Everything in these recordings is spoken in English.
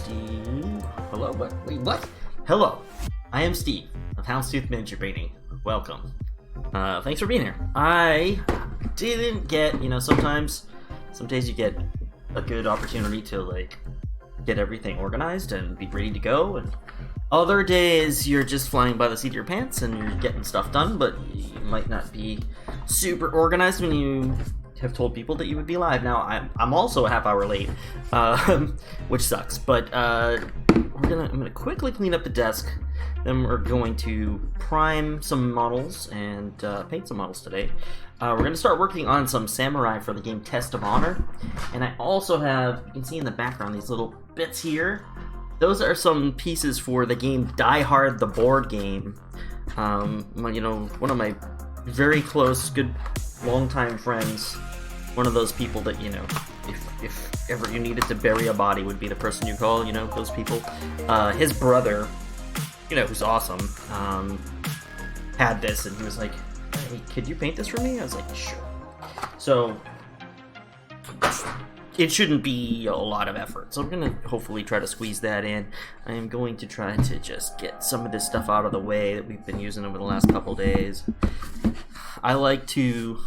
Steve. Hello, what? Wait, what? Hello, I am Steve of Houndstooth Miniature Painting. Welcome. Thanks for being here. I didn't get, some days you get a good opportunity to, like, get everything organized and be ready to go, and other days you're just flying by the seat of your pants and you're getting stuff done, but you might not be super organized when you have told people that you would be live. Now, I'm also a half hour late, which sucks, but I'm gonna quickly clean up the desk, then we're going to prime some models and paint some models today. We're gonna start working on some samurai for the game Test of Honor, and I also have, you can see in the background, these little bits here. Those are some pieces for the game Die Hard, the board game. One of my very close, good, longtime friends, one of those people that, if ever you needed to bury a body, would be the person you call, those people. His brother, who's awesome, had this, and he was like, hey, could you paint this for me? I was like, sure. So, it shouldn't be a lot of effort, so I'm going to hopefully try to squeeze that in. I am going to try to just get some of this stuff out of the way that we've been using over the last couple days. I like to...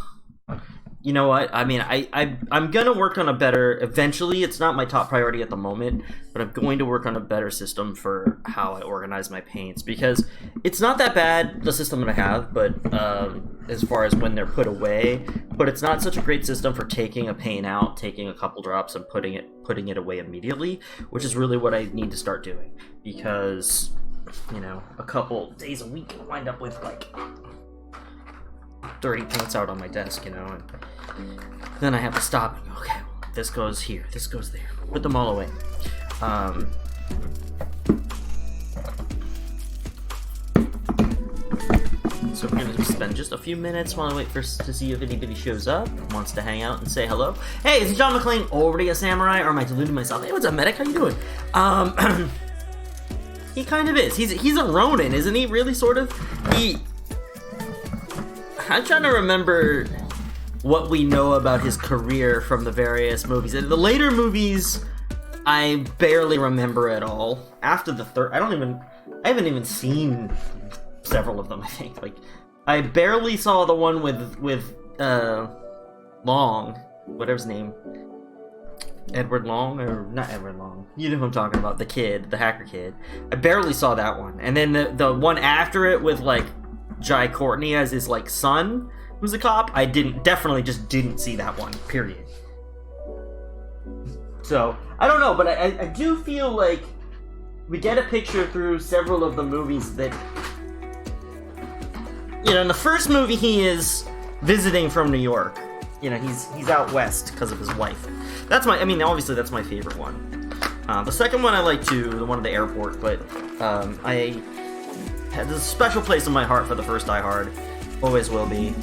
You know what? I mean, I'm going to work on a better... Eventually, it's not my top priority at the moment, but I'm going to work on a better system for how I organize my paints, because it's not that bad, the system that I have, but as far as when they're put away, but it's not such a great system for taking a paint out, taking a couple drops, and putting it away immediately, which is really what I need to start doing, because, a couple days a week, I wind up with, like, 30 paints out on my desk, and then I have to stop and go, okay, this goes here, this goes there, put them all away. So we're gonna spend just a few minutes while I wait to see if anybody shows up, wants to hang out and say hello. Hey, is John McClane already a samurai, or am I deluding myself? Hey, what's up, medic? How you doing? He kind of is. He's a Ronin, isn't he? Really, sort of. I'm trying to remember what we know about his career from the various movies. The later movies, I barely remember at all. After the third, I haven't even seen several of them, I think. Like, I barely saw the one with Long, whatever his name. Edward Long, or not Edward Long. You know who I'm talking about, the kid, the hacker kid. I barely saw that one. And then the one after it with, like, Jai Courtney as his, like, son, who's a cop, I definitely just didn't see that one, period. So, I don't know, but I do feel like we get a picture through several of the movies that, in the first movie he is visiting from New York. He's out west because of his wife. Obviously that's my favorite one. The second one I like too, the one at the airport, but I had a special place in my heart for the first Die Hard. Always will be.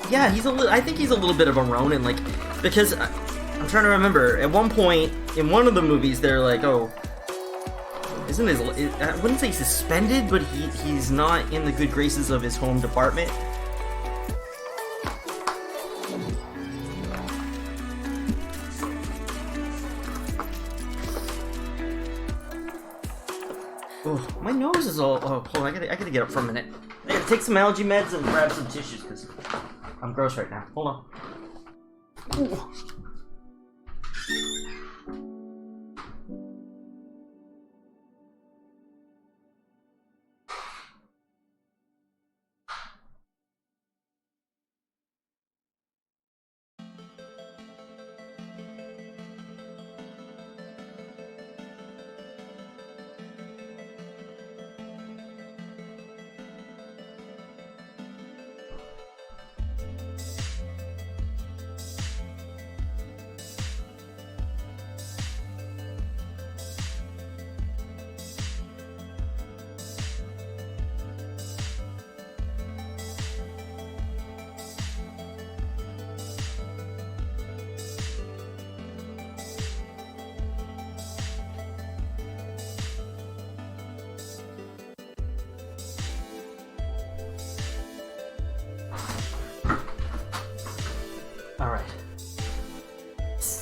Yeah, I think he's a little bit of a Ronin, like, because I'm trying to remember, at one point, in one of the movies, they're like, oh, I wouldn't say suspended, but he's not in the good graces of his home department. Oh, my nose is all... Oh, hold on, I gotta get up for a minute. I gotta take some allergy meds and grab some tissues, because I'm gross right now. Hold on. Ooh.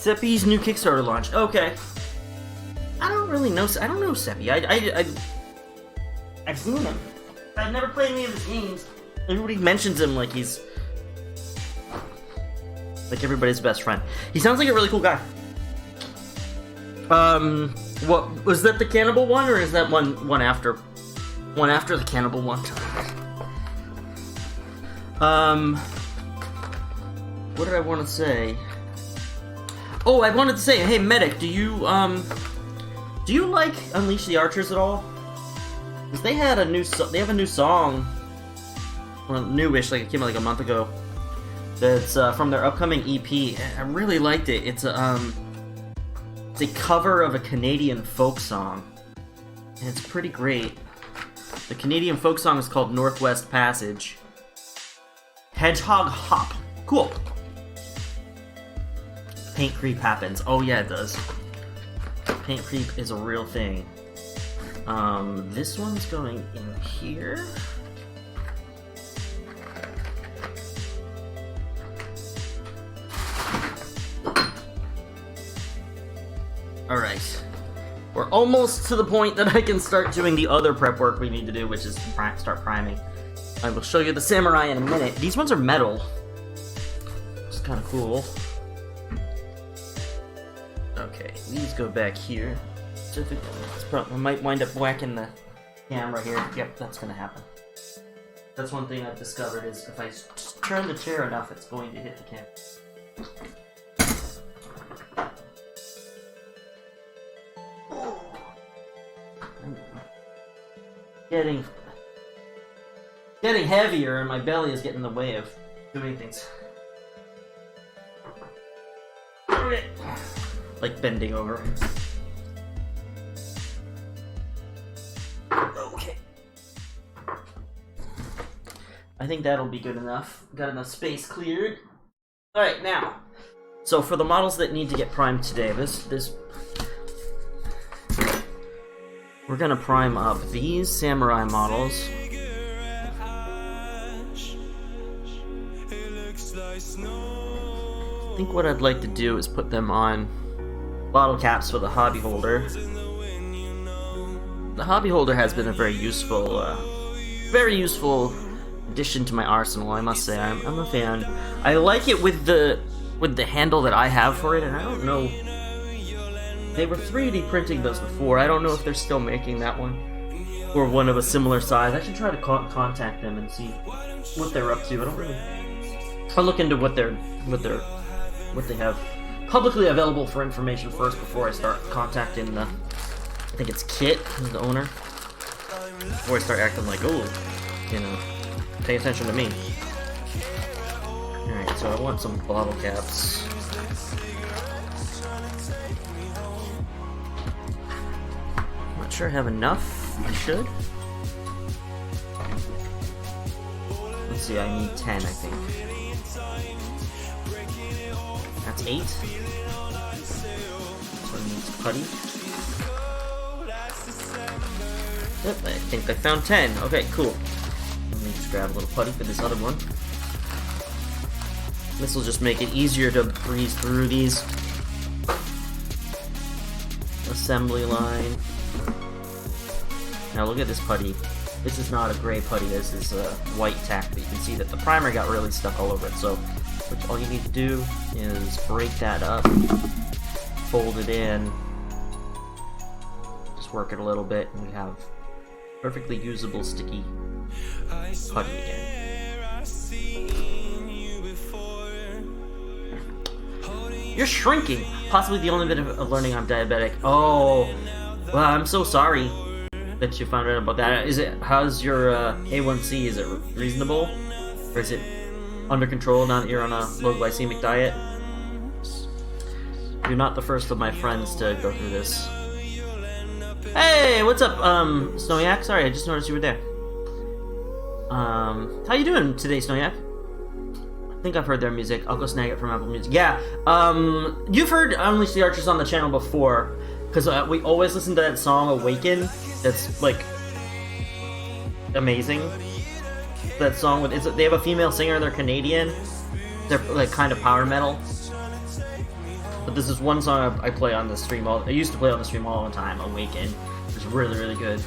Seppi's new Kickstarter launch. Okay. I don't really know. I don't know Seppi. I've seen him. I've never played any of his games. Everybody mentions him like he's like everybody's best friend. He sounds like a really cool guy. What was that? The cannibal one, or is that one after the cannibal one? What did I want to say? Oh, I wanted to say, hey Medic, do you like Unleash the Archers at all? Because they have a new song, well, newish, like it came out like a month ago. That's from their upcoming EP. I really liked it. It's a cover of a Canadian folk song, and it's pretty great. The Canadian folk song is called Northwest Passage. Hedgehog Hop. Cool. Paint creep happens. Oh yeah, it does. Paint creep is a real thing. This one's going in here. Alright. We're almost to the point that I can start doing the other prep work we need to do, which is start priming. I will show you the samurai in a minute. These ones are metal. It's kind of cool. Okay, these go back here. I might wind up whacking the camera here. Yep, that's gonna happen. That's one thing I've discovered is if I just turn the chair enough, it's going to hit the camera. Getting heavier, and my belly is getting in the way of doing things. Like bending over. Okay. I think that'll be good enough. Got enough space cleared. Alright, now. So for the models that need to get primed today, we're gonna prime up these samurai models. I think what I'd like to do is put them on bottle caps for the hobby holder. The hobby holder has been a very useful addition to my arsenal, I must say. I'm a fan. I like it with the handle that I have for it, and I don't know. They were 3D printing those before. I don't know if they're still making that one or one of a similar size. I should try to contact them and see what they're up to. I don't really. I'll look into what they have publicly available for information first before I start contacting the. I think it's Kit, who's the owner. Before I start acting like, oh, pay attention to me. All right, so I want some bottle caps. Not sure I have enough. I should. Let's see, I need 10, I think. That's 8. This one needs putty. Yep, I think I found 10. Okay, cool. Let me just grab a little putty for this other one. This will just make it easier to breeze through these. Assembly line. Now look at this putty. This is not a gray putty, this is a white tack, but you can see that the primer got really stuck all over it. So all you need to do is break that up, fold it in, just work it a little bit, and we have perfectly usable sticky putty again. You're shrinking! Possibly the only bit of learning I'm diabetic. Oh, well, I'm so sorry that you found out about that. How's your A1C? Is it reasonable? Or is it under control now that you're on a low glycemic diet? You're not the first of my friends to go through this. Hey, what's up, Snowyak? Sorry, I just noticed you were there. How you doing today, Snowyak? I think I've heard their music. I'll go snag it from Apple Music. Yeah, you've heard Unleash the Archers on the channel before, because we always listen to that song, Awaken. That's, like, amazing. That song, they have a female singer, they're Canadian. They're, like, kind of power metal. But this is one song I play on the stream. I used to play on the stream all the time. Awaken. It's really, really good.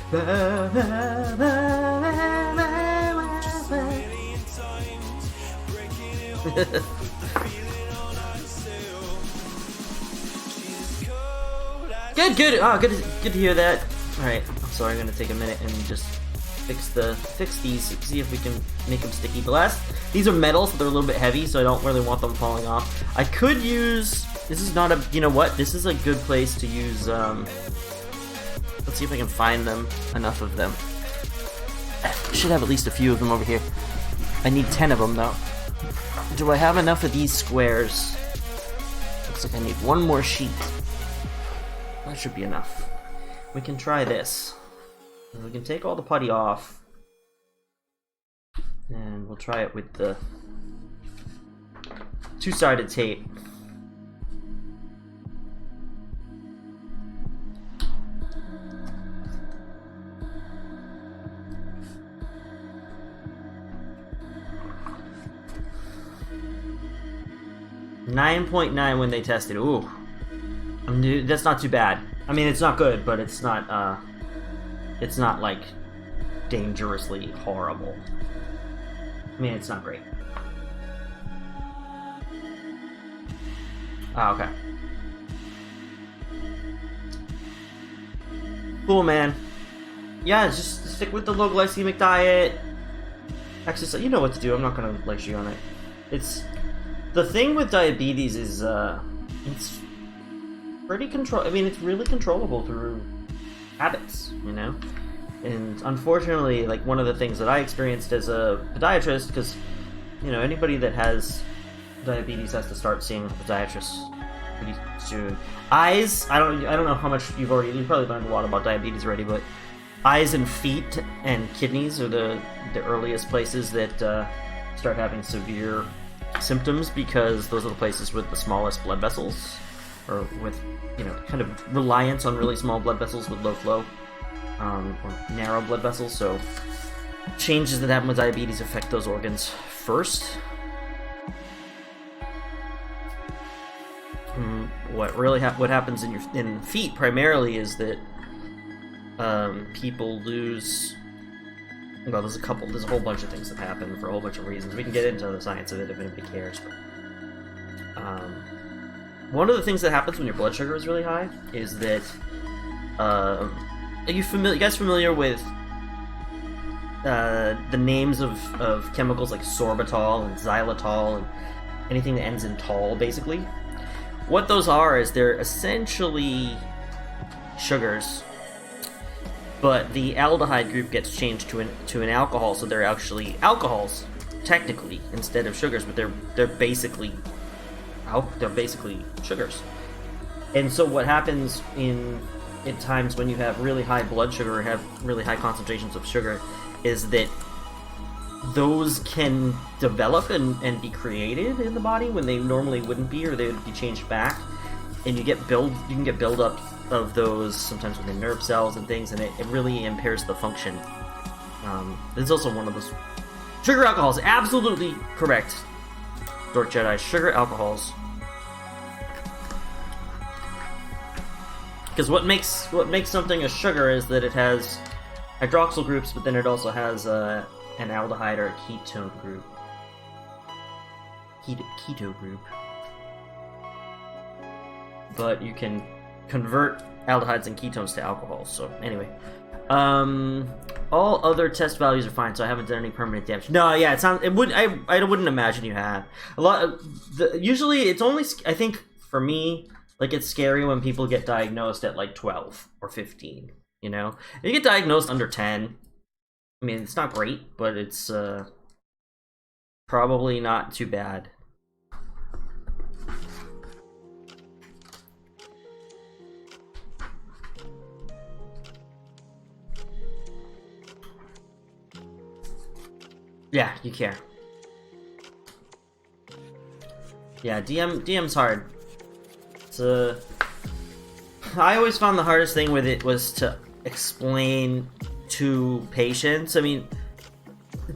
Good. Oh, good to hear that. All right. So I'm gonna take a minute and just fix these. See if we can make them sticky. These are metal, so they're a little bit heavy, so I don't really want them falling off. I could use. This is not a. You know what? This is a good place to use. Let's see if I can find them. Enough of them. I should have at least a few of them over here. I need 10 of them though. Do I have enough of these squares? Looks like I need one more sheet. That should be enough. We can try this. We can take all the putty off. And we'll try it with the two-sided tape. .9 when they tested. Ooh. That's not too bad. I mean, it's not good, but it's not like dangerously horrible. I mean, it's not great. Oh, okay. Cool, man. Yeah, just stick with the low glycemic diet. Exercise. You know what to do. I'm not gonna lecture you on it. It's the thing with diabetes is it's pretty I mean, it's really controllable through habits, you know? And unfortunately, like, one of the things that I experienced as a podiatrist, because, you know, anybody that has diabetes has to start seeing a podiatrist pretty soon. Eyes, I don't know how much you've probably learned a lot about diabetes already, but eyes and feet and kidneys are the earliest places that start having severe symptoms, because those are the places with the smallest blood vessels, or with, you know, kind of reliance on really small blood vessels with low flow, or narrow blood vessels. So changes that happen with diabetes affect those organs first. What happens in feet primarily is that people lose. Well, there's a whole bunch of things that happen for a whole bunch of reasons. We can get into the science of it if anybody cares. But, one of the things that happens when your blood sugar is really high is that, are you guys familiar with the names of chemicals like sorbitol and xylitol and anything that ends in tol, basically? What those are is they're essentially sugars, but the aldehyde group gets changed to an alcohol, so they're actually alcohols, technically, instead of sugars, but they're basically sugars. And so what happens at times when you have really high blood sugar or have really high concentrations of sugar is that those can develop and be created in the body when they normally wouldn't be, or they would be changed back, and you can get buildup of those sometimes within nerve cells and things, and it really impairs the function. It's also one of those sugar alcohols. Absolutely correct, Dork Jedi. Sugar alcohols. Because what makes something a sugar is that it has hydroxyl groups, but then it also has an aldehyde or a ketone group. Keto group. But you can convert aldehydes and ketones to alcohols. So anyway, all other test values are fine. So I haven't done any permanent damage. No, yeah, I wouldn't imagine you have a lot. Usually, it's only, I think for me, like, it's scary when people get diagnosed at like 12 or 15. You know, if you get diagnosed under 10, I mean, it's not great, but it's probably not too bad. Yeah, you care. Yeah, DM's hard. It's I always found the hardest thing with it was to explain to patients. I mean,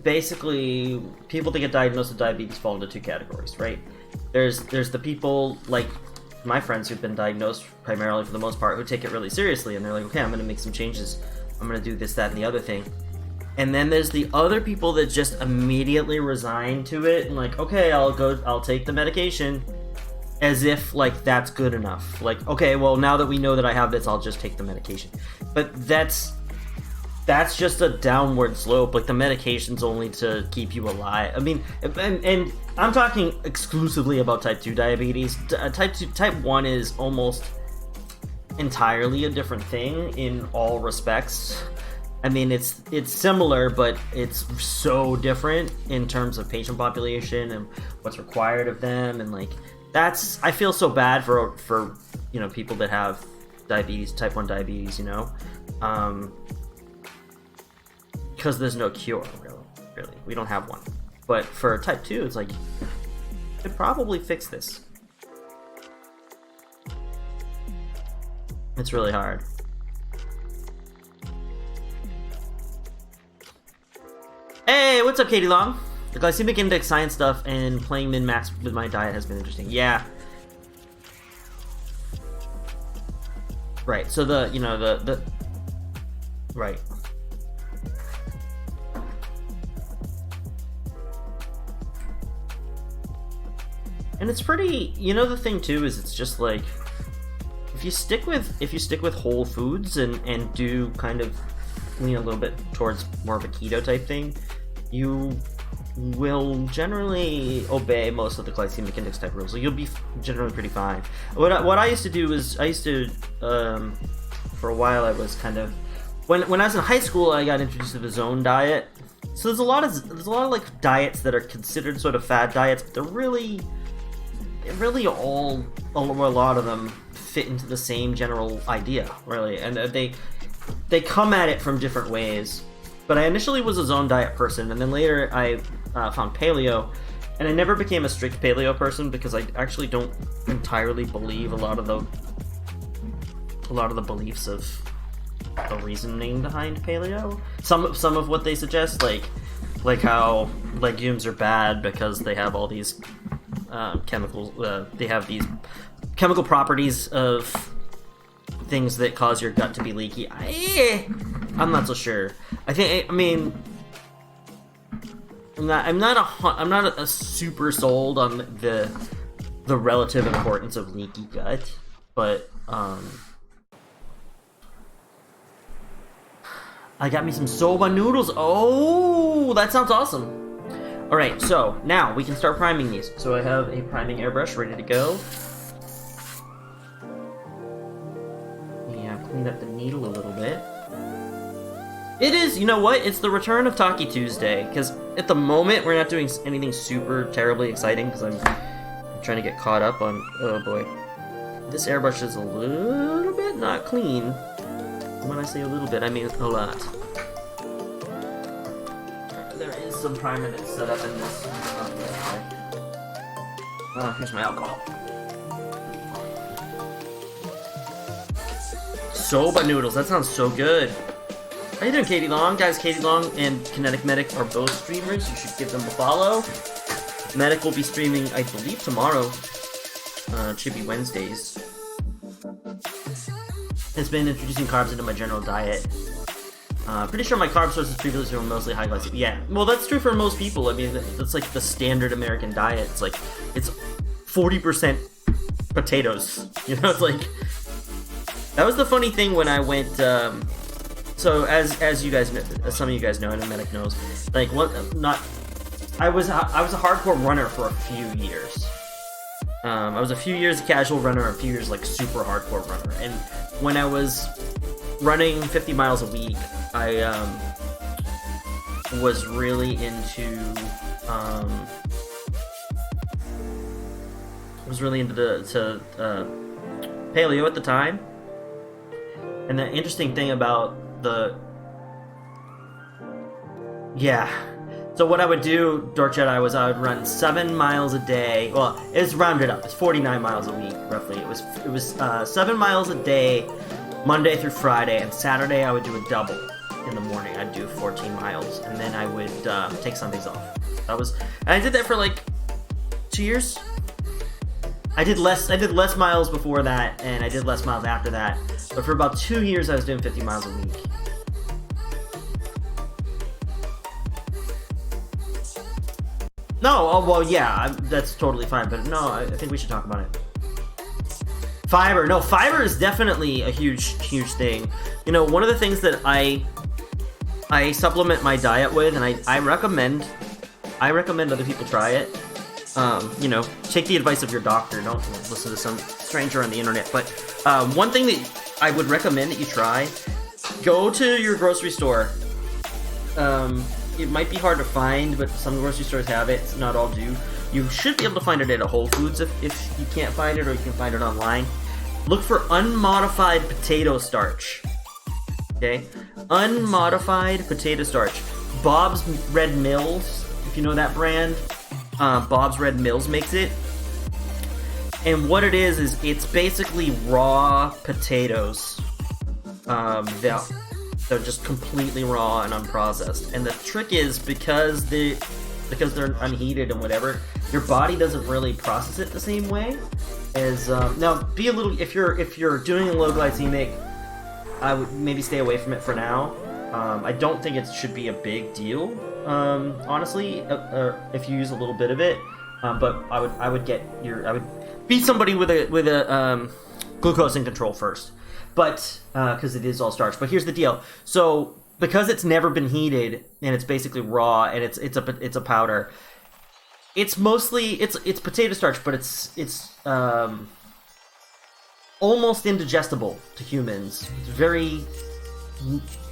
basically, people that get diagnosed with diabetes fall into two categories, right? There's the people like my friends who've been diagnosed primarily for the most part, who take it really seriously, and they're like, okay, I'm gonna make some changes. I'm gonna do this, that, and the other thing. And then there's the other people that just immediately resign to it and like, okay, I'll take the medication, as if like that's good enough. Like, okay, well, now that we know that I have this, I'll just take the medication. But that's just a downward slope. Like, the medication's only to keep you alive. I mean, and I'm talking exclusively about type 2 diabetes. Type 1 is almost entirely a different thing in all respects. I mean, it's similar, but it's so different in terms of patient population and what's required of them, and like I feel so bad for you know, people that have diabetes, type 1 diabetes, you know, because there's no cure, really. We don't have one. But for type 2, it's like, you could probably fix this. It's really hard. Hey, what's up, Katie Long? The glycemic index science stuff and playing min-max with my diet has been interesting. Yeah. Right, so the, you know, the right. And it's pretty, you know, the thing too is it's just like, if you stick with whole foods and do kind of lean a little bit towards more of a keto type thing, you will generally obey most of the glycemic index type rules. So you'll be generally pretty fine. What I used to do is for a while I was kind of, when I was in high school, I got introduced to the zone diet. So there's a lot of like diets that are considered sort of fad diets, but they're really all, a lot of them fit into the same general idea, really, and they come at it from different ways. But I initially was a zone diet person, and then later I found paleo, and I never became a strict paleo person because I actually don't entirely believe a lot of the beliefs of the reasoning behind paleo. Some of what they suggest, like how legumes are bad because they have all these chemicals. They have these chemical properties of things that cause your gut to be leaky. I'm not so sure. I'm not a super sold on the relative importance of leaky gut, but I got me some soba noodles. Oh, that sounds awesome. All right, so now we can start priming these. So I have a priming airbrush ready to go. Clean up the needle a little bit. It is, you know what? It's the return of Taki Tuesday, because at the moment we're not doing anything super terribly exciting because I'm trying to get caught up on. Oh boy, this airbrush is a little bit not clean. When I say a little bit, I mean a lot. There is some primer that's set up in this. Here's my alcohol. Soba noodles, that sounds so good. How you doing, Katie Long? Guys, Katie Long and Kinetic Medic are both streamers. You should give them a follow. Medic will be streaming, I believe, tomorrow. It should be Wednesdays. It's been introducing carbs into my general diet. Pretty sure my carb sources previously were mostly high glycemic. Yeah, well, that's true for most people. I mean, that's like the standard American diet. It's like, it's 40% potatoes. You know, it's like... That was the funny thing when I went. So as you guys know, as some of you guys know, and Medic knows, like I was a hardcore runner for a few years. I was a few years a casual runner, a few years like super hardcore runner, and when I was running 50 miles a week, I was really into paleo at the time. And the interesting thing about so what I would do, Dark Jedi, was I would run 7 miles a day. Well, it's rounded up. It's 49 miles a week, roughly. It was 7 miles a day, Monday through Friday, and Saturday I would do a double in the morning. I'd do 14 miles, and then I would take Sundays off. And I did that for like 2 years. I did less miles before that, and I did less miles after that. But for about 2 years, I was doing 50 miles a week. No, oh, well, yeah, that's totally fine. But no, I think we should talk about it. Fiber. No, fiber is definitely a huge thing. You know, one of the things that I supplement my diet with, and I recommend other people try it. You know, take the advice of your doctor. Don't listen to some stranger on the internet. But one thing that I would recommend that you try, go to your grocery store. It might be hard to find, but some grocery stores have it. Not all do. You should be able to find it at a Whole Foods if you can't find it, or you can find it online. Look for unmodified potato starch. Okay? Unmodified potato starch. Bob's Red Mills, if you know that brand. Bob's Red Mills makes it. And what it is it's basically raw potatoes. They're just completely raw and unprocessed. And the trick is because they're unheated and whatever, your body doesn't really process it the same way as now. Be a little, if you're doing a low glycemic, I would maybe stay away from it for now. I don't think it should be a big deal, honestly, if you use a little bit of it. But I would be somebody with a glucose in control first. But because it is all starch. But here's the deal. So because it's never been heated and it's basically raw and it's a powder, it's mostly it's potato starch, but it's almost indigestible to humans. It's very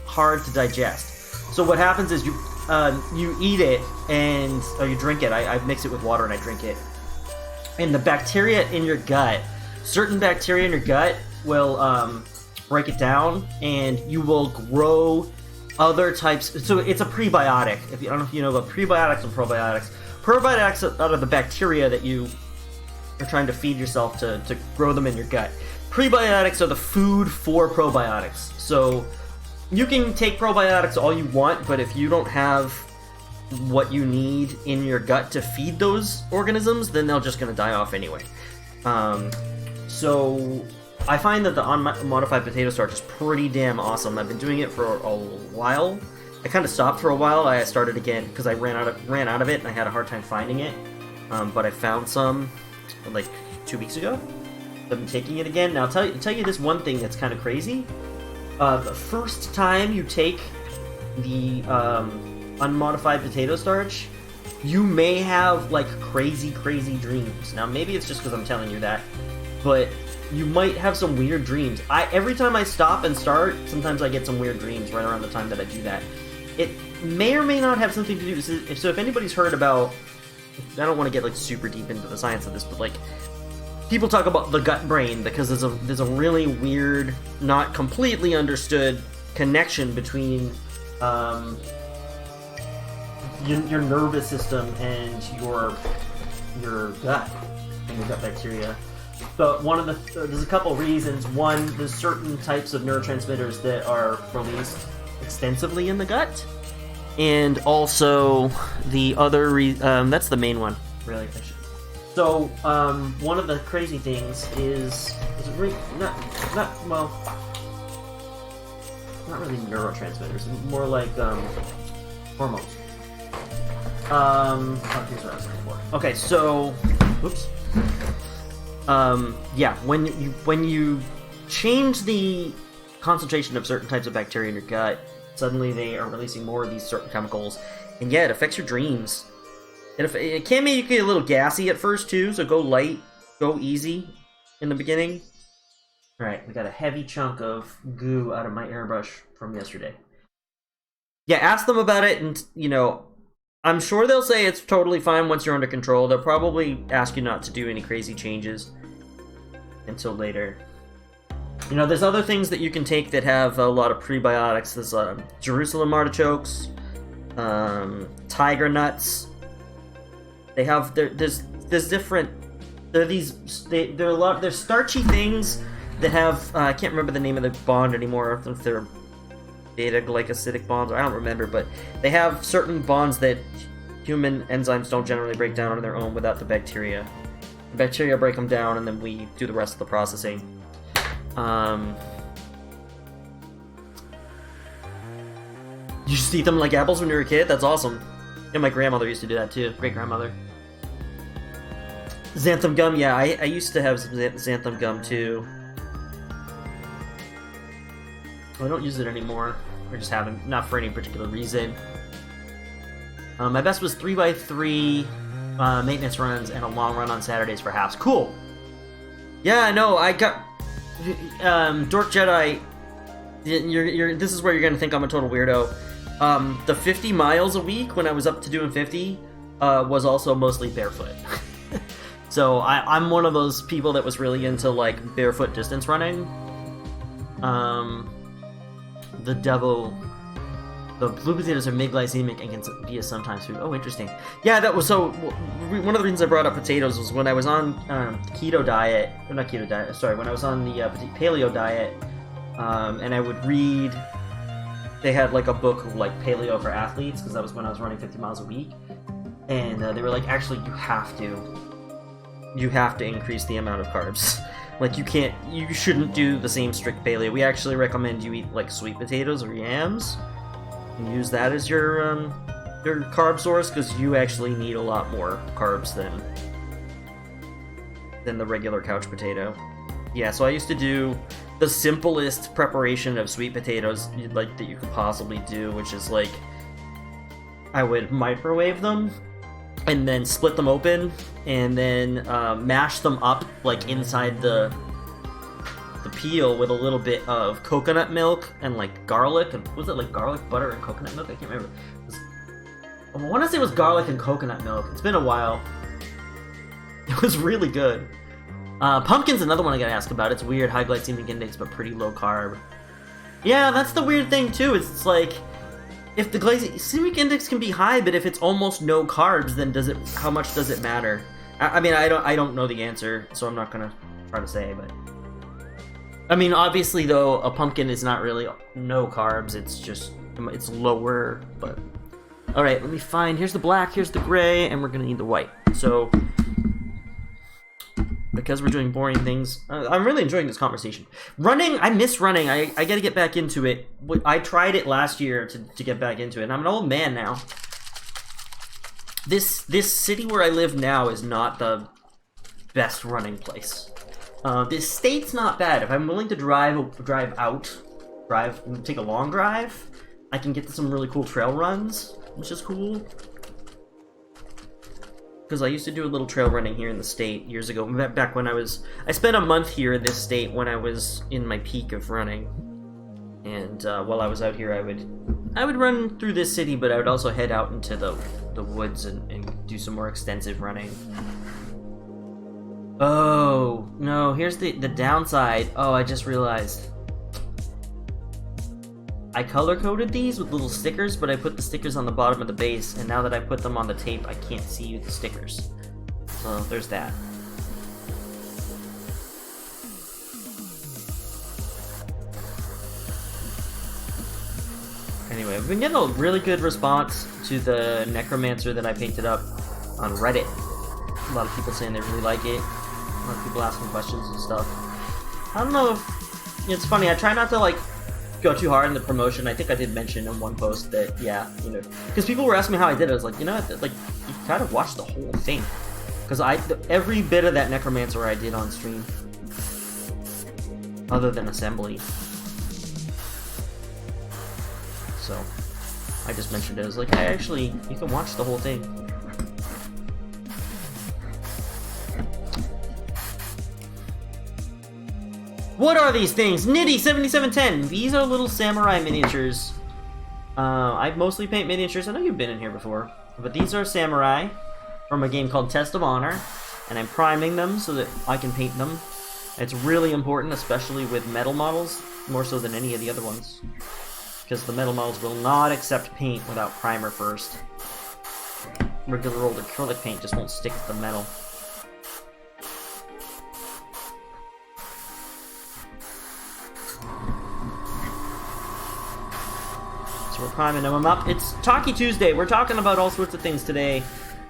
hard to digest. So what happens is you eat it or you drink it. I mix it with water and I drink it. And the bacteria in your gut, certain bacteria in your gut will break it down, and you will grow other types. So it's a prebiotic. I don't know if you know about prebiotics and probiotics. Probiotics are the bacteria that you are trying to feed yourself to grow them in your gut. Prebiotics are the food for probiotics. So you can take probiotics all you want, but if you don't have what you need in your gut to feed those organisms, then they're just going to die off anyway. So I find that the unmodified potato starch is pretty damn awesome. I've been doing it for a while. I kind of stopped for a while. I started again because I ran out of it and I had a hard time finding it. But I found some like 2 weeks ago. I've been taking it again. Now I'll tell you this one thing that's kind of crazy. The first time you take the unmodified potato starch, you may have like crazy dreams. Now maybe it's just because I'm telling you that, but you might have some weird dreams. Every time I stop and start, sometimes I get some weird dreams right around the time that I do that. It may or may not have something to do. So if anybody's heard about, I don't want to get like super deep into the science of this, but like people talk about the gut brain because there's a really weird, not completely understood connection between your nervous system and your gut and your gut bacteria. But there's a couple reasons. One, there's certain types of neurotransmitters that are released extensively in the gut, and also the other that's the main one, really. So one of the crazy things is not really neurotransmitters, more like hormones. Here's what I was looking for. Okay, so oops. Yeah, when you change the concentration of certain types of bacteria in your gut, suddenly they are releasing more of these certain chemicals, and yeah, it affects your dreams. It can make you get a little gassy at first too, so go light, go easy in the beginning. Alright, we got a heavy chunk of goo out of my airbrush from yesterday. Yeah, ask them about it, and I'm sure they'll say it's totally fine once you're under control. They'll probably ask you not to do any crazy changes until later. There's other things that you can take that have a lot of prebiotics. There's Jerusalem artichokes, tiger nuts. They have there's different. There's starchy things that have I can't remember the name of the bond anymore. If they're beta-glycosidic bonds, I don't remember, but they have certain bonds that human enzymes don't generally break down on their own without the bacteria. Bacteria break them down, and then we do the rest of the processing. You just eat them like apples when you were a kid? That's awesome. And my grandmother used to do that too. Great-grandmother. Xanthan gum, yeah, I used to have some xanthan gum too. I don't use it anymore. I just haven't, not for any particular reason. My best was 3x3 maintenance runs and a long run on Saturdays for halves. Cool! Yeah, no, I got... Dork Jedi, this is where you're gonna think I'm a total weirdo. The 50 miles a week when I was up to doing 50 was also mostly barefoot. So I'm one of those people that was really into like barefoot distance running. The blue potatoes are mid-glycemic and can be a sometimes food. Oh, interesting. Yeah, that was so. One of the reasons I brought up potatoes was when I was on keto diet, or not keto diet. Sorry, when I was on the paleo diet, and I would read. They had like a book of like paleo for athletes because that was when I was running 50 miles a week, and they were like, actually, you have to increase the amount of carbs. Like you shouldn't do the same strict paleo. We actually recommend you eat like sweet potatoes or yams and use that as your carb source because you actually need a lot more carbs than the regular couch potato. Yeah, so I used to do the simplest preparation of sweet potatoes like that you could possibly do, which is like I would microwave them and then split them open and then mash them up like inside the peel with a little bit of coconut milk and like garlic, and was it like garlic butter and coconut milk? I can't remember. I want to say it was garlic and coconut milk. It's been a while. It was really good. Pumpkin's another one I gotta ask about. It's weird, high glycemic index but pretty low carb. Yeah, that's the weird thing too. It's like if the glycemic index can be high, but if it's almost no carbs, then how much does it matter? I mean, I don't know the answer, so I'm not gonna try to say, but I mean, obviously though, a pumpkin is not really no carbs, it's lower, but alright, let me find, here's the black, here's the gray, and we're gonna need the white. So because we're doing boring things, I'm really enjoying this conversation. Running, I miss running. I gotta get back into it. I tried it last year to get back into it, and I'm an old man now. This city where I live now is not the best running place. This state's not bad. If I'm willing to take a long drive, I can get to some really cool trail runs, which is cool. Because I used to do a little trail running here in the state years ago, back when I spent a month here in this state when I was in my peak of running. And while I was out here, I would run through this city, but I would also head out into the woods and do some more extensive running. Oh, no, here's the downside. Oh, I just realized. I color-coded these with little stickers, but I put the stickers on the bottom of the base, and now that I put them on the tape, I can't see the stickers. So, there's that. Anyway, I've been getting a really good response to the Necromancer that I painted up on Reddit. A lot of people saying they really like it. A lot of people asking questions and stuff. I don't know if... It's funny, I try not to, like, go too hard in the promotion. I think I did mention in one post that, yeah, you know, because people were asking me how I did it. I was like, you know, like, you kind of watched the whole thing. Because every bit of that Necromancer I did on stream. Other than assembly. So, I just mentioned it. I was like, hey, actually, you can watch the whole thing. What are these things? Nitty7710! These are little samurai miniatures. I mostly paint miniatures. I know you've been in here before. But these are samurai from a game called Test of Honor. And I'm priming them so that I can paint them. It's really important, especially with metal models. More so than any of the other ones. Because the metal models will not accept paint without primer first. Regular old acrylic paint just won't stick to the metal. So we're priming them up. It's Talkie Tuesday. We're talking about all sorts of things today.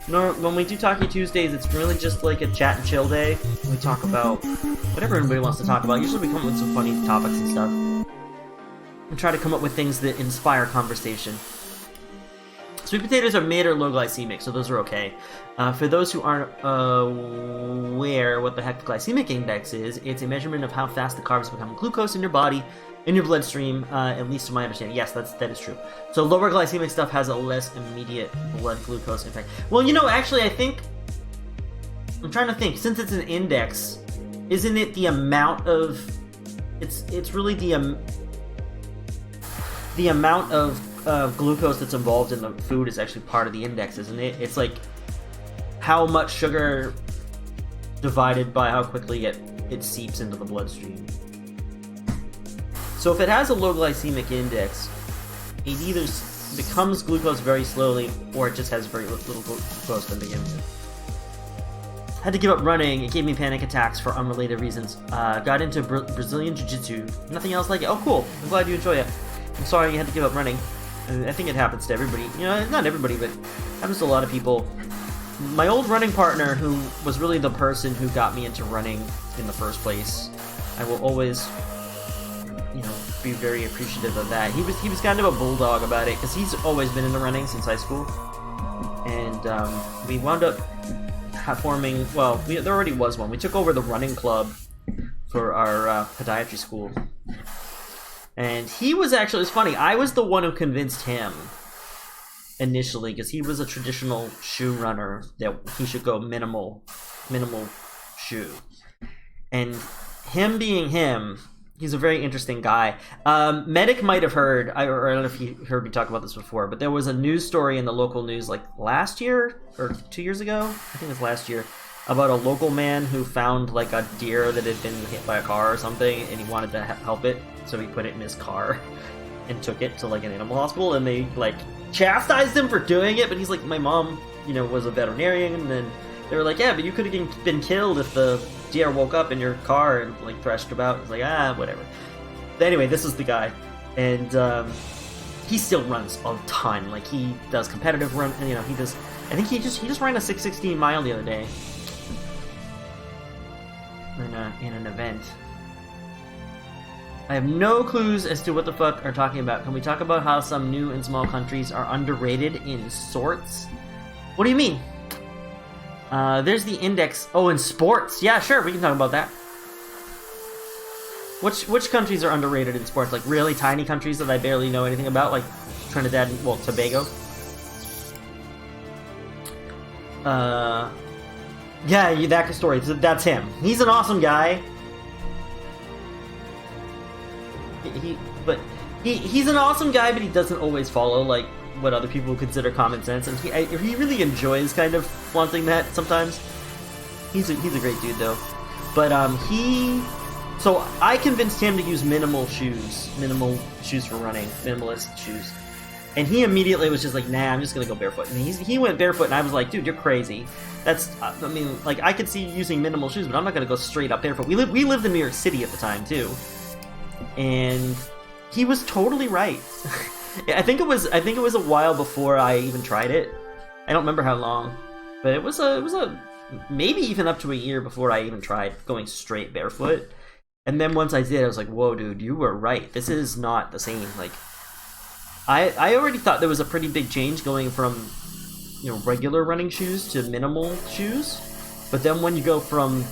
No, when we do Talkie Tuesdays, it's really just like a chat and chill day. We talk about whatever anybody wants to talk about. Usually we come up with some funny topics and stuff. And try to come up with things that inspire conversation. Sweet potatoes are mid or low glycemic, so those are okay. For those who aren't aware what the heck the glycemic index is, it's a measurement of how fast the carbs become glucose in your body, in your bloodstream, at least to my understanding. Yes, that is true. So lower glycemic stuff has a less immediate blood glucose impact. Well, you know, actually, I think... I'm trying to think. Since it's an index, isn't it the amount of... It's really the amount of glucose that's involved in the food is actually part of the index, isn't it? It's like how much sugar divided by how quickly it seeps into the bloodstream. So if it has a low glycemic index, it either becomes glucose very slowly, or it just has very little glucose to begin with. Had to give up running. It gave me panic attacks for unrelated reasons. Got into Brazilian Jiu-Jitsu. Nothing else like it. Oh, cool. I'm glad you enjoy it. I'm sorry you had to give up running. I think it happens to everybody. You know, not everybody, but it happens to a lot of people. My old running partner, who was really the person who got me into running in the first place, I will always... you know, be very appreciative of that. He was kind of a bulldog about it, because he's always been into running since high school. And we wound up forming, well, there already was one. We took over the running club for our podiatry school. And he was actually, it's funny, I was the one who convinced him initially, because he was a traditional shoe runner, that he should go minimal shoe. And him being him, he's a very interesting guy. Medic might have heard, I don't know if he heard me talk about this before, but there was a news story in the local news like last year, or 2 years ago, I think it was last year, about a local man who found like a deer that had been hit by a car or something, and he wanted to help it, so he put it in his car and took it to like an animal hospital, and they like chastised him for doing it, but he's like, my mom, you know, was a veterinarian, and then they were like, yeah, but you could have been killed if the deer woke up in your car and like thrashed about. It's like, whatever. But anyway, this is the guy, and he still runs a ton. Like, he does competitive run, and you know, he does. I think he just ran a 6:16 mile the other day in an event. I have no clues as to what the fuck are talking about. Can we talk about how some new and small countries are underrated in sorts? What do you mean? There's the index. Oh, in sports. Yeah, sure, we can talk about that. Which countries are underrated in sports? Like really tiny countries that I barely know anything about, like Trinidad and, well, Tobago. Yeah, that story. That's him. He's an awesome guy. He's an awesome guy, but he doesn't always follow like what other people consider common sense, and he really enjoys kind of flaunting that sometimes. He's a great dude though, but so I convinced him to use minimal shoes for running, minimalist shoes, and he immediately was just like, nah, I'm just gonna go barefoot. And he went barefoot, and I was like, dude, you're crazy. That's, I mean, like, I could see you using minimal shoes, but I'm not gonna go straight up barefoot. We lived in New York City at the time too, and he was totally right. I think it was a while before I even tried it. I don't remember how long, but it was a maybe even up to a year before I even tried going straight barefoot. And then once I did, I was like, whoa, dude, you were right. This is not the same. Like, I already thought there was a pretty big change going from, you know, regular running shoes to minimal shoes. But then when you go from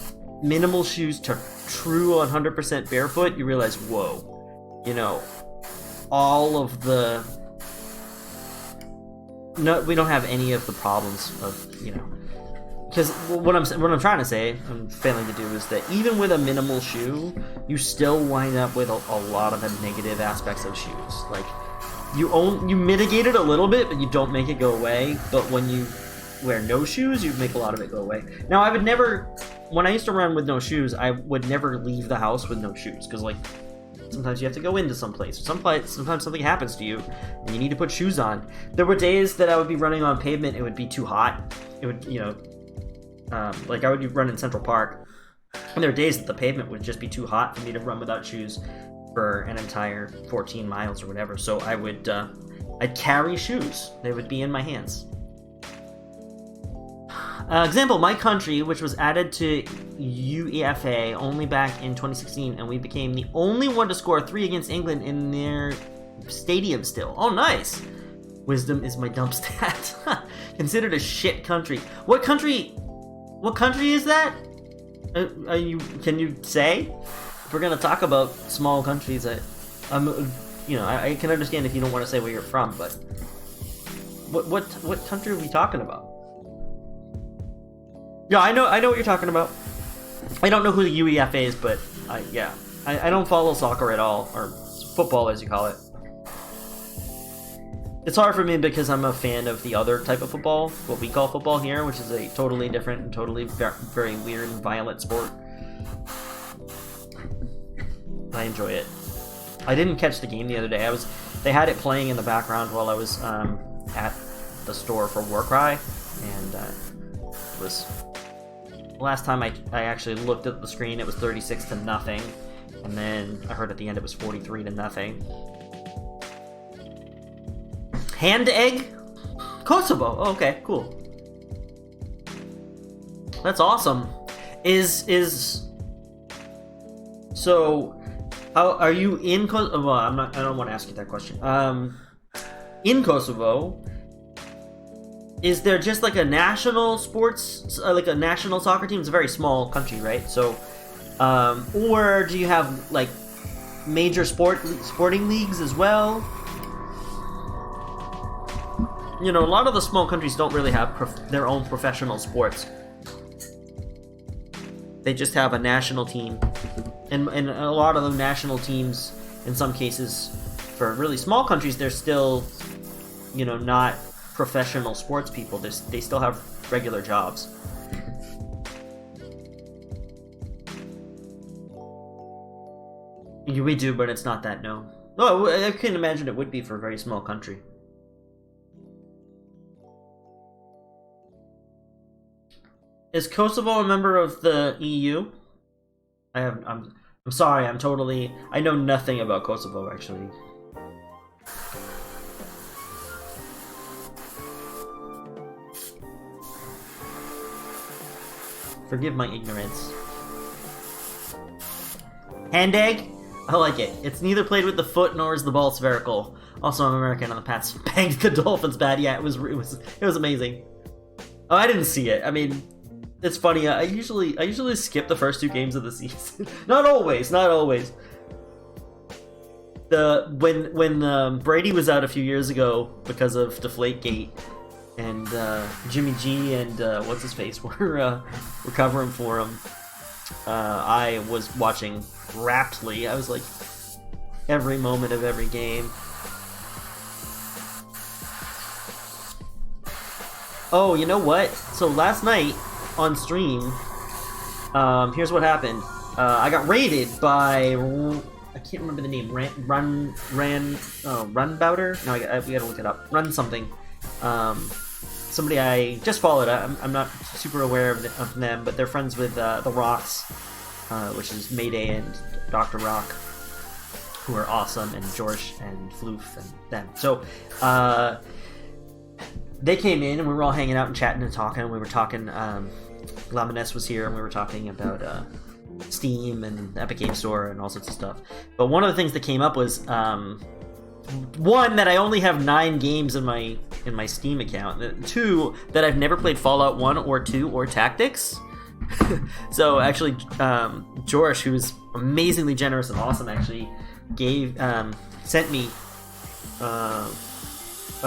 minimal shoes to true 100% barefoot, you realize, whoa, you know, all of the... No, we don't have any of the problems of, you know... Because what I'm trying to say, I'm failing to do, is that even with a minimal shoe, you still wind up with a lot of the negative aspects of shoes. Like, you mitigate it a little bit, but you don't make it go away. But when you wear no shoes, you make a lot of it go away. Now, I would never... When I used to run with no shoes, I would never leave the house with no shoes. Because, like, sometimes you have to go into some place. Sometimes something happens to you, and you need to put shoes on. There were days that I would be running on pavement, it would be too hot. It would, you know... like I would be running Central Park, and there were days that the pavement would just be too hot for me to run without shoes for an entire 14 miles or whatever. So I would, I'd carry shoes. They would be in my hands. Example, my country, which was added to UEFA only back in 2016, and we became the only one to score 3 against England in their stadium still. Oh, nice! Wisdom is my dump stat. Considered a shit country. What country is that? Can you say? If we're gonna talk about small countries, I can understand if you don't want to say where you're from, but what country are we talking about? Yeah, I know what you're talking about. I don't know who the UEFA is, but I don't follow soccer at all, or football as you call it. It's hard for me because I'm a fan of the other type of football, what we call football here, which is a totally different and totally very weird and violent sport. I enjoy it. I didn't catch the game the other day. They had it playing in the background while I was at the store for Warcry, and it was the last time I actually looked at the screen. It was 36-0, and then I heard at the end it was 43-0. Hand egg? Kosovo. Oh, okay, cool. That's awesome. So how are you in Kosovo? Well, I don't want to ask you that question. In Kosovo, is there just like a national sports, like a national soccer team? It's a very small country, right? So, or do you have like major sporting leagues as well? You know, a lot of the small countries don't really have their own professional sports. They just have a national team. And a lot of the national teams, in some cases, for really small countries, they're still, you know, not professional sports people. They still have regular jobs. We do, but it's not that known. Oh, I can imagine it would be for a very small country. Is Kosovo a member of the EU? I'm sorry, I know nothing about Kosovo, actually. Forgive my ignorance. Hand egg? I like it. It's neither played with the foot nor is the ball spherical. Also, I'm American on the Pats banged the Dolphins bad. Yeah, it was amazing. Oh, I didn't see it. I mean, it's funny. I usually skip the first 2 games of the season. Not always. When Brady was out a few years ago because of Deflategate, and Jimmy G and what's his face were covering for him, I was watching raptly. I was like every moment of every game. Oh, you know what? So last night on stream, here's what happened. I got raided by, I can't remember the name. Runbouter? No, we gotta look it up. Run something. Somebody I just followed. I'm not super aware of them, but they're friends with the Rocks, which is Mayday and Dr. Rock, who are awesome, and George and Floof and them. So they came in and we were all hanging out and chatting and talking. We were talking. Laminess was here and we were talking about Steam and Epic Game Store and all sorts of stuff. But one of the things that came up was one, that I only have 9 games in my Steam account. 2, that I've never played Fallout 1 or 2 or Tactics. So actually, George, who is amazingly generous and awesome, actually sent me a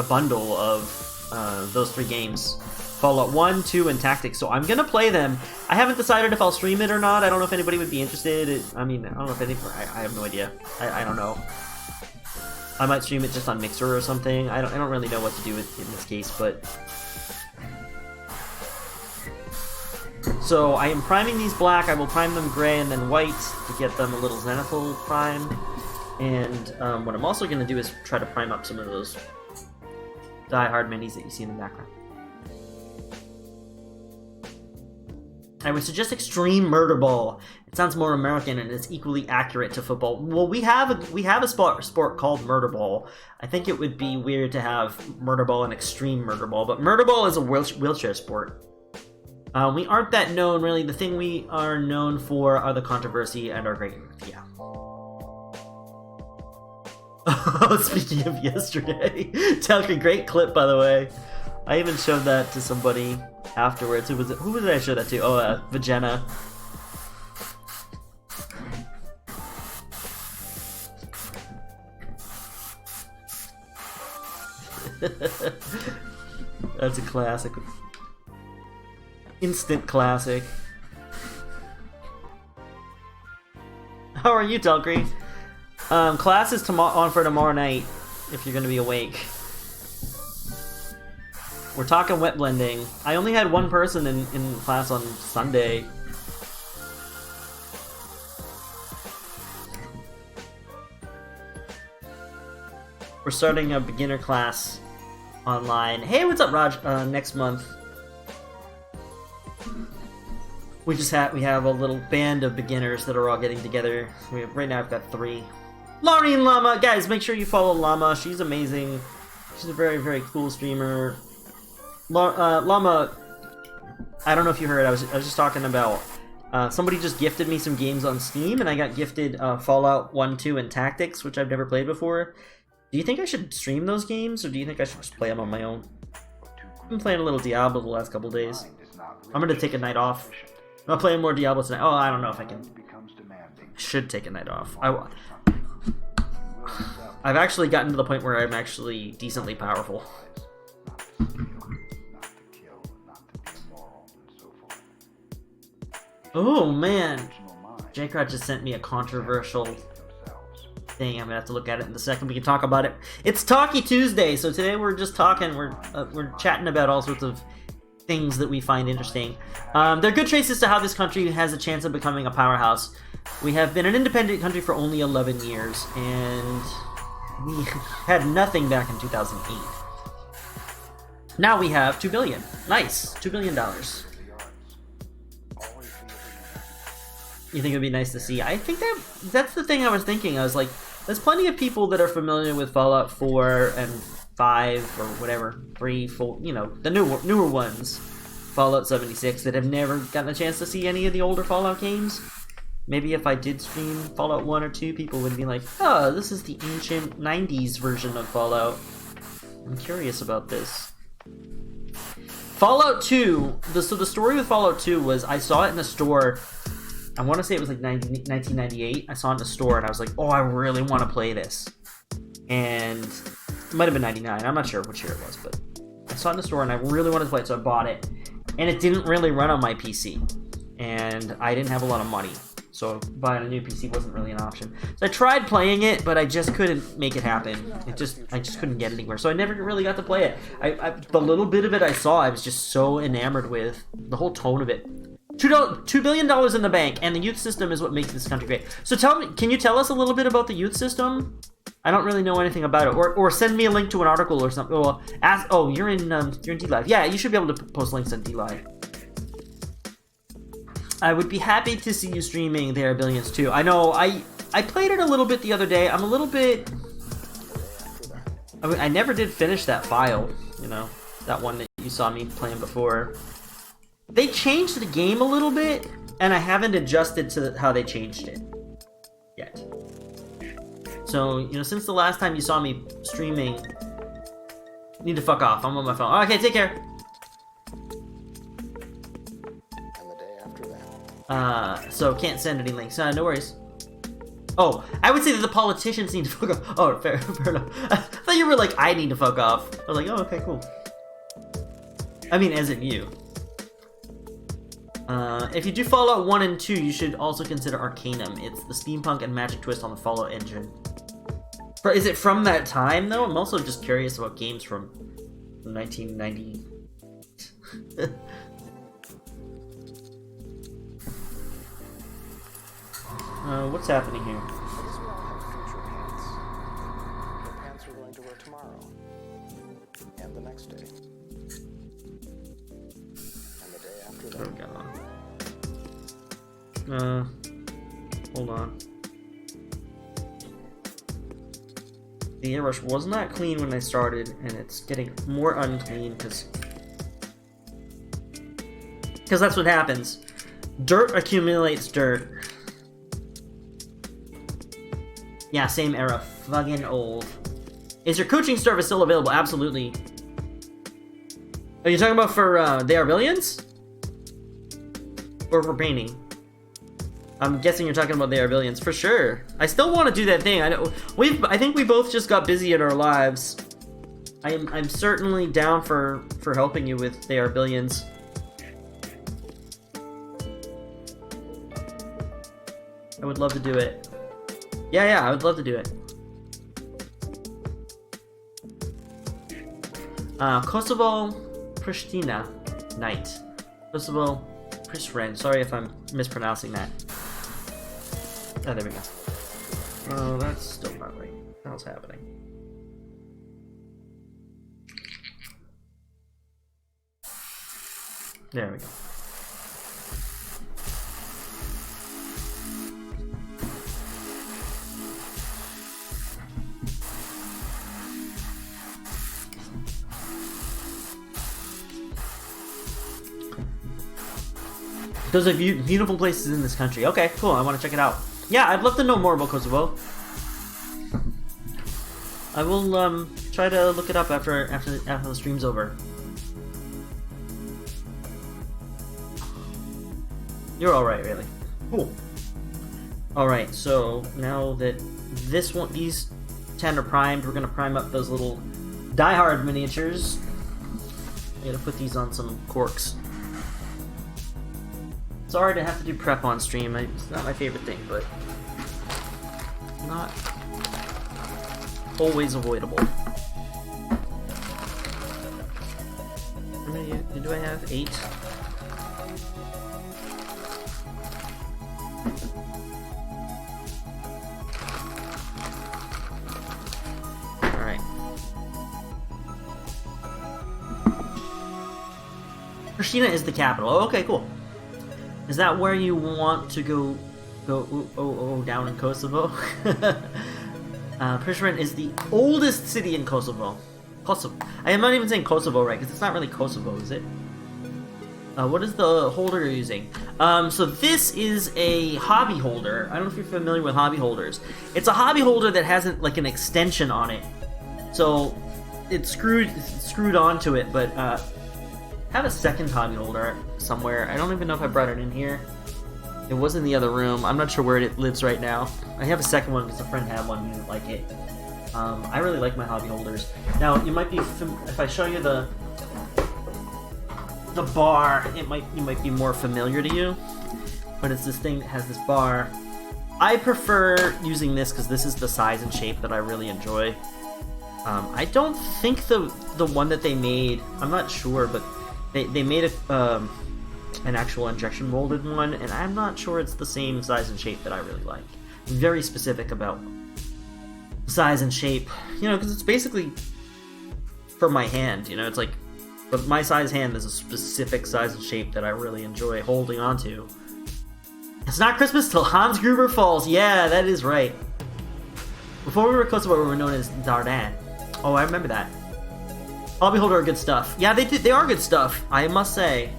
bundle of those 3 games. Fallout 1, 2, and Tactics. So I'm gonna play them. I haven't decided if I'll stream it or not. I don't know if anybody would be interested. I don't know if I have no idea. I don't know. I might stream it just on Mixer or something. I don't really know what to do in this case, but so I am priming these black. I will prime them gray and then white to get them a little zenithal prime. And what I'm also gonna do is try to prime up some of those Die Hard minis that you see in the background. I would suggest Extreme Murder Ball. It sounds more American and it's equally accurate to football. Well, we have a sport called Murder Ball. I think it would be weird to have Murder Ball and Extreme Murder Ball, but Murder Ball is a wheelchair sport. We aren't that known, really. The thing we are known for are the controversy and our great... Yeah. Speaking of yesterday, Talking, great clip, by the way. I even showed that to somebody afterwards. Who was it? Who did I show that to? Oh, Vagena. That's a classic. Instant classic. How are you, Talcree? Class is on for tomorrow night, if you're gonna be awake. We're talking wet blending. I only had one person in class on Sunday. We're starting a beginner class online. Hey, what's up, Raj? Next month. We have a little band of beginners that are all getting together. Right now I've got 3. Laureen Llama! Guys, make sure you follow Llama. She's amazing. She's a very, very cool streamer. Llama, I don't know if you heard, I was just talking about, somebody just gifted me some games on Steam, and I got gifted Fallout 1, 2, and Tactics, which I've never played before. Do you think I should stream those games, or do you think I should just play them on my own? I've been playing a little Diablo the last couple days. I'm gonna take a night off. I'm not playing more Diablo tonight. Oh, I don't know if I can. I should take a night off. I've actually gotten to the point where I'm actually decently powerful. Oh man, Jankrat just sent me a controversial thing. I'm gonna have to look at it in a second. We can talk about it. It's Talky Tuesday, so today we're just talking. We're chatting about all sorts of things that we find interesting. They're good traces to how this country has a chance of becoming a powerhouse. We have been an independent country for only 11 years, and we had nothing back in 2008. Now we have $2 billion. Nice, $2 billion. You think it would be nice to see? I think that's the thing I was thinking. I was like, there's plenty of people that are familiar with Fallout 4 and 5 or whatever, 3, 4, you know, the newer ones, Fallout 76, that have never gotten a chance to see any of the older Fallout games. Maybe if I did stream Fallout 1 or 2, people would be like, oh, this is the ancient 90s version of Fallout. I'm curious about this. Fallout 2, so the story with Fallout 2 was I saw it in a store. I want to say it was like 1998. I saw it in the store and I was like, oh, I really want to play this. And it might have been 99. I'm not sure which year it was, but I saw it in the store and I really wanted to play it, so I bought it. And it didn't really run on my PC. And I didn't have a lot of money, so buying a new PC wasn't really an option. So I tried playing it, but I just couldn't make it happen. I just couldn't get anywhere. So I never really got to play it. The little bit of it I saw, I was just so enamored with the whole tone of it. $2 billion in the bank, and the youth system is what makes this country great. So tell me, can you tell us a little bit about the youth system? I don't really know anything about it. Or send me a link to an article or something. Well, you're in DLive. Yeah, you should be able to post links on DLive. I would be happy to see you streaming There Are Billions too. I know, I played it a little bit the other day. I'm a little bit... I never did finish that file, you know, that one that you saw me playing before. They changed the game a little bit, and I haven't adjusted to how they changed it yet. So, you know, since the last time you saw me streaming, you need to fuck off. I'm on my phone. Okay, take care. So can't send any links. No worries. Oh, I would say that the politicians need to fuck off. Oh, fair enough. I thought you were like, I need to fuck off. I was like, oh, okay, cool. I mean, as in you. If you do Fallout 1 and 2, you should also consider Arcanum. It's the steampunk and magic twist on the Fallout engine. Is it from that time, though? I'm also just curious about games from 1990. What's happening here? The pants we're going to wear tomorrow. And the next day. And the day after that. Hold on. The airbrush was not clean when I started, and it's getting more unclean because Because that's what happens. Dirt accumulates dirt. Yeah, same era. Fucking old. Is your coaching service still available? Absolutely. Are you talking about for the Arbillions? Or for painting? I'm guessing you're talking about the Arbillions, for sure. I still want to do that thing. I think we both just got busy in our lives. I'm certainly down for helping you with the Arbillions. I would love to do it. Yeah, I would love to do it. Kosovo, Pristina, Knight. Kosovo, Prisren. Sorry if I'm mispronouncing that. Oh, there we go. Oh, that's still not right. What's happening? There we go. Those are beautiful places in this country. Okay, cool. I want to check it out. Yeah, I'd love to know more about Kosovo. I will try to look it up after the stream's over. You're all right, really. Cool. All right, so now that these 10 are primed, we're gonna prime up those little Die-Hard miniatures. I gotta put these on some corks. Sorry to have to do prep on stream. It's not my favorite thing, but not always avoidable. How many do I have? 8. All right. Pristina is the capital. Oh, okay, cool. Is that where you want to go down in Kosovo? Prisren is the oldest city in Kosovo. I am not even saying Kosovo right, because it's not really Kosovo, is it? What is the holder you're using? So this is a hobby holder. I don't know if you're familiar with hobby holders. It's a hobby holder that has like an extension on it. So it's screwed onto it, but I have a second hobby holder somewhere. I don't even know if I brought it in here. It was in the other room. I'm not sure where it lives right now. I have a second one because a friend had one and didn't like it. I really like my hobby holders. Now, you might be if I show you the bar, you might be more familiar to you. But it's this thing that has this bar. I prefer using this because this is the size and shape that I really enjoy. I don't think the one that they made, I'm not sure, but they made an actual injection molded one, and I'm not sure it's the same size and shape that I really like. I'm very specific about size and shape, because it's basically for my hand, it's like, but my size hand is a specific size and shape that I really enjoy holding onto. It's not Christmas till Hans Gruber falls. Yeah, that is right. Before we were Kosovo, we were known as Dardan. Oh, I remember that. Hobby holder are good stuff. Yeah, they are good stuff, I must say.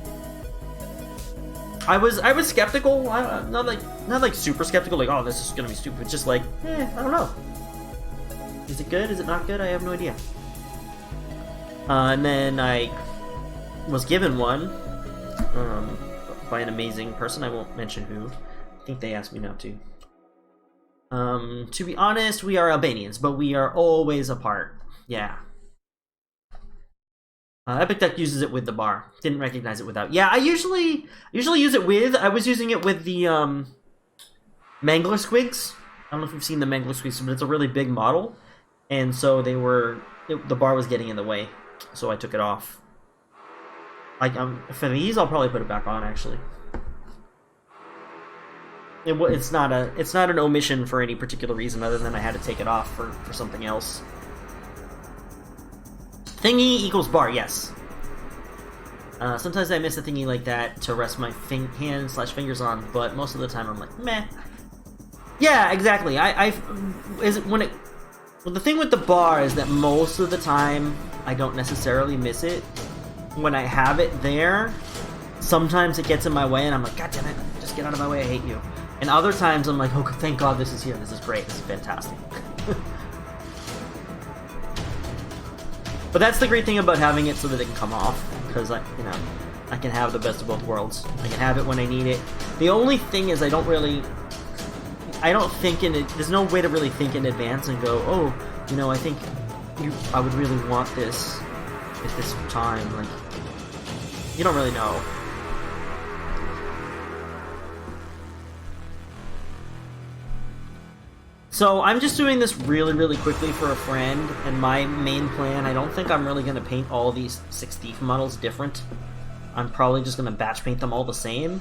I was skeptical, not like super skeptical, like, oh, this is gonna be stupid. Just like, I don't know. Is it good? Is it not good? I have no idea. And then I was given one by an amazing person. I won't mention who. I think they asked me not to. To be honest, we are Albanians, but we are always apart. Yeah. Epic Deck uses it with the bar. Didn't recognize it without. Yeah, I usually use it with. I was using it with the Mangler Squigs. I don't know if you've seen the Mangler Squigs, but it's a really big model, and so the bar was getting in the way, so I took it off. For these, I'll probably put it back on. Actually, it's not an omission for any particular reason other than I had to take it off for something else. Thingy equals bar, yes. Sometimes I miss a thingy like that to rest my hand/fingers on, but most of the time I'm like, meh. Yeah, exactly. The thing with the bar is that most of the time I don't necessarily miss it. When I have it there, sometimes it gets in my way and I'm like, God damn it, just get out of my way, I hate you. And other times I'm like, oh, thank God this is here, this is great, this is fantastic. But that's the great thing about having it so that it can come off, because I can have the best of both worlds. I can have it when I need it. The only thing is I don't think in it, there's no way to really think in advance and go, oh, I think I would really want this at this time. Like, you don't really know. So I'm just doing this really, really quickly for a friend, and my main plan, I don't think I'm really going to paint all these 6 thief models different. I'm probably just going to batch paint them all the same.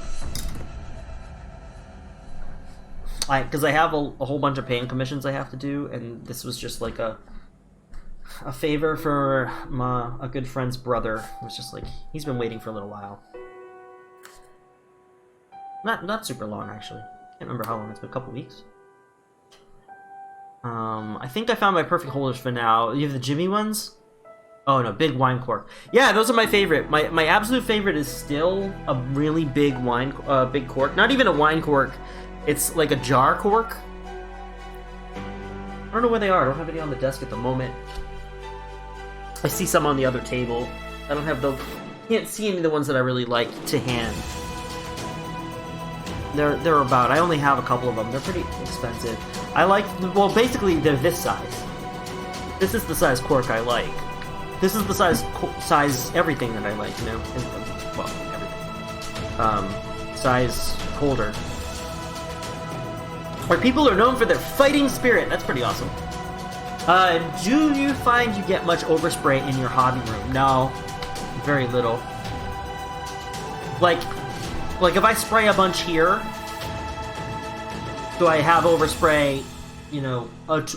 Because I have a whole bunch of paint commissions I have to do, and this was just like a favor for a good friend's brother. It was just like, he's been waiting for a little while. Not super long, actually. Can't remember how long, it's been a couple weeks. I think I found my perfect holders for now. You have the Jimmy ones? Oh no, big wine cork. Yeah, those are my favorite. My absolute favorite is still a really big big cork. Not even a wine cork. It's like a jar cork. I don't know where they are. I don't have any on the desk at the moment. I see some on the other table. I don't have those. Can't see any of the ones that I really like to hand. They're about. I only have a couple of them. They're pretty expensive. I like. Well, basically they're this size. This is the size cork I like. This is the size everything that I like. Well, everything. Size holder. Where people are known for their fighting spirit. That's pretty awesome. Do you find you get much overspray in your hobby room? No, very little. Like if I spray a bunch here, do I have overspray?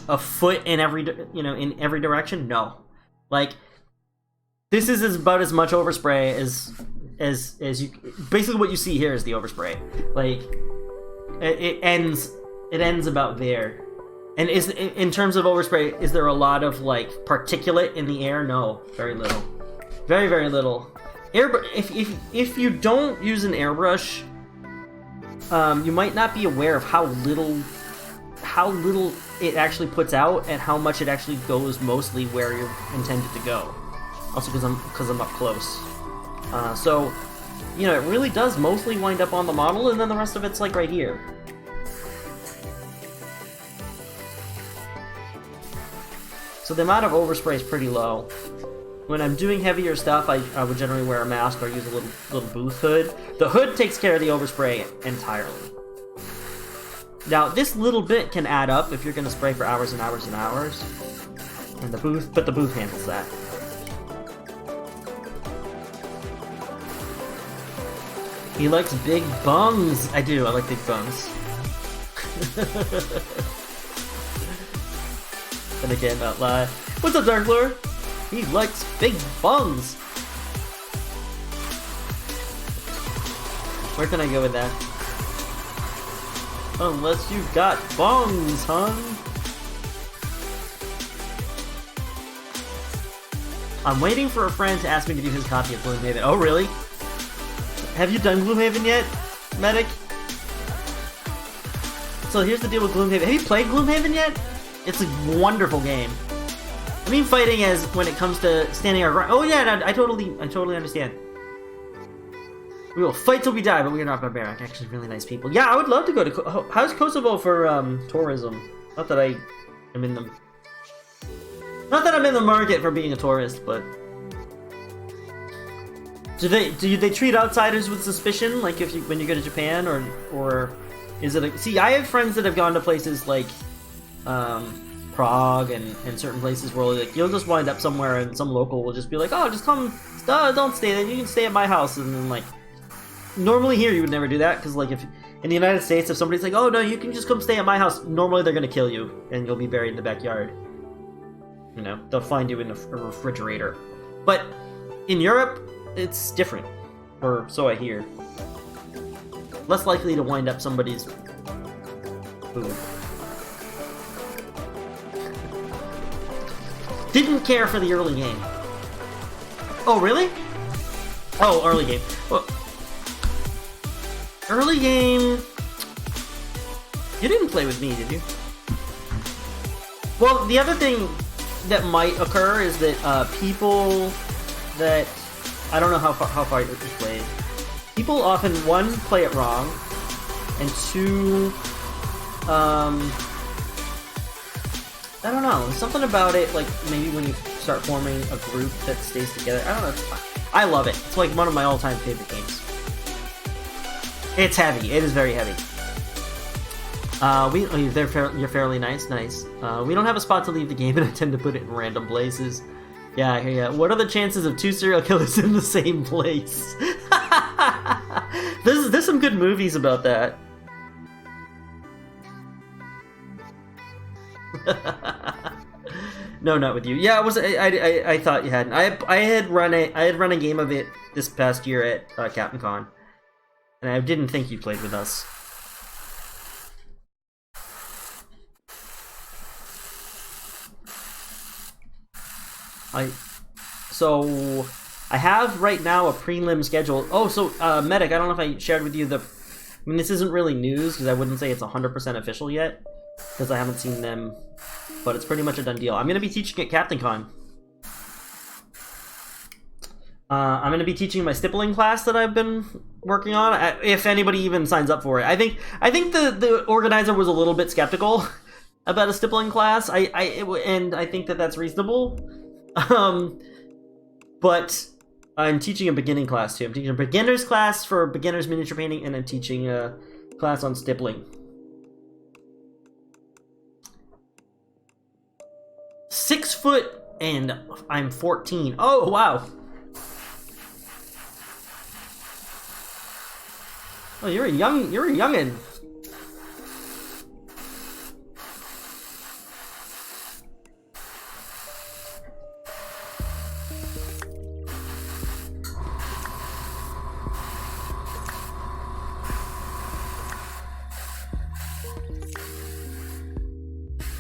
A foot in every direction? No. Like, this is about as much overspray as you. Basically, what you see here is the overspray. Like, it ends about there. And in terms of overspray, is there a lot of like particulate in the air? No, very little, very, very little. If you don't use an airbrush, you might not be aware of how little it actually puts out and how much it actually goes mostly where you're intended to go. Also because I'm up close. So it really does mostly wind up on the model, and then the rest of it's like right here. So the amount of overspray is pretty low. When I'm doing heavier stuff, I would generally wear a mask or use a little booth hood. The hood takes care of the overspray entirely. Now, this little bit can add up if you're going to spray for hours and hours and hours. And the booth handles that. He likes big bungs. I do, I like big bungs. And again, not lie. What's up, Dark Lord? He likes big bungs. Where can I go with that? Unless you've got bungs, hun. I'm waiting for a friend to ask me to do his copy of Gloomhaven. Oh, really? Have you done Gloomhaven yet, Medic? So here's the deal with Gloomhaven. Have you played Gloomhaven yet? It's a wonderful game. I mean fighting as when it comes to standing our ground. Oh yeah, I totally understand. We will fight till we die, but we are not barbaric. Actually, really nice people. Yeah, I would love to go to... How's Kosovo for tourism? Not that I am in the... Not that I'm in the market for being a tourist, but... Do they treat outsiders with suspicion, like when you go to Japan, or is it a... See, I have friends that have gone to places like Prague and certain places where like you'll just wind up somewhere and some local will just be like, oh, just come, don't stay there, you can stay at my house, and then like normally here you would never do that, because like if in the United States if somebody's like, oh no, you can just come stay at my house, normally they're gonna kill you and you'll be buried in the backyard. They'll find you in a refrigerator. But in Europe it's different, or so I hear. Less likely to wind up somebody's food. Didn't care for the early game. Oh, really? Oh, early game. Well, Early game... You didn't play with me, did you? Well, the other thing that might occur is that people that... I don't know how far you played. People often, one, play it wrong, and two... I don't know, something about it, like, maybe when you start forming a group that stays together, I don't know, I love it. It's like one of my all-time favorite games. It's heavy, it is very heavy. You're fairly nice. We don't have a spot to leave the game, and I tend to put it in random places. Yeah. What are the chances of 2 serial killers in the same place? There's some good movies about that. No, not with you. Yeah, it was. I thought you hadn't. I had run a game of it this past year at Captain Con, and I didn't think you played with us. I have right now a prelim schedule. Oh, so Medic, I don't know if I shared with you I mean, this isn't really news because I wouldn't say it's 100% official yet because I haven't seen them, but it's pretty much a done deal. I'm going to be teaching at Captain Con. I'm going to be teaching my stippling class that I've been working on, if anybody even signs up for it. I think the organizer was a little bit skeptical about a stippling class, and I think that that's reasonable. But I'm teaching a beginning class too. I'm teaching a beginner's class for beginner's miniature painting, and I'm teaching a class on stippling. 6 foot, and I'm 14. Oh, wow. Oh, you're a youngin'.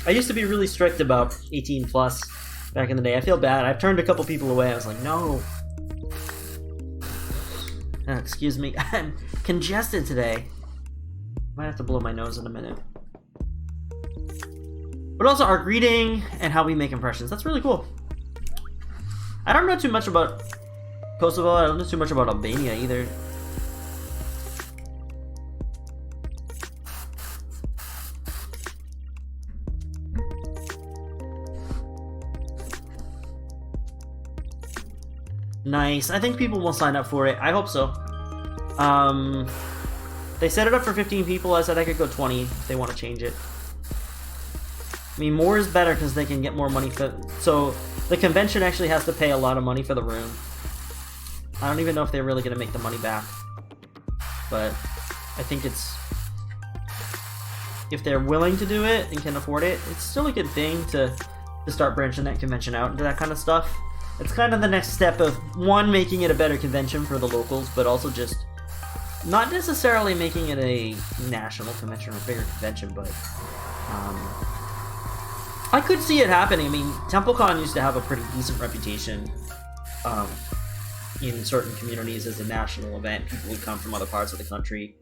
I used to be really strict about 18 plus back in the day. I feel bad. I've turned a couple people away. I was like, no. Excuse me. I'm congested today. Might have to blow my nose in a minute. But also our greeting and how we make impressions. That's really cool. I don't know too much about Kosovo. I don't know too much about Albania either. Nice. I think people will sign up for it. I hope so. They set it up for 15 people. I said I could go 20 if they want to change it. I mean, more is better because they can get more money for... So, the convention actually has to pay a lot of money for the room. I don't even know if they're really going to make the money back. But, I think it's... If they're willing to do it and can afford it, it's still a good thing to start branching that convention out into that kind of stuff. It's kind of the next step of, one, making it a better convention for the locals, but also just not necessarily making it a national convention or a bigger convention, but I could see it happening. I mean, TempleCon used to have a pretty decent reputation in certain communities as a national event. People would come from other parts of the country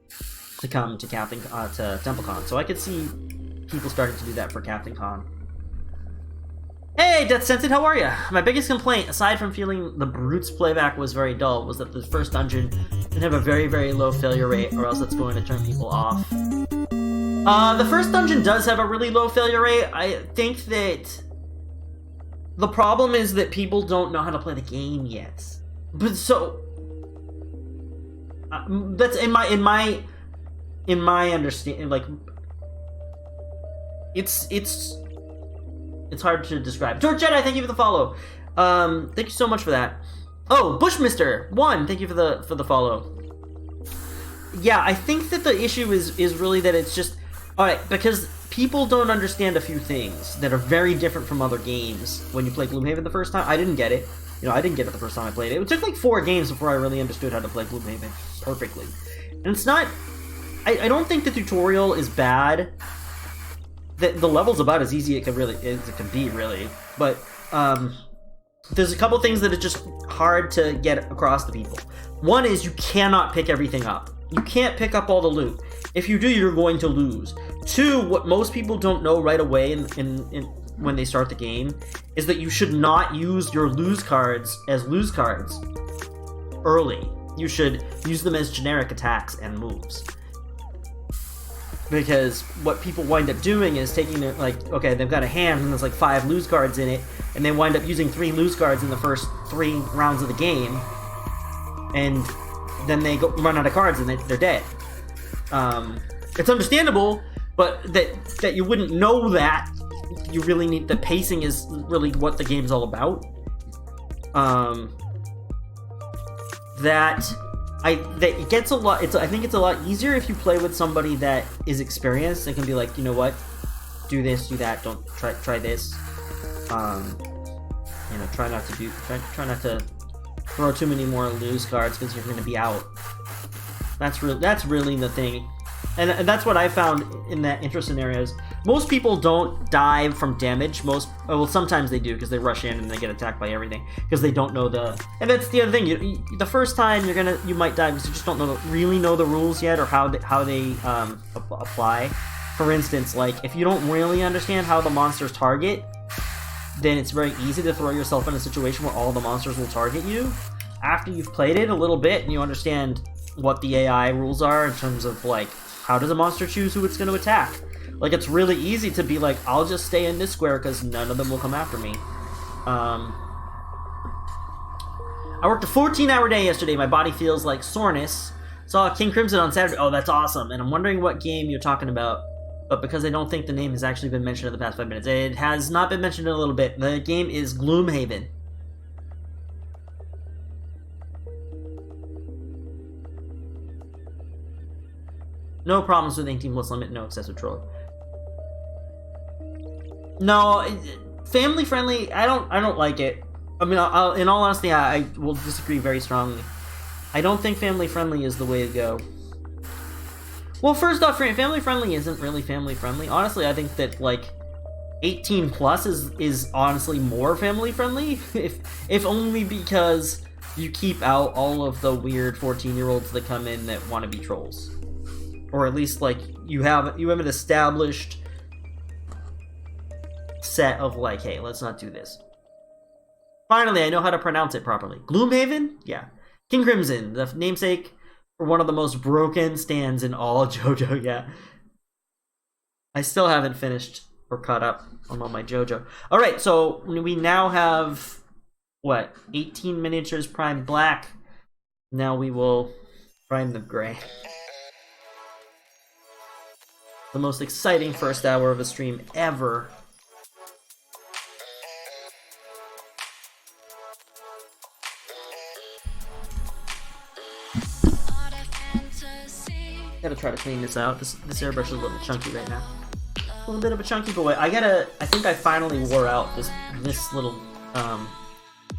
to come to TempleCon, so I could see people starting to do that for Captain Con. Hey, Death Scented, how are ya? My biggest complaint, aside from feeling the Brutes playback was very dull, was that the first dungeon didn't have a very, very low failure rate, or else it's going to turn people off. The first dungeon does have a really low failure rate. I think that the problem is that people don't know how to play the game yet. But so that's in my understanding. Like, it's hard to describe. George Jedi, thank you for the follow. Thank you so much for that. Oh, Bushmister1, thank you for the follow. Yeah, I think that the issue is really that it's just... Alright, because people don't understand a few things that are very different from other games. When you play Gloomhaven the first time, I didn't get it. You know, I didn't get it the first time I played it. It took like 4 games before I really understood how to play Gloomhaven perfectly. And it's not... I don't think the tutorial is bad. The level's about as easy as it can be, really. But there's a couple things that are just hard to get across to people. One is you cannot pick everything up. you can't pick up all the loot. If you do, you're going to lose. 2, what most people don't know right away when they start the game is that you should not use your lose cards as lose cards early. You should use them as generic attacks and moves. Because what people wind up doing is taking it, like, okay, they've got a hand and there's like 5 lose cards in it, and they wind up using 3 lose cards in the first 3 rounds of the game, and then they run out of cards and they're dead. It's understandable, but that you wouldn't know that. You really need, the pacing is really what the game's all about. It gets a lot. I think it's a lot easier if you play with somebody that is experienced and can be like, you know what, do this, do that, don't try this. Try not to throw too many more lose cards because you're going to be out. That's really the thing. And that's what I found in that intro scenarios. Most people don't die from damage. Sometimes they do because they rush in and they get attacked by everything because they don't know and that's the other thing. The first time you might die because you just don't really know the rules yet or how they apply. For instance, like if you don't really understand how the monsters target, then it's very easy to throw yourself in a situation where all the monsters will target you. After you've played it a little bit and you understand what the AI rules are in terms of like, how does a monster choose who it's going to attack? Like, it's really easy to be like, I'll just stay in this square because none of them will come after me. I worked a 14-hour day yesterday. My body feels like soreness. Saw King Crimson on Saturday. Oh, that's awesome. And I'm wondering what game you're talking about. But because I don't think the name has actually been mentioned in the past 5 minutes. It has not been mentioned in a little bit. The game is Gloomhaven. No problems with 18 plus limit, no excessive trolling. No, family friendly. I don't like it. I mean, in all honesty, I will disagree very strongly. I don't think family friendly is the way to go. Well, first off, family friendly isn't really family friendly. Honestly, I think that like 18 plus is honestly more family friendly, if only because you keep out all of the weird 14-year-olds that come in that want to be trolls. Or at least, like, you have an established set of, like, hey, let's not do this. Finally, I know how to pronounce it properly. Gloomhaven? Yeah. King Crimson, the namesake for one of the most broken stands in all JoJo, yeah. I still haven't finished or caught up on all my JoJo. Alright, so we now have, 18 miniatures primed black. Now we will prime them gray. The most exciting first hour of a stream ever. Gotta try to clean this out. This airbrush is a little chunky right now. A little bit of a chunky boy. I think I finally wore out this little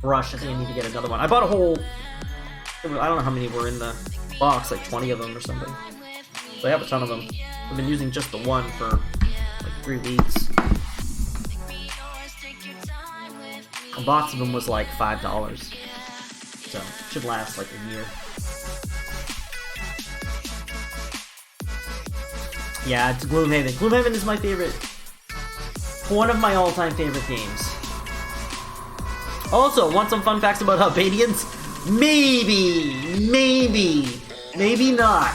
brush. I think I need to get another one. I bought a whole, I don't know how many were in the box, like 20 of them or something. So I have a ton of them. I've been using just the one for like 3 weeks. A box of them was like $5. So, should last like a year. Yeah, it's Gloomhaven. Gloomhaven is my favorite. One of my all-time favorite games. Also, want some fun facts about Albanians? Maybe not.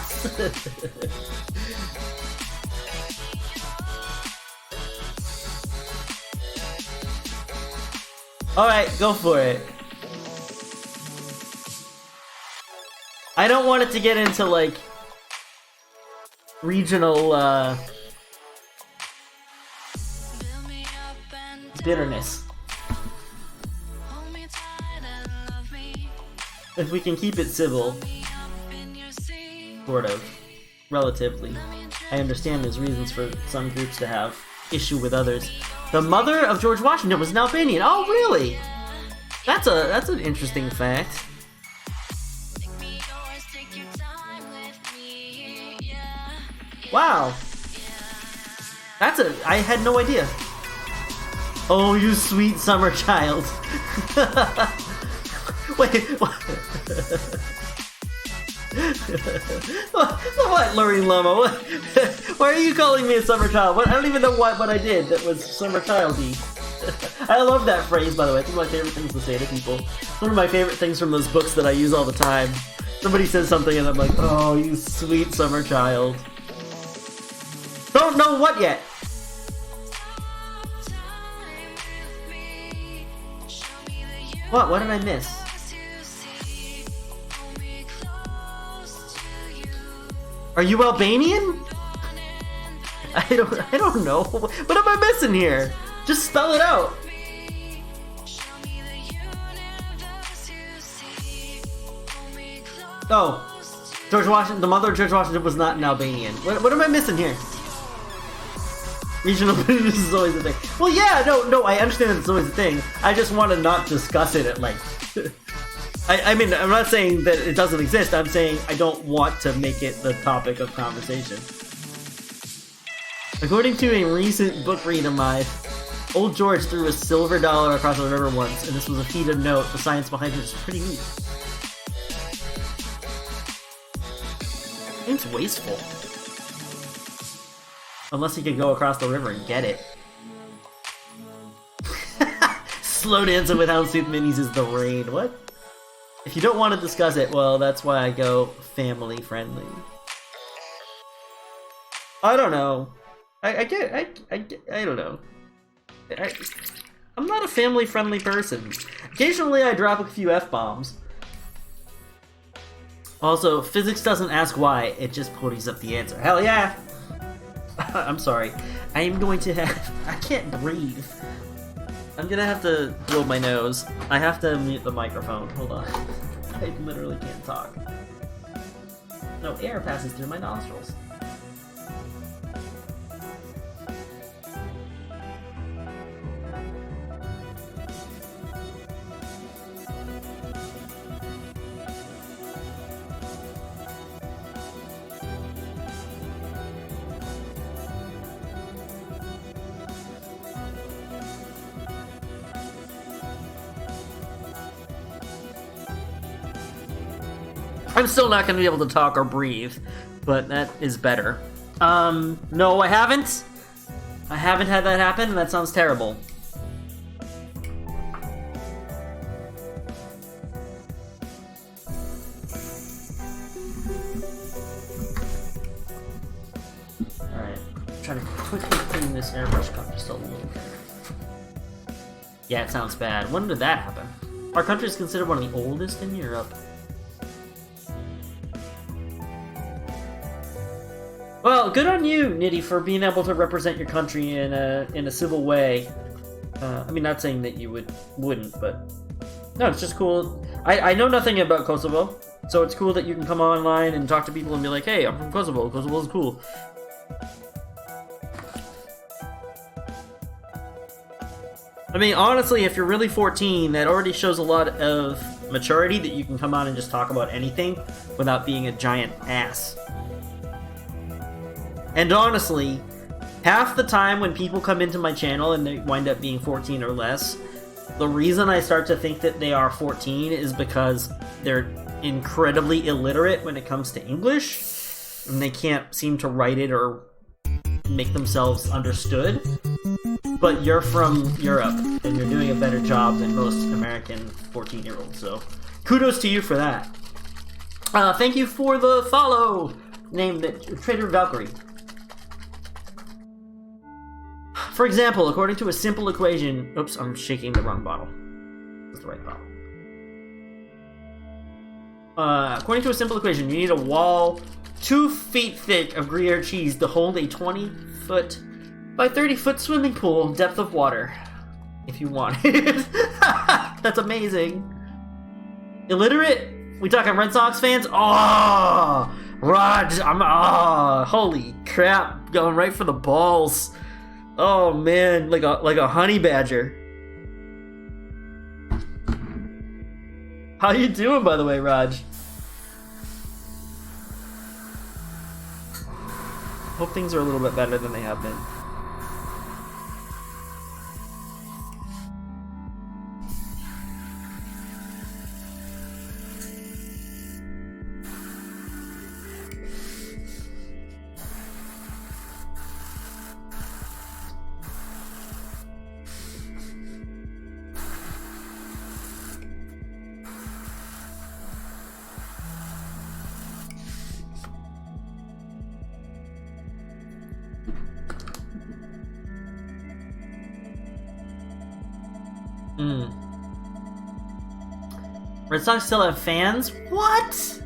Alright, go for it. I don't want it to get into, like, regional, bitterness. If we can keep it civil, sort of, relatively. I understand there's reasons for some groups to have issue with others. The mother of George Washington was an Albanian. Oh, really? That's an interesting fact. Wow. I had no idea. Oh, you sweet summer child. Wait, what? What, Lorraine Lama? What? Why are you calling me a summer child? What? I don't even know what I did that was summer childy. I love that phrase, by the way. It's one of my favorite things to say to people. It's one of my favorite things from those books that I use all the time. Somebody says something and I'm like, oh, you sweet summer child. Don't know what yet. What? What did I miss? Are you Albanian? I don't know. What am I missing here? Just spell it out. Oh, George Washington. The mother of George Washington was not an Albanian. What am I missing here? Regional this is always a thing. Well, yeah, no, I understand that it's always a thing. I just want to not discuss it at length. I mean, I'm not saying that it doesn't exist. I'm saying I don't want to make it the topic of conversation. According to a recent book read of mine, old George threw a silver dollar across the river once, and this was a feat of note. The science behind it is pretty neat. It's wasteful. Unless he could go across the river and get it. Slow dancing with Houndstooth Minis is the raid. What? If you don't want to discuss it, well, that's why I go family friendly. I don't know. I don't know. I'm not a family friendly person. Occasionally I drop a few F-bombs. Also, physics doesn't ask why, it just pulls up the answer. Hell yeah! I'm sorry. I am going to have... I can't breathe. I'm gonna have to blow my nose. I have to mute the microphone. Hold on. I literally can't talk. No air passes through my nostrils. I'm still not going to be able to talk or breathe, but that is better. No, I haven't. I haven't had that happen, and that sounds terrible. Alright, try to quickly clean this airbrush cup just a little bit. Yeah, it sounds bad. When did that happen? Our country is considered one of the oldest in Europe. Well, good on you, Nitty, for being able to represent your country in a civil way. I mean, not saying that you wouldn't, but no, it's just cool. I know nothing about Kosovo, so it's cool that you can come online and talk to people and be like, "Hey, I'm from Kosovo. Kosovo's cool." I mean, honestly, if you're really 14, that already shows a lot of maturity that you can come on and just talk about anything without being a giant ass. And honestly, half the time when people come into my channel and they wind up being 14 or less, the reason I start to think that they are 14 is because they're incredibly illiterate when it comes to English, and they can't seem to write it or make themselves understood. But you're from Europe, and you're doing a better job than most American 14-year-olds, so kudos to you for that. Thank you for the follow, named Trader Valkyrie. For example, according to a simple equation... Oops, I'm shaking the wrong bottle. That's the right bottle. According to a simple equation, you need a wall 2 feet thick of Gruyere cheese to hold a 20-foot by 30-foot swimming pool depth of water. If you want it. That's amazing. Illiterate? We talking Red Sox fans? Oh! Raj, holy crap. Going right for the balls. Oh man, like a honey badger. How you doing, by the way, Raj? Hope things are a little bit better than they have been. Mm. Red Sox still have fans? What?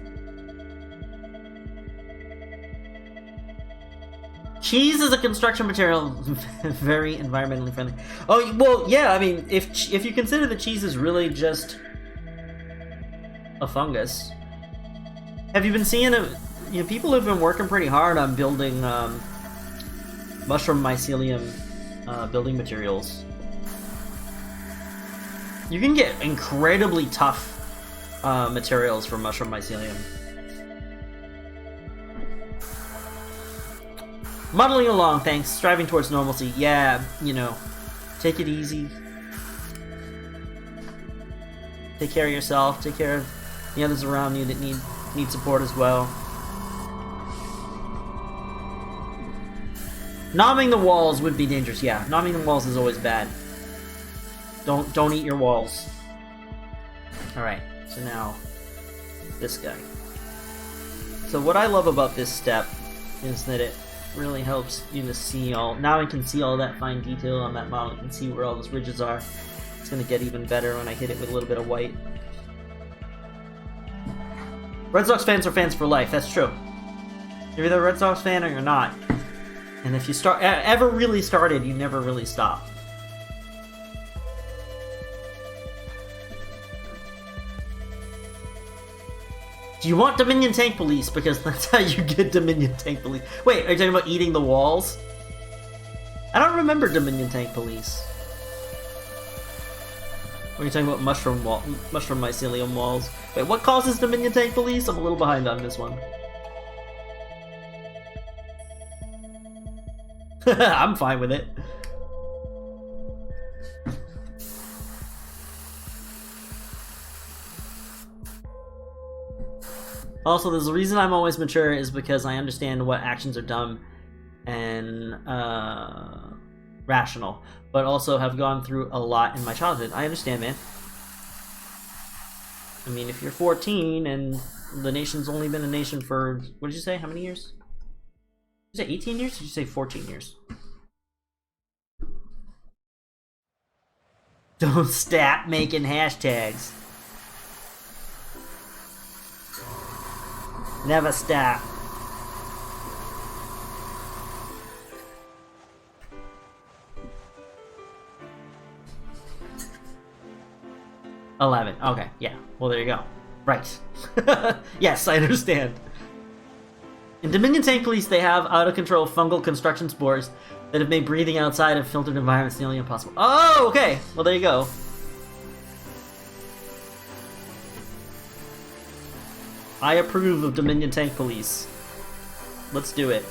Cheese is a construction material, very environmentally friendly. Oh, well, yeah, I mean, if you consider that cheese is really just a fungus. Have you been seeing people have been working pretty hard on building mushroom mycelium building materials. You can get incredibly tough materials from mushroom mycelium. Muddling along, thanks. Striving towards normalcy. Yeah, take it easy. Take care of yourself. Take care of the others around you that need support as well. Nomming the walls would be dangerous. Yeah, nomming the walls is always bad. Don't eat your walls. All right. So now, this guy. So what I love about this step is that it really helps you to see all. Now I can see all that fine detail on that model. I can see where all those ridges are. It's gonna get even better when I hit it with a little bit of white. Red Sox fans are fans for life. That's true. You're either a Red Sox fan or you're not. And if you ever really started, you never really stop. Do you want Dominion Tank Police? Because that's how you get Dominion Tank Police. Wait, are you talking about eating the walls? I don't remember Dominion Tank Police. Or are you talking about mushroom mycelium walls? Wait, what causes Dominion Tank Police? I'm a little behind on this one. I'm fine with it. Also, there's a reason I'm always mature is because I understand what actions are dumb and rational, but also have gone through a lot in my childhood. I understand, man. I mean, if you're 14 and the nation's only been a nation for, what did you say? How many years? Did you say 18 years? Or did you say 14 years? Don't stop making hashtags. Never stop. $11. Okay, yeah. Well, there you go. Right. Yes, I understand. In Dominion Tank Police, they have out-of-control fungal construction spores that have made breathing outside of filtered environments nearly impossible. Oh, okay. Well, there you go. I approve of Dominion Tank Police. Let's do it.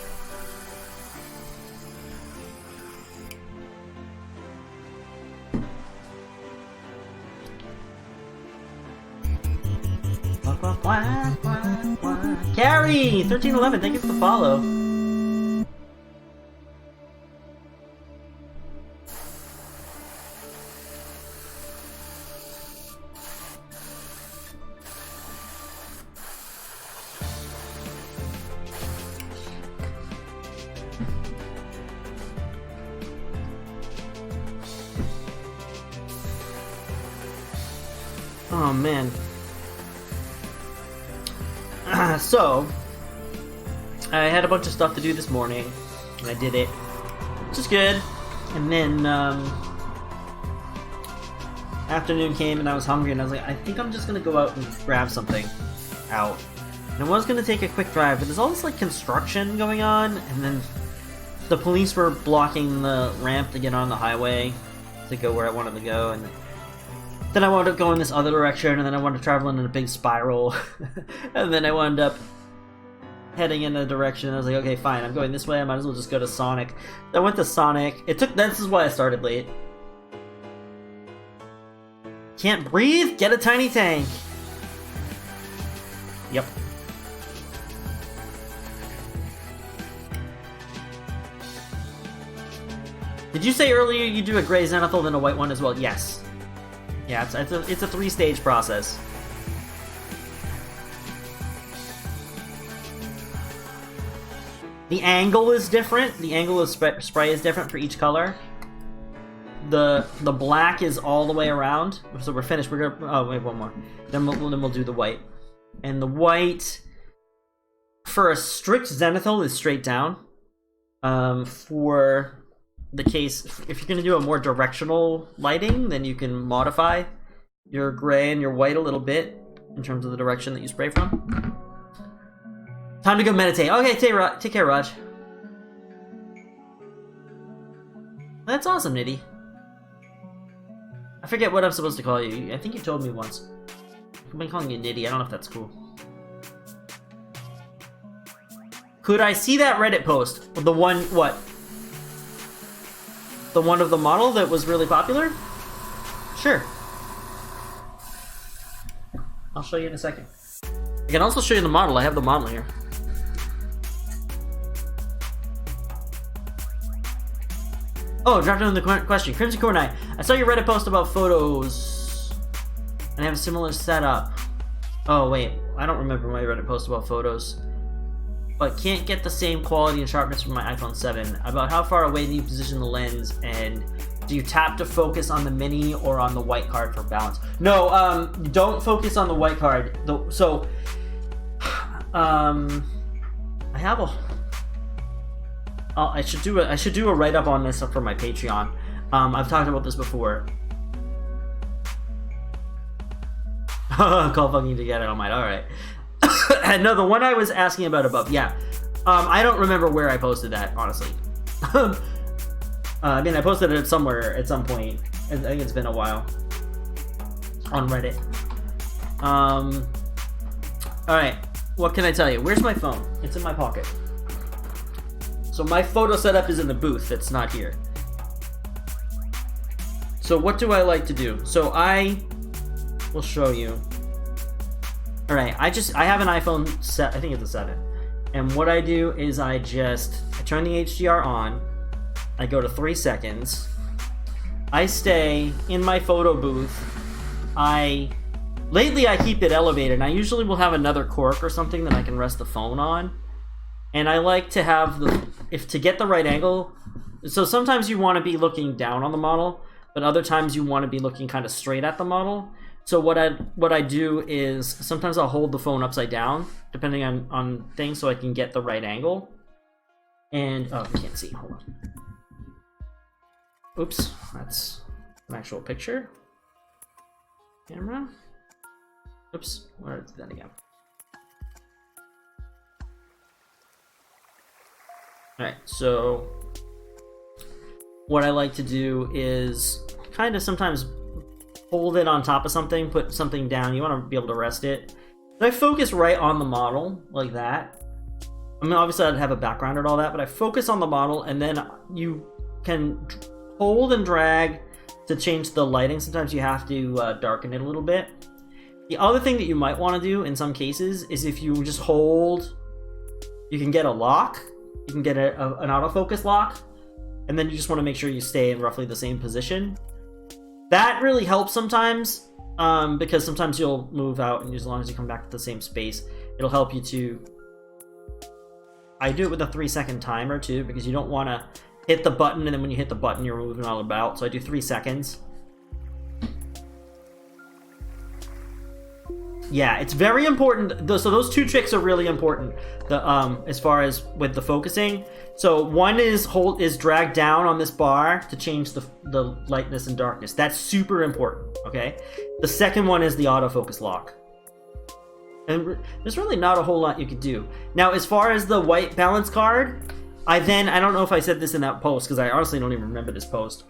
Carrie! 1311, thank you for the follow. Oh man. So, I had a bunch of stuff to do this morning, and I did it, which is good. And then, afternoon came, and I was hungry, and I was like, I think I'm just gonna go out and grab something out. And I was gonna take a quick drive, but there's all this, like, construction going on, and then the police were blocking the ramp to get on the highway to go where I wanted to go, and then I wound up going this other direction, and then I wound up traveling in a big spiral, and then I wound up heading in a direction, and I was like, okay, fine, I'm going this way, I might as well just go to Sonic. I went to Sonic. This is why I started late. Can't breathe? Get a tiny tank. Yep. Did you say earlier you do a gray Zenithal and a white one as well? Yes. Yeah, it's a 3-stage process. The angle is different. The angle of spray is different for each color. the black is all the way around. So we're finished. We're gonna. Oh wait, one more. Then we'll do the white. And the white for a strict zenithal is straight down. For the case, if you're gonna do a more directional lighting, then you can modify your gray and your white a little bit in terms of the direction that you spray from. Time to go meditate. Okay, take care, Raj. That's awesome, Nitty. I forget what I'm supposed to call you. I think you told me once. I've been calling you Nitty. I don't know if that's cool. Could I see that Reddit post? The one, what? The one of the model that was really popular? Sure. I'll show you in a second. I can also show you the model. I have the model here. Oh, dropped in the question. Crimson Core Knight. I saw your Reddit post about photos. And I have a similar setup. Oh, wait. I don't remember my Reddit post about photos. But can't get the same quality and sharpness from my iPhone 7. About how far away do you position the lens? And do you tap to focus on the mini or on the white card for balance? No, don't focus on the white card. I have a... I should do a write-up on this for my Patreon. I've talked about this before. Call fucking to get it on mine. Alright. No, the one I was asking about above. Yeah. I don't remember where I posted that, honestly. I mean, I posted it somewhere at some point. I think it's been a while. On Reddit. Alright. What can I tell you? Where's my phone? It's in my pocket. So my photo setup is in the booth. It's not here. So what do I like to do? So I will show you. All right, I have an iPhone set. I think it's a 7. And what I do is I turn the HDR on. I go to 3 seconds. I stay in my photo booth. Lately I keep it elevated. And I usually will have another cork or something that I can rest the phone on. And I like to have to get the right angle. So sometimes you want to be looking down on the model, but other times you want to be looking kind of straight at the model. So what I do is sometimes I'll hold the phone upside down, depending on things, so I can get the right angle. And oh, I can't see. Hold on. Oops, that's an actual picture. Camera. Oops, where is that again? Alright, so what I like to do is kind of sometimes hold it on top of something, put something down. You want to be able to rest it. So I focus right on the model, like that. I mean, obviously I'd have a background and all that, but I focus on the model, and then you can hold and drag to change the lighting. Sometimes you have to darken it a little bit. The other thing that you might want to do in some cases is if you just hold, you can get a lock. You can get an autofocus lock, and then you just want to make sure you stay in roughly the same position. That really helps sometimes, because sometimes you'll move out, and as long as you come back to the same space, it'll help you to... I do it with a 3-second timer too, because you don't want to hit the button, and then when you hit the button, you're moving all about. So I do 3 seconds. Yeah, it's very important. So those 2 tricks are really important. As far as with the focusing. So one is drag down on this bar to change the lightness and darkness. That's super important. Okay. The second one is the autofocus lock. And there's really not a whole lot you could do. Now, as far as the white balance card, I don't know if I said this in that post, because I honestly don't even remember this post.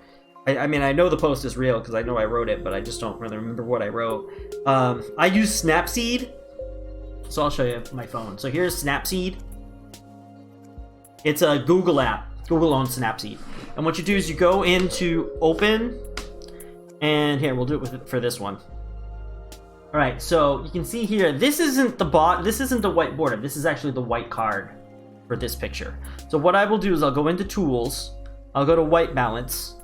I mean, I know the post is real because I know I wrote it, but I just don't really remember what I wrote. I use Snapseed, so I'll show you my phone. So here's Snapseed. It's a Google app. Google owns Snapseed. And what you do is you go into Open, and here, we'll do it for this one. All right, so you can see here, this isn't the white border. This is actually the white card for this picture. So what I will do is I'll go into Tools. I'll go to White Balance.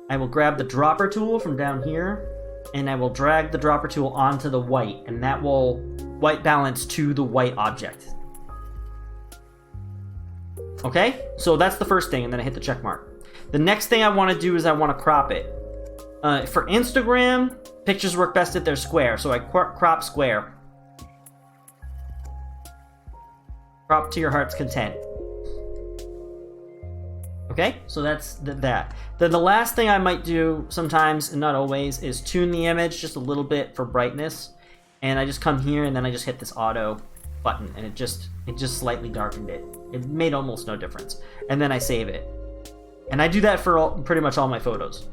I will grab the dropper tool from down here, and I will drag the dropper tool onto the white, and that will white balance to the white object. Okay, so that's the first thing, and then I hit the check mark. The next thing I want to do is I want to crop it. For Instagram, pictures work best if they're square, so I crop square. Crop to your heart's content. Okay, so that's that. Then the last thing I might do sometimes, and not always, is tune the image just a little bit for brightness. And I just come here and then I just hit this auto button, and it just slightly darkened it. It made almost no difference. And then I save it. And I do that for pretty much all my photos.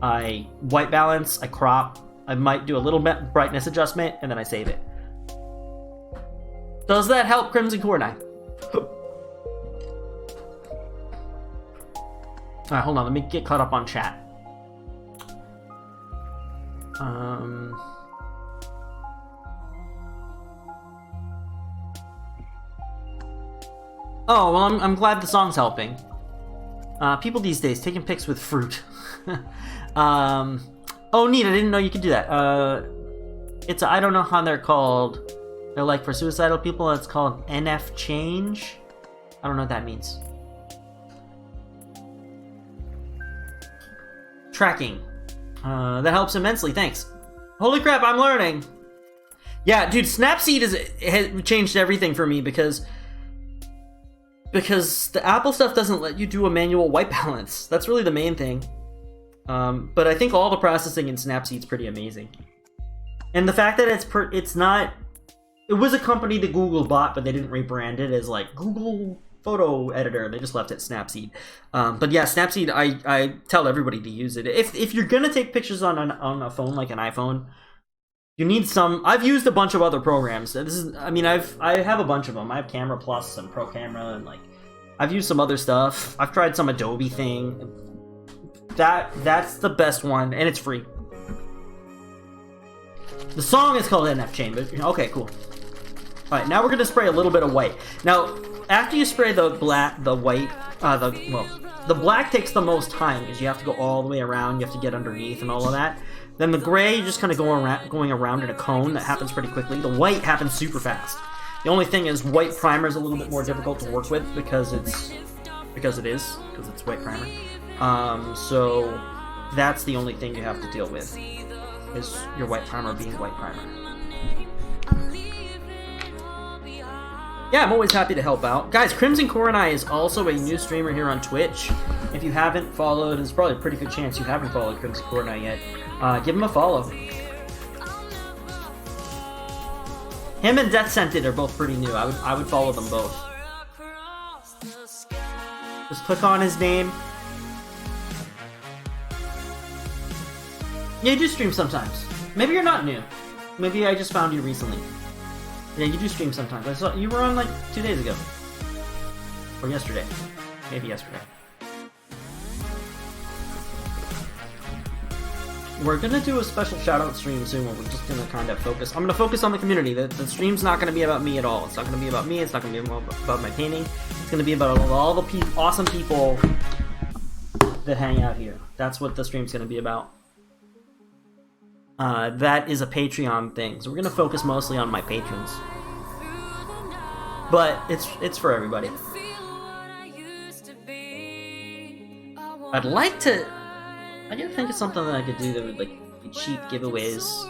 I white balance, I crop, I might do a little bit brightness adjustment, and then I save it. Does that help, Crimson Corni? Alright, hold on, let me get caught up on chat. Oh, well, I'm glad the song's helping. People these days taking pics with fruit. Oh, neat, I didn't know you could do that. I don't know how they're called. They're like for suicidal people, it's called NF change. I don't know what that means. Tracking. That helps immensely, thanks. Holy crap, I'm learning! Yeah, dude, Snapseed has changed everything for me because the Apple stuff doesn't let you do a manual white balance. That's really the main thing. But I think all the processing in Snapseed's pretty amazing. And the fact that it's not... It was a company that Google bought, but they didn't rebrand it as like Google Photo Editor. They just left it Snapseed. But yeah, Snapseed, I tell everybody to use it. If you're gonna take pictures on a phone like an iPhone, you need some. I've used a bunch of other programs. I have a bunch of them. I have Camera Plus and Pro Camera, and like I've used some other stuff. I've tried some Adobe thing. That's the best one, and it's free. The song is called NF Chain, but okay, cool. All right, now we're gonna spray a little bit of white. Now, after you spray the black takes the most time because you have to go all the way around. You have to get underneath and all of that. Then the gray, you're just kind of going around in a cone. That happens pretty quickly. The white happens super fast. The only thing is white primer is a little bit more difficult to work with because it's white primer. So that's the only thing you have to deal with is your white primer being white primer. Yeah, I'm always happy to help out. Guys, Crimson Coronai is also a new streamer here on Twitch. If you haven't followed, there's probably a pretty good chance you haven't followed Crimson Coronai yet. Give him a follow. Him and Death Scented are both pretty new. I would follow them both. Just click on his name. Yeah, you do stream sometimes. Maybe you're not new. Maybe I just found you recently. Yeah, you do stream sometimes. I saw you were on like 2 days ago. Or yesterday. Maybe yesterday. We're gonna do a special shoutout stream soon where we're just gonna kind of focus. I'm gonna focus on the community. The stream's not gonna be about me at all. It's not gonna be about me. It's not gonna be about my painting. It's gonna be about all the awesome people that hang out here. That's what the stream's gonna be about. That is a Patreon thing, so we're gonna focus mostly on my patrons. But it's for everybody. I'd like to. I gotta think of something that I could do that would like be cheap giveaways.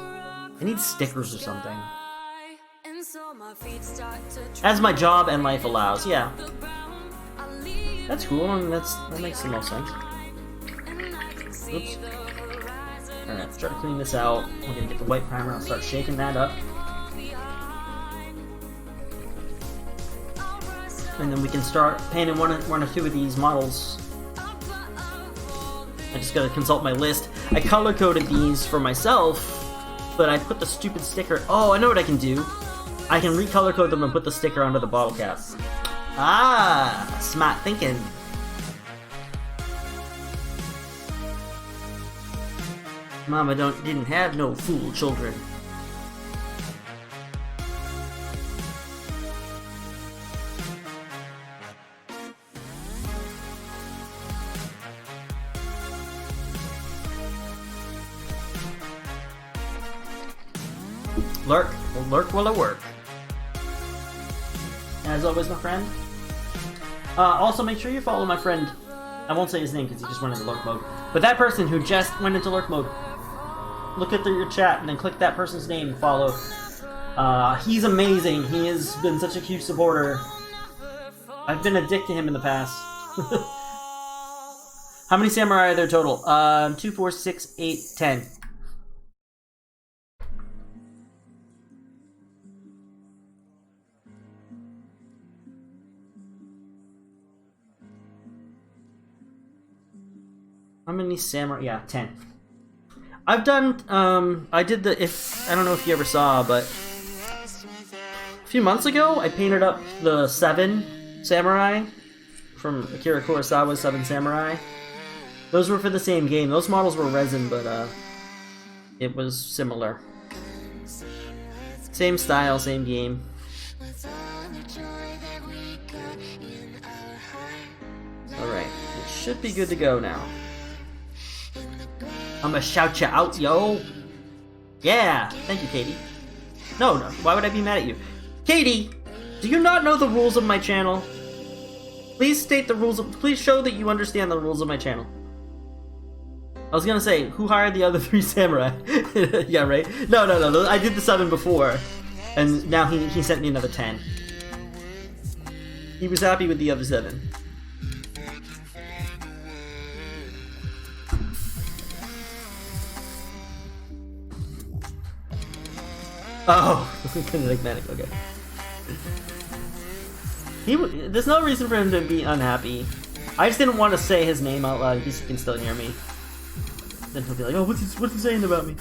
I need stickers or something. As my job and life allows, yeah. That's cool, and that makes the most sense. Oops. Alright, try to clean this out. I'm gonna get the white primer, I'll start shaking that up. And then we can start painting one or two of these models. I just gotta consult my list. I color-coded these for myself, but I put the stupid sticker... Oh, I know what I can do. I can recolor-code them and put the sticker onto the bottle caps. Ah, smart thinking. Mama didn't have no fool children. Lurk will it work. As always, my friend. Also, make sure you follow my friend. I won't say his name because he just went into lurk mode. But that person who just went into lurk mode, look at your chat and then click that person's name and follow. He's amazing. He has been such a huge supporter. I've been a dick to him in the past. How many samurai are there total? 2, 4, 6, 8, 10. How many samurai? Yeah, 10. I've done, I did the, I don't know if you ever saw, but a few months ago, I painted up the 7 samurai from Akira Kurosawa's 7 Samurai. Those were for the same game. Those models were resin, but, it was similar. Same style, same game. Alright, it should be good to go now. I'm gonna shout you out, yo! Yeah! Thank you, Katie. No, why would I be mad at you? Katie! Do you not know the rules of my channel? Please state the rules please show that you understand the rules of my channel. I was gonna say, who hired the other 3 samurai? Yeah, right? No, I did the 7 before. And now he sent me another 10. He was happy with the other 7. Oh, enigmatic. Okay. There's no reason for him to be unhappy. I just didn't want to say his name out loud. He can still hear me. Then he'll be like, "Oh, what's he saying about me?"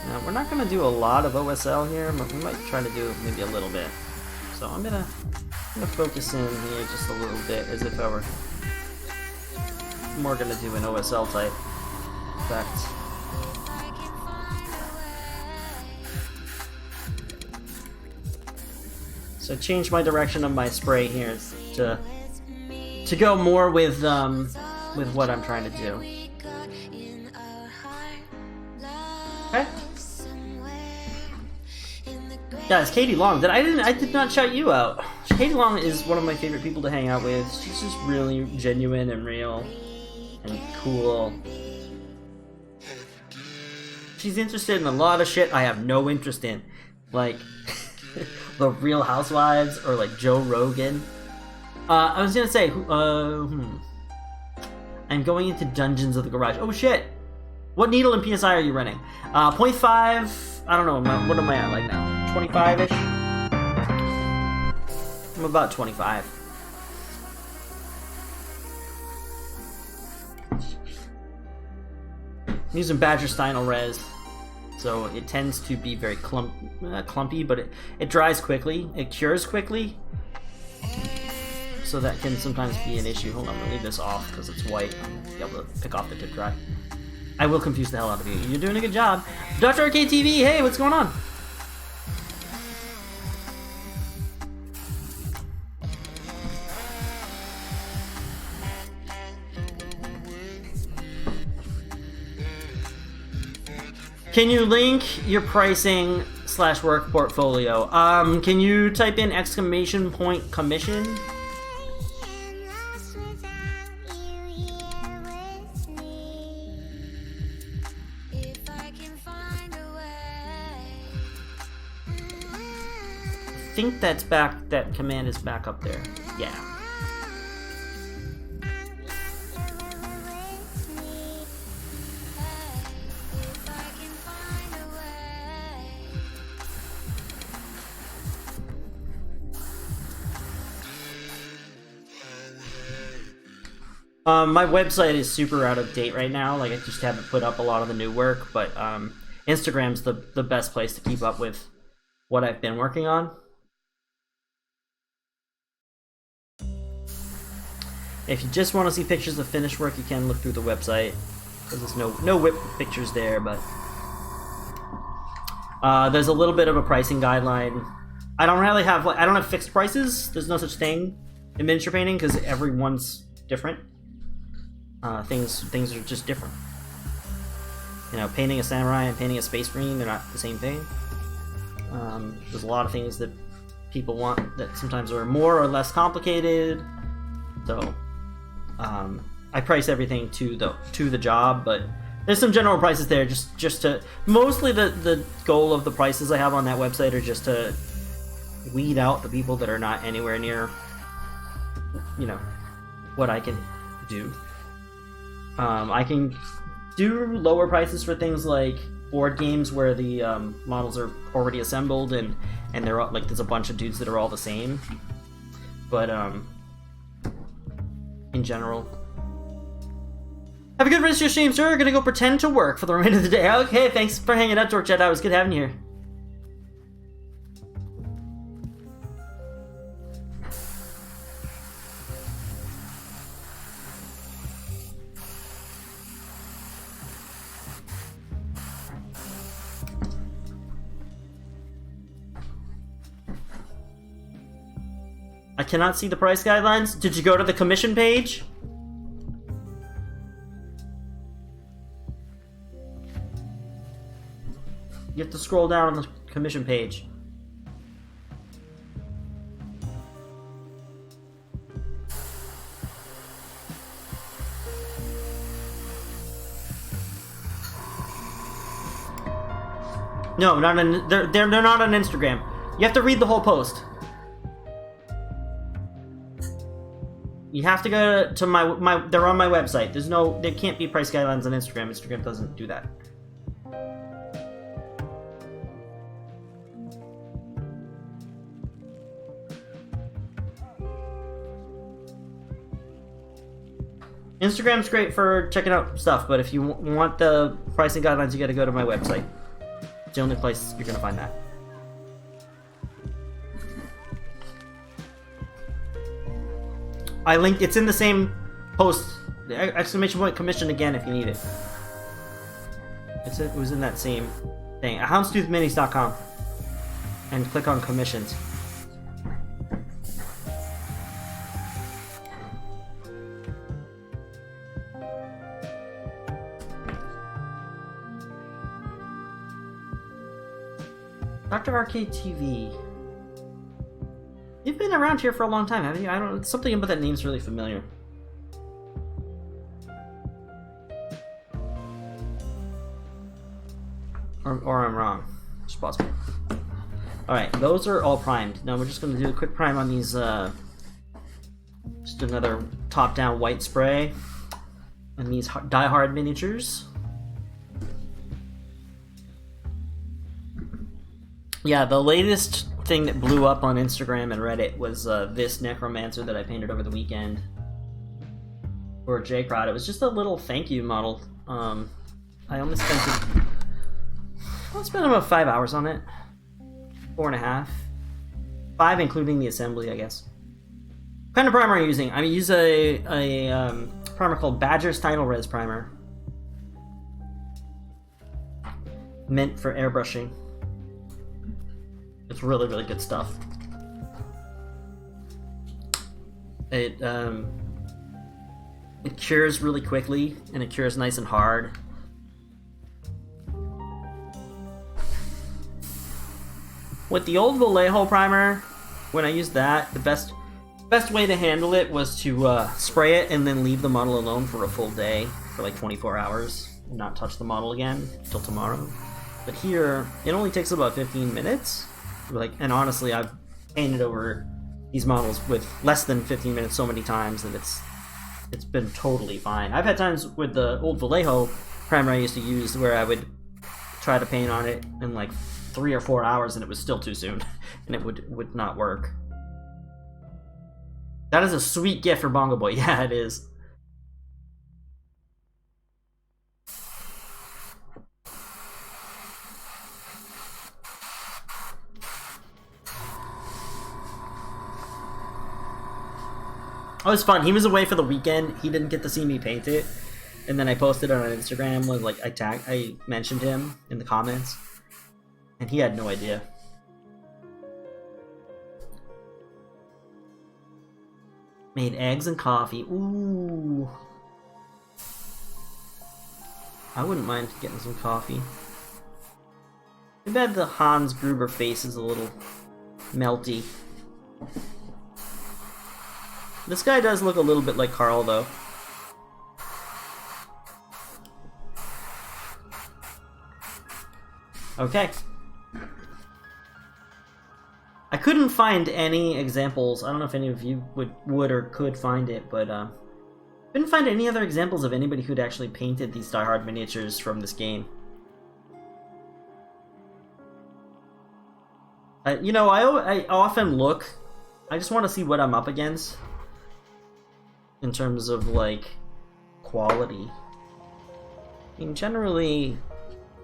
Now we're not gonna do a lot of OSL here, but we might try to do maybe a little bit. So I'm gonna focus in here just a little bit, as if I were more gonna do an OSL type effect. So change my direction of my spray here to go more with what I'm trying to do. Okay. Guys, Katie Long, I did not shout you out. Katie Long is one of my favorite people to hang out with. She's just really genuine and real and cool. She's interested in a lot of shit I have no interest in. Like The Real Housewives or like Joe Rogan. I was gonna say, I'm going into Dungeons of the Garage. Oh shit! What needle and PSI are you running? 0.5, I don't know, what am I at like now? 25-ish? I'm about 25. I'm using Badger Steinel res, so it tends to be very clumpy, but it dries quickly, it cures quickly, so that can sometimes be an issue. Hold on, I'm gonna leave this off because it's white. I'll be able to pick off the tip dry. I will confuse the hell out of you. You're doing a good job. Dr. Arcade TV, hey, what's going on? Can you link your pricing / work portfolio? Can you type in ! commission? I think that's back, that command is back up there. Yeah. My website is super out of date right now. Like, I just haven't put up a lot of the new work, but Instagram's the best place to keep up with what I've been working on. If you just want to see pictures of finished work, you can look through the website, because there's no whip pictures there, but there's a little bit of a pricing guideline. I don't have fixed prices. There's no such thing in miniature painting, because everyone's different. Things are just different. You know, painting a samurai and painting a space marine, they're not the same thing. There's a lot of things that people want that sometimes are more or less complicated. So I price everything to the job, but there's some general prices there just to mostly the goal of the prices I have on that website are just to weed out the people that are not anywhere near, you know, what I can do. I can do lower prices for things like board games where the models are already assembled and they're all, like, there's a bunch of dudes that are all the same. But in general, have a good rest of your stream, sir. Gonna go pretend to work for the remainder of the day. Okay, thanks for hanging out, Georgette. It was good having you here. I cannot see the price guidelines. Did you go to the commission page? You have to scroll down on the commission page. No, not on, they're not on Instagram. You have to read the whole post. You have to go to my they're on my website. There can't be price guidelines on Instagram. Instagram doesn't do that. Instagram's great for checking out stuff, but if you want the pricing guidelines, you gotta go to my website. It's the only place you're gonna find that. I linked, it's in the same post, exclamation point commission again if you need it. It was in that same thing, houndstoothminis.com, and click on commissions. Dr. Arcade TV. You've been around here for a long time, haven't you? I don't. Something about that name's really familiar. Or I'm wrong. It's possible. Alright, those are all primed. Now we're just going to do a quick prime on these, just another top-down white spray. And these Die Hard miniatures. Yeah, the latest thing that blew up on Instagram and Reddit was this Necromancer that I painted over the weekend for J-Crowd. It was just a little thank you model. I only spent about 5 hours on it. 4.5. 5 including the assembly, I guess. What kind of primer are you using? I use a primer called Badger's Title Res Primer. Meant for airbrushing. It's really, really good stuff. It cures really quickly, and it cures nice and hard. With the old Vallejo primer, when I used that, the best way to handle it was to spray it and then leave the model alone for a full day, for like 24 hours, and not touch the model again until tomorrow. But here, it only takes about 15 minutes. And honestly, I've painted over these models with less than 15 minutes so many times that it's been totally fine. I've had times with the old Vallejo primer I used to use where I would try to paint on it in like 3 or 4 hours and it was still too soon, and it would not work. That is a sweet gift for Bongo Boy. Yeah, it is. Oh, it was fun. He was away for the weekend. He didn't get to see me paint it. And then I posted it on Instagram, was like I mentioned him in the comments. And he had no idea. Made eggs and coffee. Ooh. I wouldn't mind getting some coffee. Too bad the Hans Gruber face is a little melty. This guy does look a little bit like Carl, though. Okay. I couldn't find any examples. I don't know if any of you would or could find it, but couldn't find any other examples of anybody who'd actually painted these Die Hard miniatures from this game. You know, I often look. I just want to see what I'm up against in terms of like quality. I mean, generally,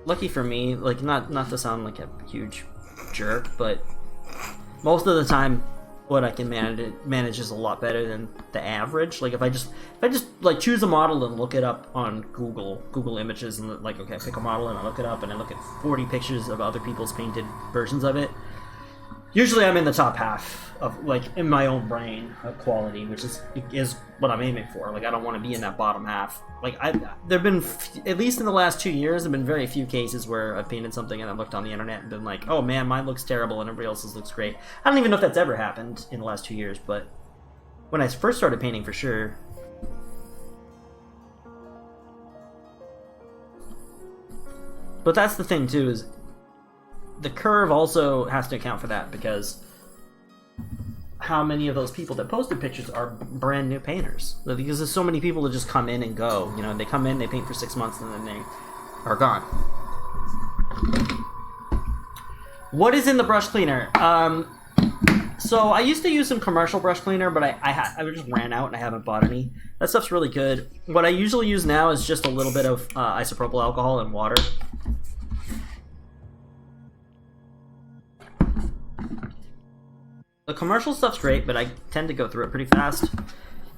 lucky for me, like not to sound like a huge jerk, but most of the time, what I can manage is a lot better than the average. Like if I just like choose a model and look it up on Google Images and like, okay, I pick a model and I look it up and I look at 40 pictures of other people's painted versions of it. Usually I'm in the top half of, like, in my own brain of quality, which is what I'm aiming for. Like, I don't want to be in that bottom half. Like, there've been, at least in the last 2 years, there've been very few cases where I've painted something and I've looked on the internet and been like, oh man, mine looks terrible and everybody else's looks great. I don't even know if that's ever happened in the last 2 years, but when I first started painting, for sure. But that's the thing, too, is the curve also has to account for that, because how many of those people that posted pictures are brand new painters? Because there's so many people that just come in and go. You know, they come in, they paint for 6 months, and then they are gone. What is in the brush cleaner? So I used to use some commercial brush cleaner, but I just ran out and I haven't bought any. That stuff's really good. What I usually use now is just a little bit of isopropyl alcohol and water. The commercial stuff's great, but I tend to go through it pretty fast,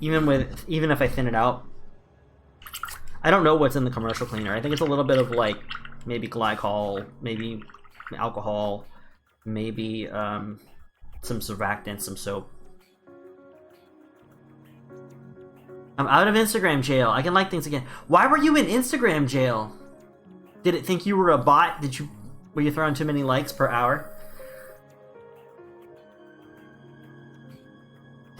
even if I thin it out. I don't know what's in the commercial cleaner. I think it's a little bit of like maybe glycol, maybe alcohol, maybe some surfactant, some soap. I'm out of Instagram jail. I can like things again. Why were you in Instagram jail? Did it think you were a bot? Were you throwing too many likes per hour?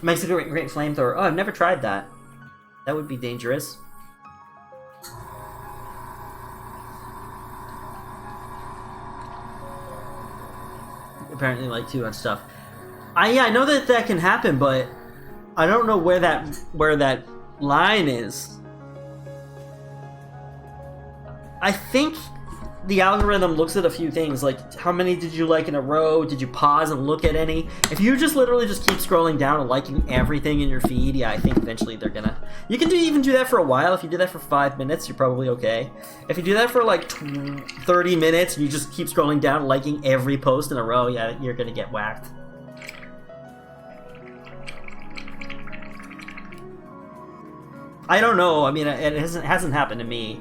Makes a great flamethrower. Oh, I've never tried that. That would be dangerous. Apparently like too much stuff. Yeah, I know that can happen, but I don't know where that line is. I think the algorithm looks at a few things, like how many did you like in a row? Did you pause and look at any? If you just literally just keep scrolling down and liking everything in your feed, yeah, I think eventually they're gonna... You can even do that for a while. If you do that for 5 minutes, you're probably okay. If you do that for like 30 minutes and you just keep scrolling down liking every post in a row, yeah, you're gonna get whacked. I don't know. I mean, it hasn't happened to me.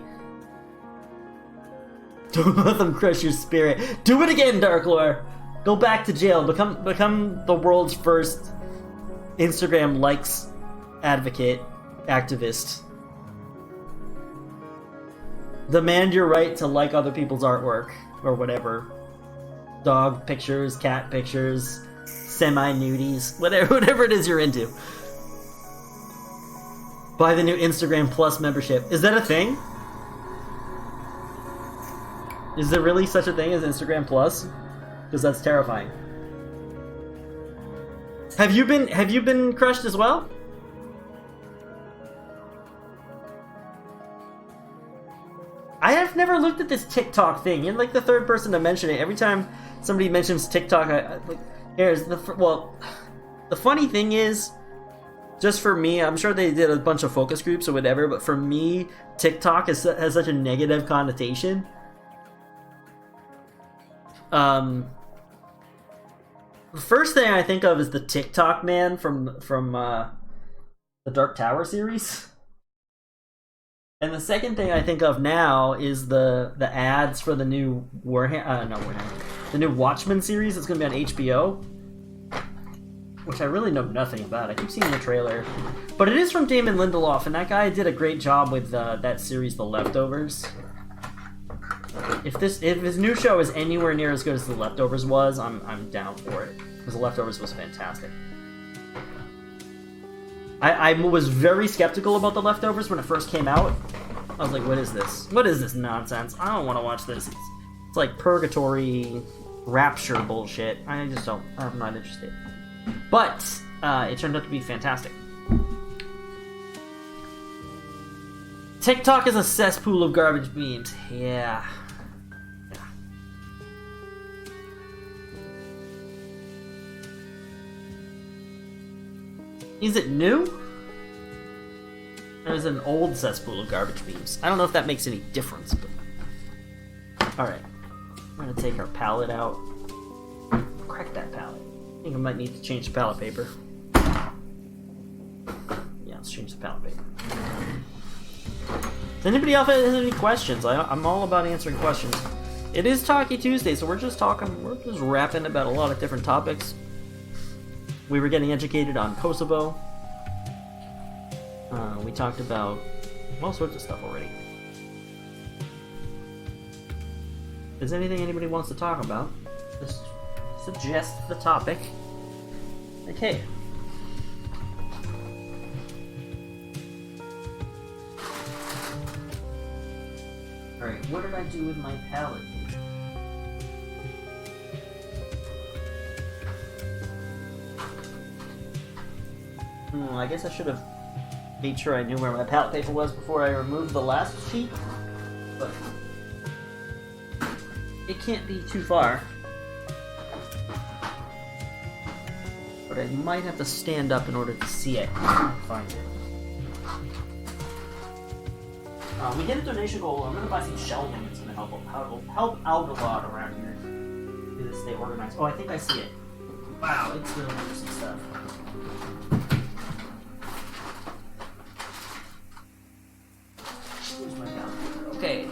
Don't let them crush your spirit. Do it again, Darklore. Go back to jail. Become the world's first Instagram likes advocate, activist. Demand your right to like other people's artwork or whatever. Dog pictures, cat pictures, semi-nudies, whatever it is you're into. Buy the new Instagram Plus membership. Is that a thing? Is there really such a thing as Instagram Plus? Because that's terrifying. Have you been crushed as well? I have never looked at this TikTok thing. You're like the third person to mention it. Every time somebody mentions TikTok, the funny thing is, just for me, I'm sure they did a bunch of focus groups or whatever, but for me, TikTok has such a negative connotation. The first thing I think of is the TikTok man from the Dark Tower series. And the second thing I think of now is the ads for the new the new Watchmen series that's going to be on HBO, which I really know nothing about. I keep seeing the trailer, but it is from Damon Lindelof, and that guy did a great job with that series, The Leftovers. If this new show is anywhere near as good as The Leftovers was, I'm down for it. Because The Leftovers was fantastic. I was very skeptical about The Leftovers when it first came out. I was like, what is this? What is this nonsense? I don't want to watch this. It's like purgatory, rapture bullshit. I'm not interested. But it turned out to be fantastic. TikTok is a cesspool of garbage memes. Yeah. Is it new? Or is it an old cesspool of garbage memes? I don't know if that makes any difference, but... Alright. We're gonna take our palette out. Crack that palette. I think I might need to change the palette paper. Yeah, let's change the palette paper. Does anybody else have any questions? I'm all about answering questions. It is Talkie Tuesday, so we're just rapping about a lot of different topics. We were getting educated on Kosovo. We talked about all sorts of stuff already. If there's anything anybody wants to talk about, just suggest the topic. Okay. Alright, what did I do with my palette? I guess I should have made sure I knew where my palette paper was before I removed the last sheet. But it can't be too far. But I might have to stand up in order to see it. Find it. We hit a donation goal. I'm gonna buy some shelving. It's gonna help out a lot around here. Do this stay organized. Oh, I think I see it. Wow, it's really interesting stuff. Here's my palette. Okay.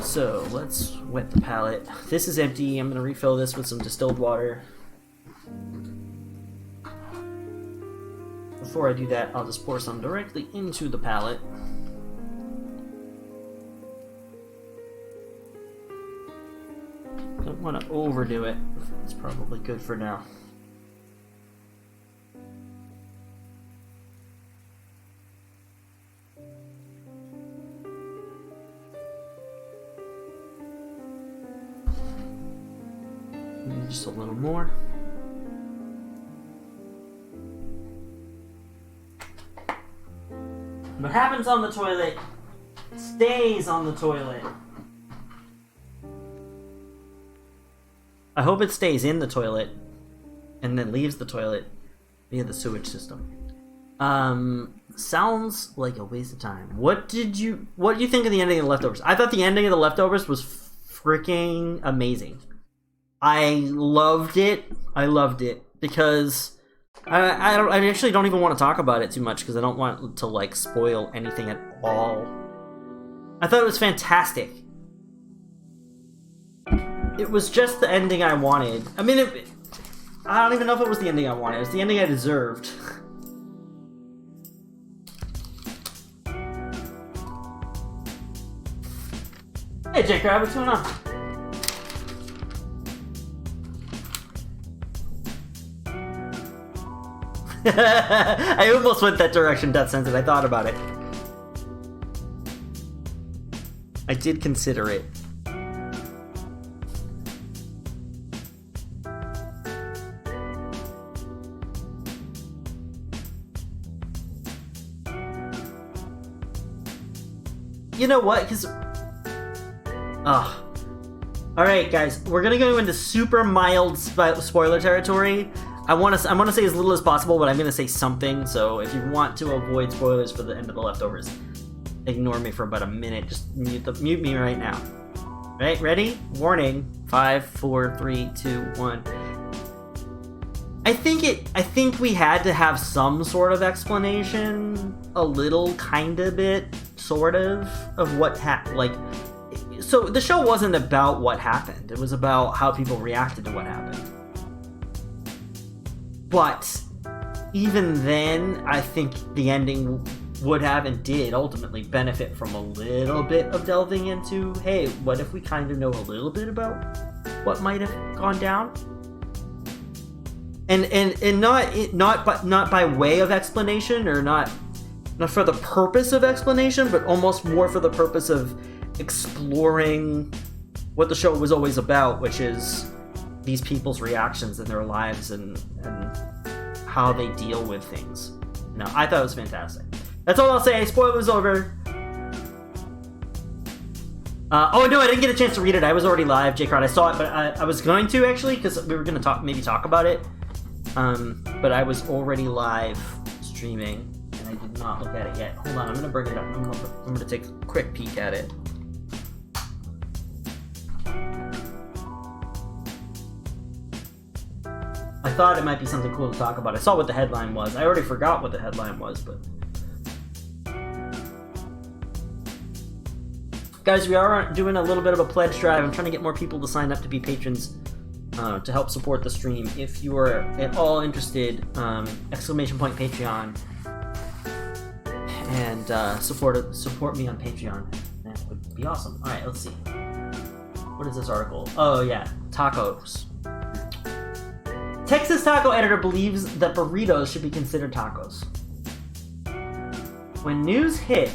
So let's wet the palette. This is empty. I'm gonna refill this with some distilled water. Before I do that, I'll just pour some directly into the palette. Don't want to overdo it. It's probably good for now. And just a little more. What happens on the toilet stays on the toilet. I hope it stays in the toilet and then leaves the toilet via the sewage system. Sounds like a waste of time. What do you think of the ending of The Leftovers? I thought the ending of The Leftovers was freaking amazing. I loved it. Because I actually don't even want to talk about it too much because I don't want to like spoil anything at all. I thought it was fantastic. It was just the ending I wanted. I mean, I don't even know if it was the ending I wanted. It was the ending I deserved. Hey, Jake Crab, what's going on? I almost went that direction, Death Sensitive. I thought about it. I did consider it. You know what? Because... Alright, guys. We're gonna go into super mild spoiler territory. I'm gonna say as little as possible, but I'm gonna say something. So if you want to avoid spoilers for the end of The Leftovers, ignore me for about a minute. Just mute me right now. Right? Ready? Warning. 5, 4, 3, 2, 1. I think we had to have some sort of explanation, a little, kind of bit, sort of what happened. Like, so the show wasn't about what happened. It was about how people reacted to what happened. But even then, I think the ending would have and did ultimately benefit from a little bit of delving into, hey, what if we kind of know a little bit about what might have gone down? And not by way of explanation, or not for the purpose of explanation, but almost more for the purpose of exploring what the show was always about, which is these people's reactions in their lives and how they deal with things. No, I thought it was fantastic. That's all I'll say. Spoilers over. Oh no, I didn't get a chance to read it. I was already live, J-Crowd. I saw it, but I was going to actually, because we were going to talk about it. But I was already live streaming, and I did not look at it yet. Hold on, I'm going to bring it up. I'm going to take a quick peek at it. I thought it might be something cool to talk about. I saw what the headline was. I already forgot what the headline was, but... Guys, we are doing a little bit of a pledge drive. I'm trying to get more people to sign up to be patrons to help support the stream. If you are at all interested, exclamation point Patreon, and support me on Patreon. That would be awesome. All right, let's see. What is this article? Oh yeah, tacos. Texas taco editor believes that burritos should be considered tacos. When news hit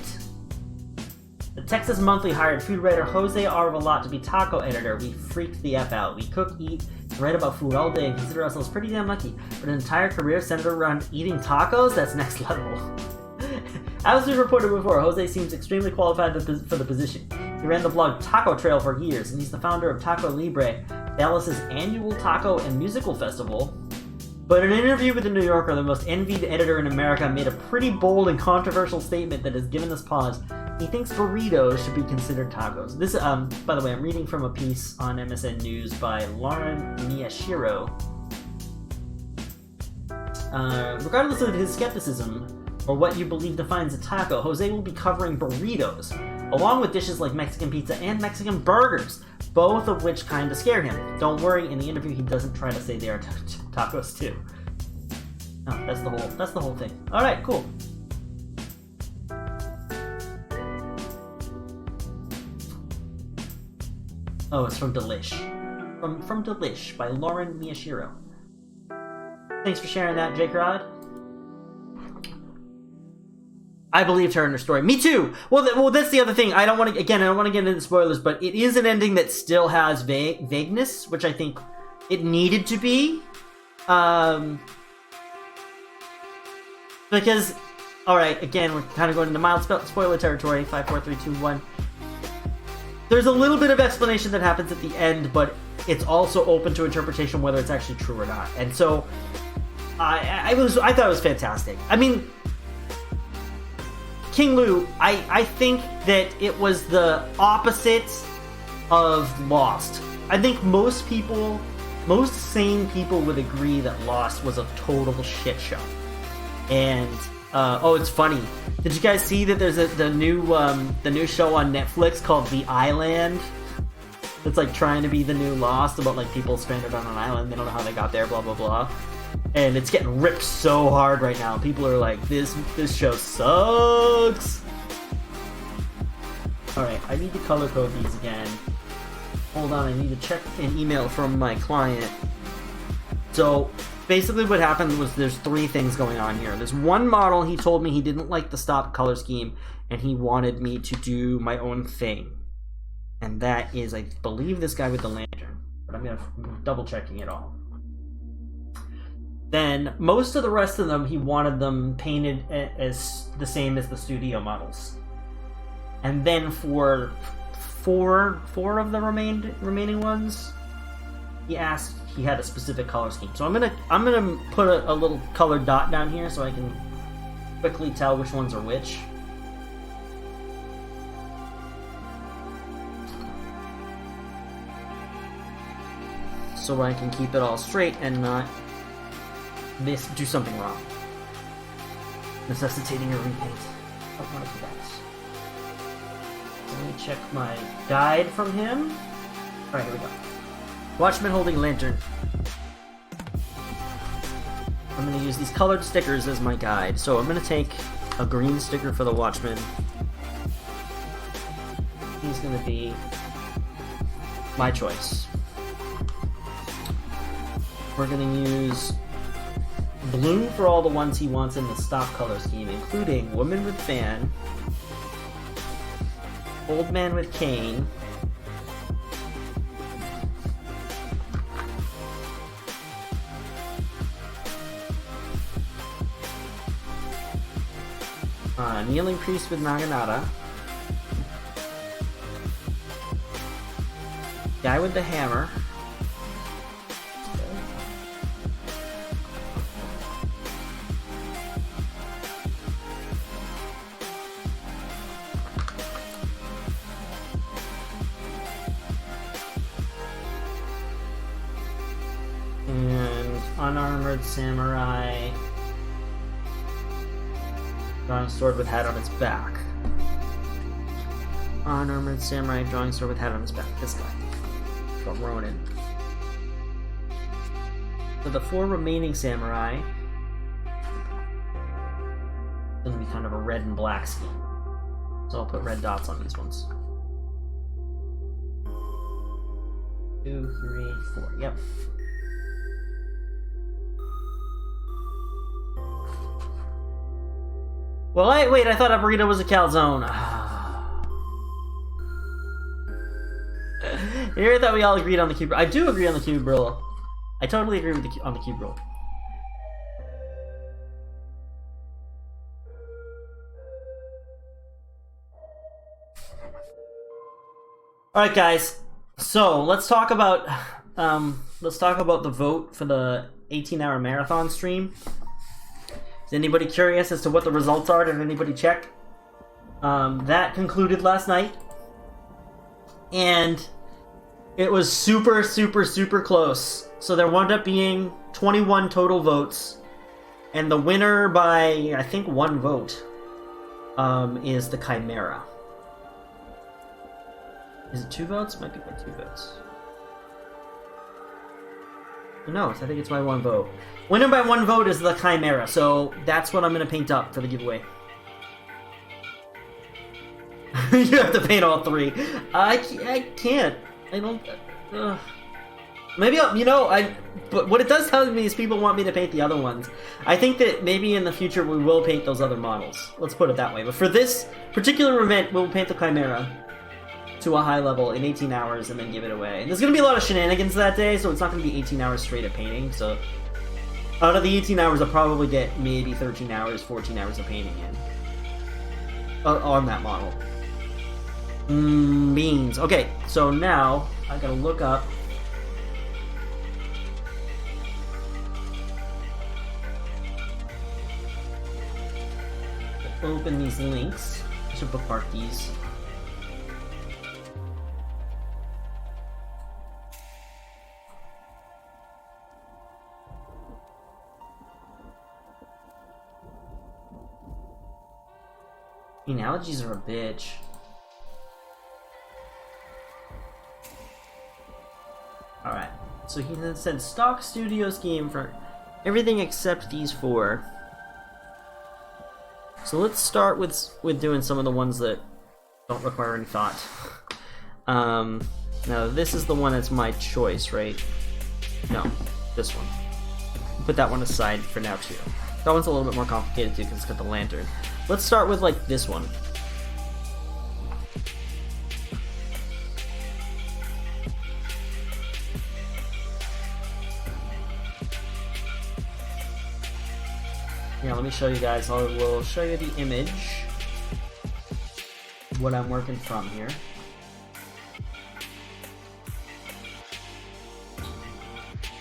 the Texas Monthly hired food writer Jose Arvelat to be taco editor, we freaked the F out. We cook, eat, and write about food all day and consider ourselves pretty damn lucky. But an entire career centered around eating tacos? That's next level. As we reported before, Jose seems extremely qualified for the position. He ran the blog Taco Trail for years, and he's the founder of Taco Libre, Dallas's annual taco and musical festival. But in an interview with The New Yorker, the most envied editor in America made a pretty bold and controversial statement that has given us pause. He thinks burritos should be considered tacos. This, by the way, I'm reading from a piece on MSN News by Lauren Miyashiro. Regardless of his skepticism, or what you believe defines a taco, Jose will be covering burritos, along with dishes like Mexican pizza and Mexican burgers, both of which kind of scare him. Don't worry, in the interview he doesn't try to say they are tacos too. Oh, that's the whole thing. Alright, cool. Oh, it's from Delish. From Delish by Lauren Miyashiro. Thanks for sharing that, Jake Rod. I believed her in her story. Me too! Well, that's the other thing. I don't want to get into spoilers, but it is an ending that still has vagueness, which I think it needed to be. Because, alright, again, we're kind of going into mild spoiler territory. 5, 4, 3, 2, 1. There's a little bit of explanation that happens at the end, but it's also open to interpretation whether it's actually true or not. And so, I thought it was fantastic. I mean, King Lou, I think that it was the opposite of Lost. I think most sane people would agree that Lost was a total shit show. And it's funny. Did you guys see that there's the new show on Netflix called The Island? It's like trying to be the new Lost, about like people stranded on an island. They don't know how they got there, blah blah blah. And it's getting ripped so hard right now. People are like, this show sucks. Alright, I need to color code these again. Hold on, I need to check an email from my client. So, basically what happened was there's 3 things going on here. There's one model, he told me he didn't like the stock color scheme, and he wanted me to do my own thing. And that is, I believe, this guy with the lantern. But I'm double checking it all. Then, most of the rest of them, he wanted them painted as the same as the studio models. And then for four of the remaining ones, he asked he had a specific color scheme. So I'm gonna put a little colored dot down here so I can quickly tell which ones are which. So I can keep it all straight and not do something wrong, necessitating a repaint. I don't want to do that. Let me check my guide from him. Alright, here we go. Watchman holding lantern. I'm going to use these colored stickers as my guide. So I'm going to take a green sticker for the Watchman. He's gonna be my choice. We're gonna use blue for all the ones he wants in the stock color scheme, including Woman with Fan, Old Man with Cane, Kneeling Priest with Naginata, Guy with the Hammer, and Unarmored Samurai, drawing sword with hat on its back. Unarmored Samurai, drawing sword with hat on its back. This guy. From Ronin. For the 4 remaining samurai, it's gonna be kind of a red and black scheme. So I'll put red dots on these ones. 2, 3, 4. Yep. Well, wait, I thought a burrito was a calzone. Here I thought we all agreed on the cube. I do agree on the cube roll. I totally agree with on the cube roll. All right, guys. So let's talk about the vote for the 18-hour marathon stream. Is anybody curious as to what the results are? Did anybody check? That concluded last night. And it was super, super, super close. So there wound up being 21 total votes. And the winner by, I think, 1 vote is the Chimera. Is it 2 votes? Might be by 2 votes. No, I think it's by 1 vote. Winner by 1 vote is the Chimera, so that's what I'm going to paint up for the giveaway. You have to paint all 3. I can't. I don't... Maybe I'll... But what it does tell me is people want me to paint the other ones. I think that maybe in the future we will paint those other models. Let's put it that way. But for this particular event, we'll paint the Chimera to a high level in 18 hours and then give it away. And there's going to be a lot of shenanigans that day, so it's not going to be 18 hours straight of painting. So out of the 18 hours, I'll probably get maybe 13 hours, 14 hours of painting in. On that model. Beans. Okay, so now I gotta look up. Open these links. I should bookmark these. Analogies are a bitch. Alright, so he then said stock studio scheme for everything except these 4. So let's start with doing some of the ones that don't require any thought. Now this is the one that's my choice, right? No, this one. Put that one aside for now too. That one's a little bit more complicated too because it's got the lantern. Let's start with like this one. Yeah, let me show you guys. I will show you the image. What I'm working from here.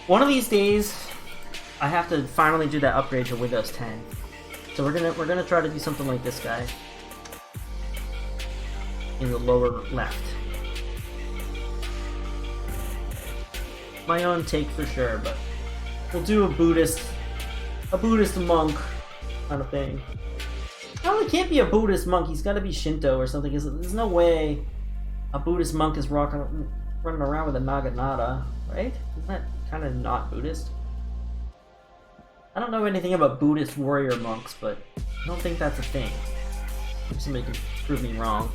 One of these days, I have to finally do that upgrade to Windows 10. So we're gonna try to do something like this guy in the lower left. My own take for sure, but we'll do a Buddhist monk kind of thing. Well, it can't be a Buddhist monk. He's got to be Shinto or something. There's no way a Buddhist monk is running around with a naginata, right? Isn't that kind of not Buddhist? I don't know anything about Buddhist warrior monks, but I don't think that's a thing. Somebody can prove me wrong.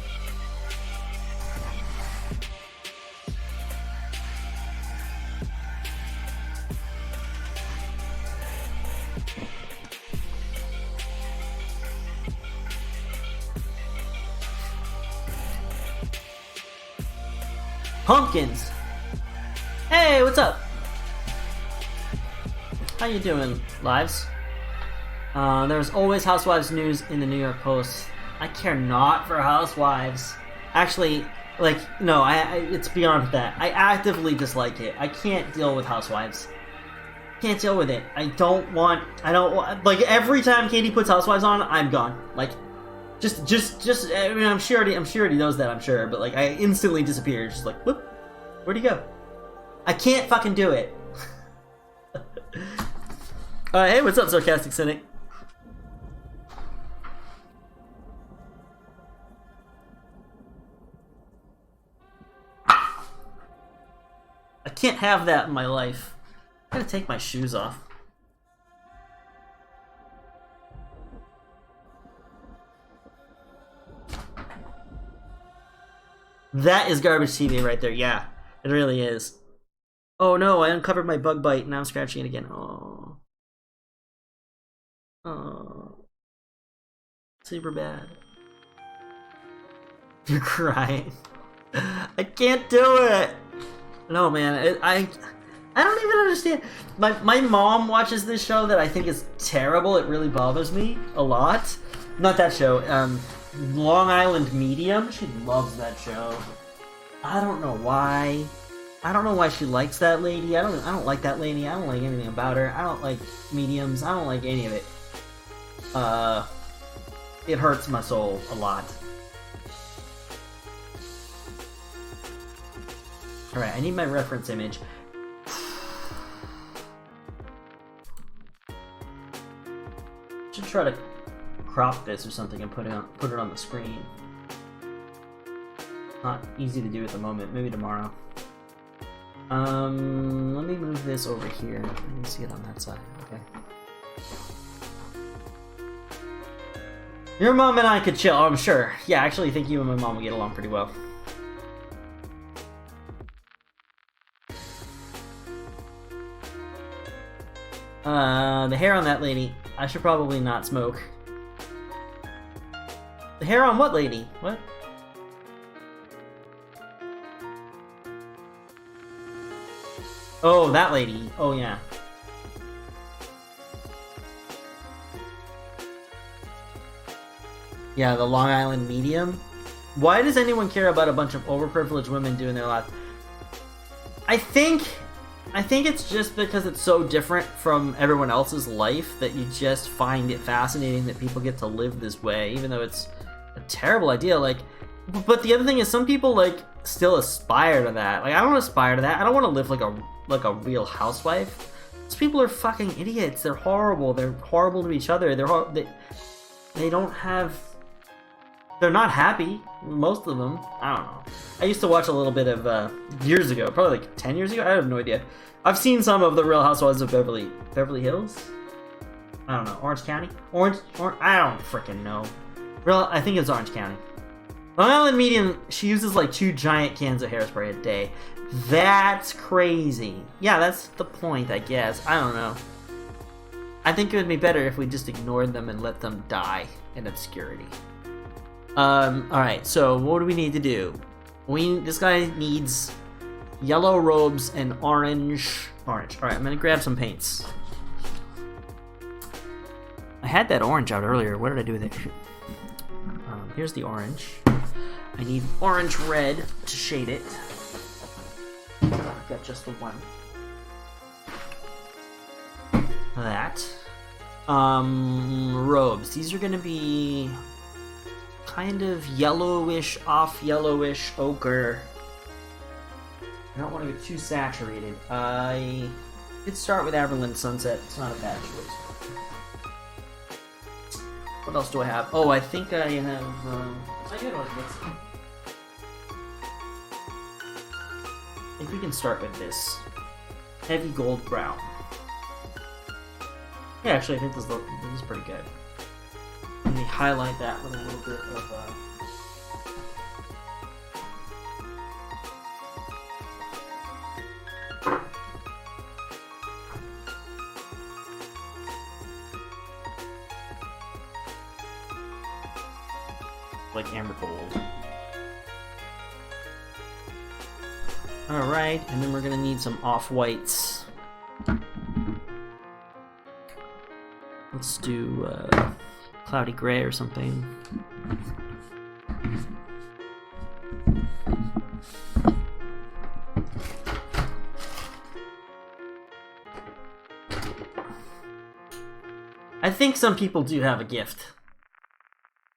Pumpkins! Hey, what's up? How you doing, lives? There's always Housewives news in the New York Post. I care not for Housewives. Actually, like, no, it's beyond that. I actively dislike it. I can't deal with Housewives. Can't deal with it. I don't want, like, every time Katie puts Housewives on, I'm gone. Like, just, I mean, I'm sure he knows that, I'm sure, but, like, I instantly disappear. Just like, whoop, where'd he go? I can't fucking do it. Hey, what's up, Sarcastic Cynic? I can't have that in my life. I gotta take my shoes off. That is garbage TV right there. Yeah, it really is. Oh no, I uncovered my bug bite and now I'm scratching it again. Oh. Oh. Super bad. You're crying. I can't do it. No, man. I don't even understand. My mom watches this show that I think is terrible. It really bothers me a lot. Not that show. Long Island Medium. She loves that show. I don't know why. I don't know why she likes that lady. I don't like that lady. I don't like anything about her. I don't like mediums. I don't like any of it. It hurts my soul a lot. Alright, I need my reference image. Should try to crop this or something and put it on the screen. Not easy to do at the moment. Maybe tomorrow. Let me move this over here. Let me see it on that side. Okay. Your mom and I could chill, I'm sure. Yeah, actually, I think you and my mom will get along pretty well. The hair on that lady. I should probably not smoke. The hair on what lady? What? Oh, that lady. Oh, yeah. Yeah, the Long Island Medium. Why does anyone care about a bunch of overprivileged women doing their lives? I think it's just because it's so different from everyone else's life that you just find it fascinating that people get to live this way, even though it's a terrible idea. Like, but the other thing is, some people like still aspire to that. Like, I don't aspire to that. I don't want to live like a real housewife. These people are fucking idiots. They're horrible. They're horrible to each other. They don't have. They're not happy, most of them. I don't know. I used to watch a little bit of, years ago, probably like 10 years ago? I have no idea. I've seen some of the Real Housewives of Beverly Hills? I don't know. Orange County? Orange, I don't freaking know. I think it's Orange County. Long Island Medium, she uses like 2 giant cans of hairspray a day. That's crazy. Yeah, that's the point, I guess. I don't know. I think it would be better if we just ignored them and let them die in obscurity. Alright, so what do we need to do? This guy needs yellow robes and orange. Alright, I'm gonna grab some paints. I had that orange out earlier. What did I do with it? Here's the orange. I need orange red to shade it. I've got just the one. That. Robes. These are gonna be kind of yellowish, off yellowish ochre. I don't want to get too saturated. I could start with Aberlin Sunset. It's not a bad choice. What else do I have? Oh, I think I have. I think we can start with this heavy gold brown. Yeah, actually, I think this is pretty good. highlight that with a little bit of like amber gold. Alright, and then we're gonna need some off-whites. Let's do cloudy gray or something. I think some people do have a gift.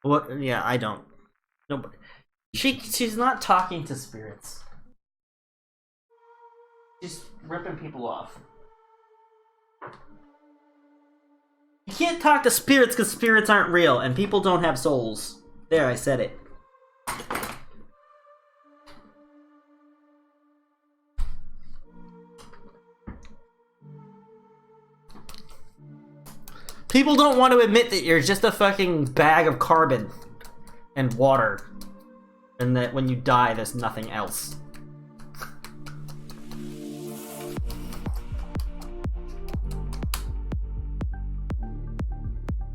What? Yeah, I don't. Nobody. She's not talking to spirits. She's ripping people off. You can't talk to spirits because spirits aren't real and people don't have souls. There, I said it. People don't want to admit that you're just a fucking bag of carbon and water, and that when you die, there's nothing else.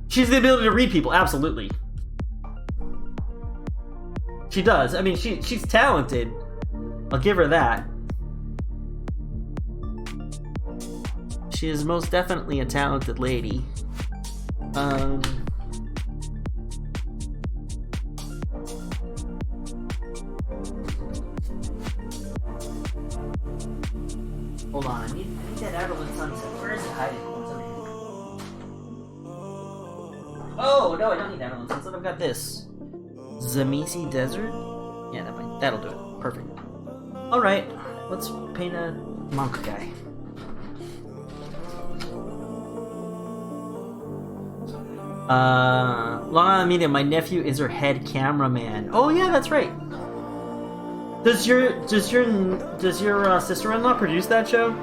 She has the ability to read people, absolutely. She does. I mean, she's talented. I'll give her that. She is most definitely a talented lady. Hold on, I need that Everland Sunset. Where is it hiding? What's over here? Oh, no, I don't need Everland Sunset. I've got this. Zamisi Desert? Yeah, that'll do it. Perfect. Alright, let's paint a monk guy. Lana Media, my nephew is her head cameraman. Oh yeah, that's right. Does your sister-in-law produce that show?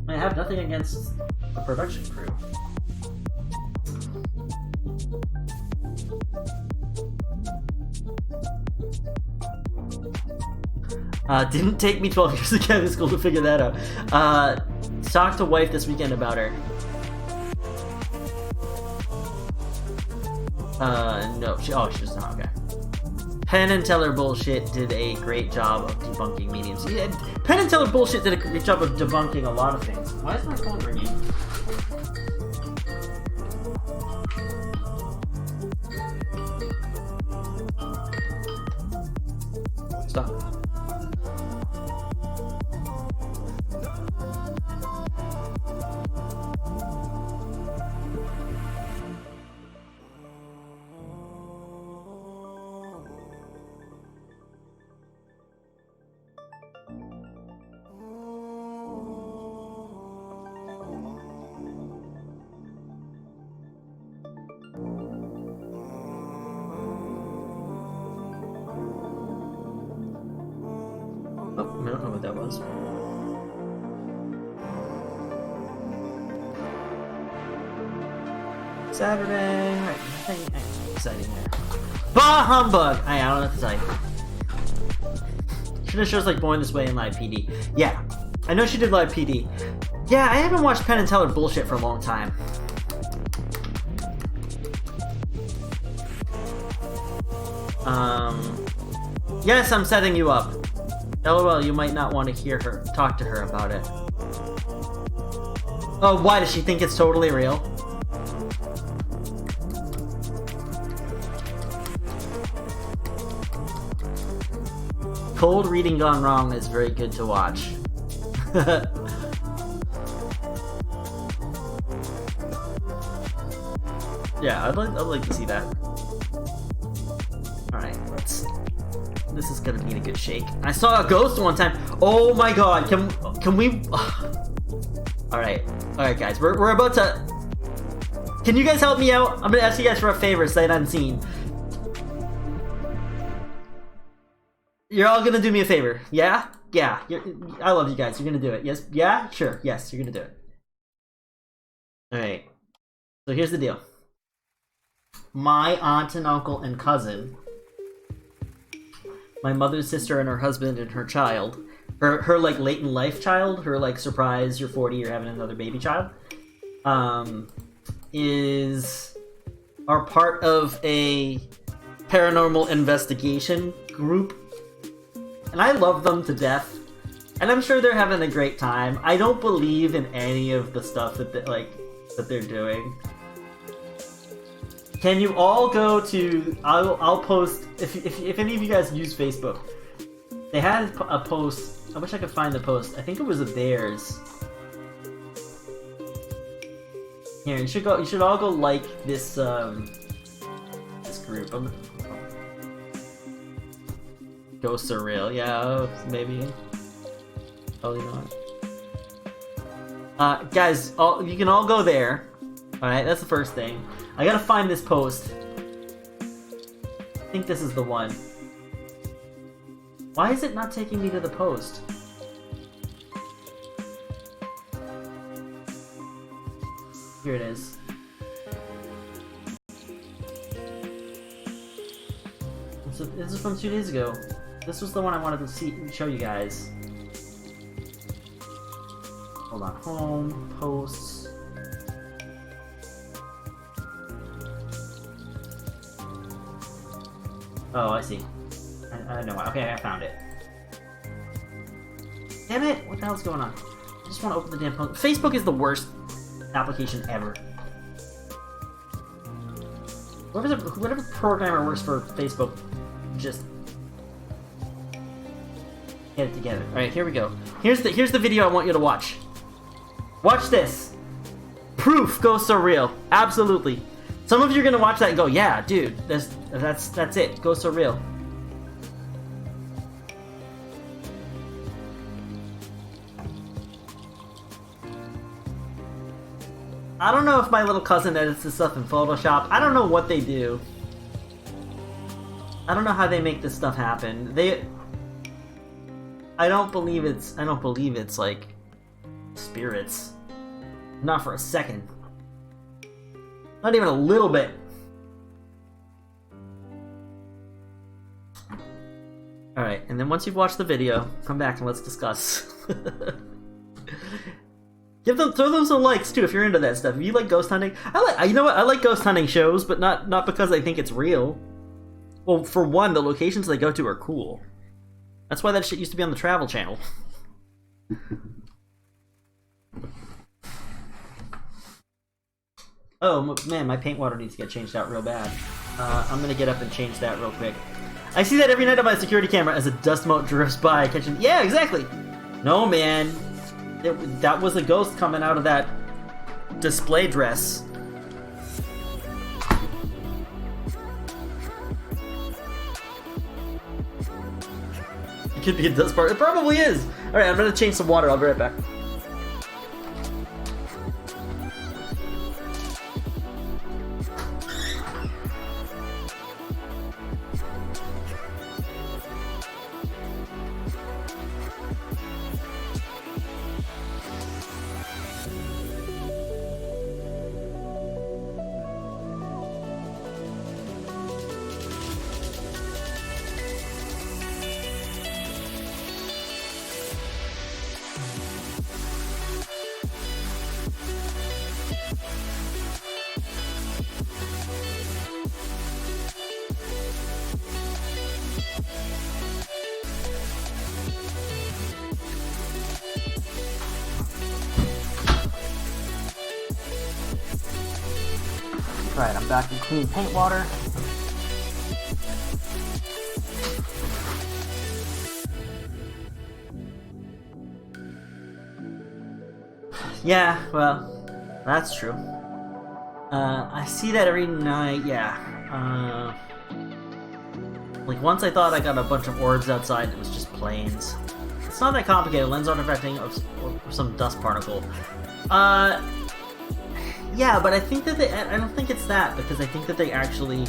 I have nothing against the production crew. Didn't take me 12 years to get to school to figure that out. Talked to wife this weekend about her. No, she's not, okay. Penn and Teller Bullshit did a great job of debunking mediums. Yeah, Penn and Teller Bullshit did a great job of debunking a lot of things. Why is my phone ringing? Stop. Oh, I don't know what that was. Saturday. Alright, nothing exciting there. Bah humbug! I don't know what to tell you. She does shows like Born This Way and Live PD. Yeah, I know she did Live PD. Yeah, I haven't watched Penn and Teller Bullshit for a long time. Yes, I'm setting you up. LOL, you might not want to talk to her about it. Oh, why? Does she think it's totally real? Cold Reading Gone Wrong is very good to watch. Yeah, I'd like to see that. Alright, this is gonna need a good shake. I saw a ghost one time. Oh my god, can we... Alright, guys, we're about to... Can you guys help me out? I'm gonna ask you guys for a favor sight unseen. You're all gonna do me a favor, yeah? Yeah, I love you guys. You're gonna do it. Yes? Yeah? Sure. Yes, you're gonna do it. Alright. So here's the deal. My aunt and uncle and cousin, my mother's sister and her husband and her child, her like late in life child, her like surprise, you're 40, you're having another baby child, are part of a paranormal investigation group. And I love them to death. And I'm sure they're having a great time. I don't believe in any of the stuff that they're doing. Can you all go to... I'll post... If any of you guys use Facebook, they had a post... I wish I could find the post. I think it was of theirs. Here, you should all go like this, this group. Ghosts are real. Yeah, maybe. Probably not. Guys, you can all go there. Alright, that's the first thing. I gotta find this post. I think this is the one. Why is it not taking me to the post? Here it is. This is from 2 days ago. This was the one I wanted to show you guys. Hold on. Home, posts. Oh, I see. I know. Okay, I found it. Damn it! What the hell's going on? I just want to open the damn post. Facebook is the worst application ever. Whatever programmer works for Facebook, just get it together. All right, here we go. Here's the video I want you to watch. Watch this. Proof ghosts are real. Absolutely. Some of you are gonna watch that and go, "Yeah, dude, that's it. Ghosts are real." I don't know if my little cousin edits this stuff in Photoshop. I don't know what they do. I don't know how they make this stuff happen. I don't believe it's like spirits. Not for a second. Not even a little bit. Alright, and then once you've watched the video, come back and let's discuss. Throw them some likes too if you're into that stuff. If you like ghost hunting, you know what? I like ghost hunting shows, but not because I think it's real. Well, for one, the locations they go to are cool. That's why that shit used to be on the Travel Channel. Oh man, my paint water needs to get changed out real bad. I'm gonna get up and change that real quick. I see that every night on my security camera as a dust mote drifts by, catching. Yeah, exactly. No man. That was a ghost coming out of that display dress. It could be a dust part. It probably is. Alright, I'm gonna change some water. I'll be right back. Right, I'm back in clean paint water. Yeah, well, that's true. I see that every night, yeah. Like, once I thought I got a bunch of orbs outside, it was just planes. It's not that complicated. Lens artifacting or some dust particle. Yeah, but I think that I don't think it's that, because I think that they actually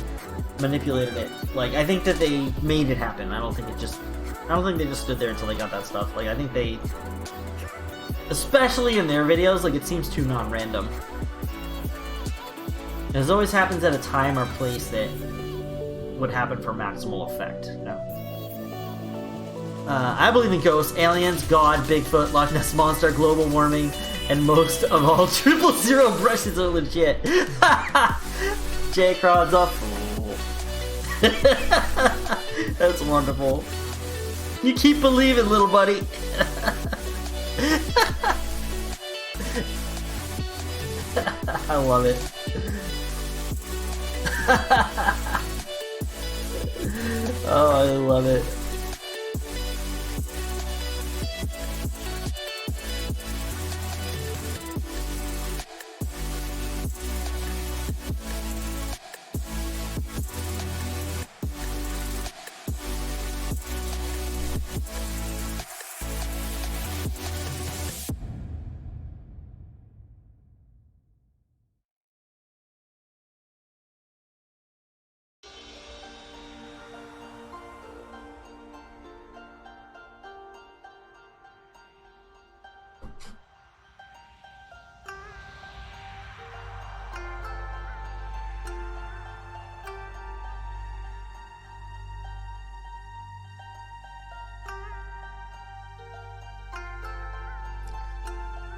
manipulated it. Like, I think that they made it happen. I don't think they just stood there until they got that stuff. Like, I think they, especially in their videos, like, it seems too non-random. It always happens at a time or place that would happen for maximal effect, you know? I believe in ghosts, aliens, God, Bigfoot, Loch Ness Monster, global warming, and most of all, 000 brushes are legit. J-Crod's a fool. That's wonderful. You keep believing, little buddy. I love it. Oh, I love it.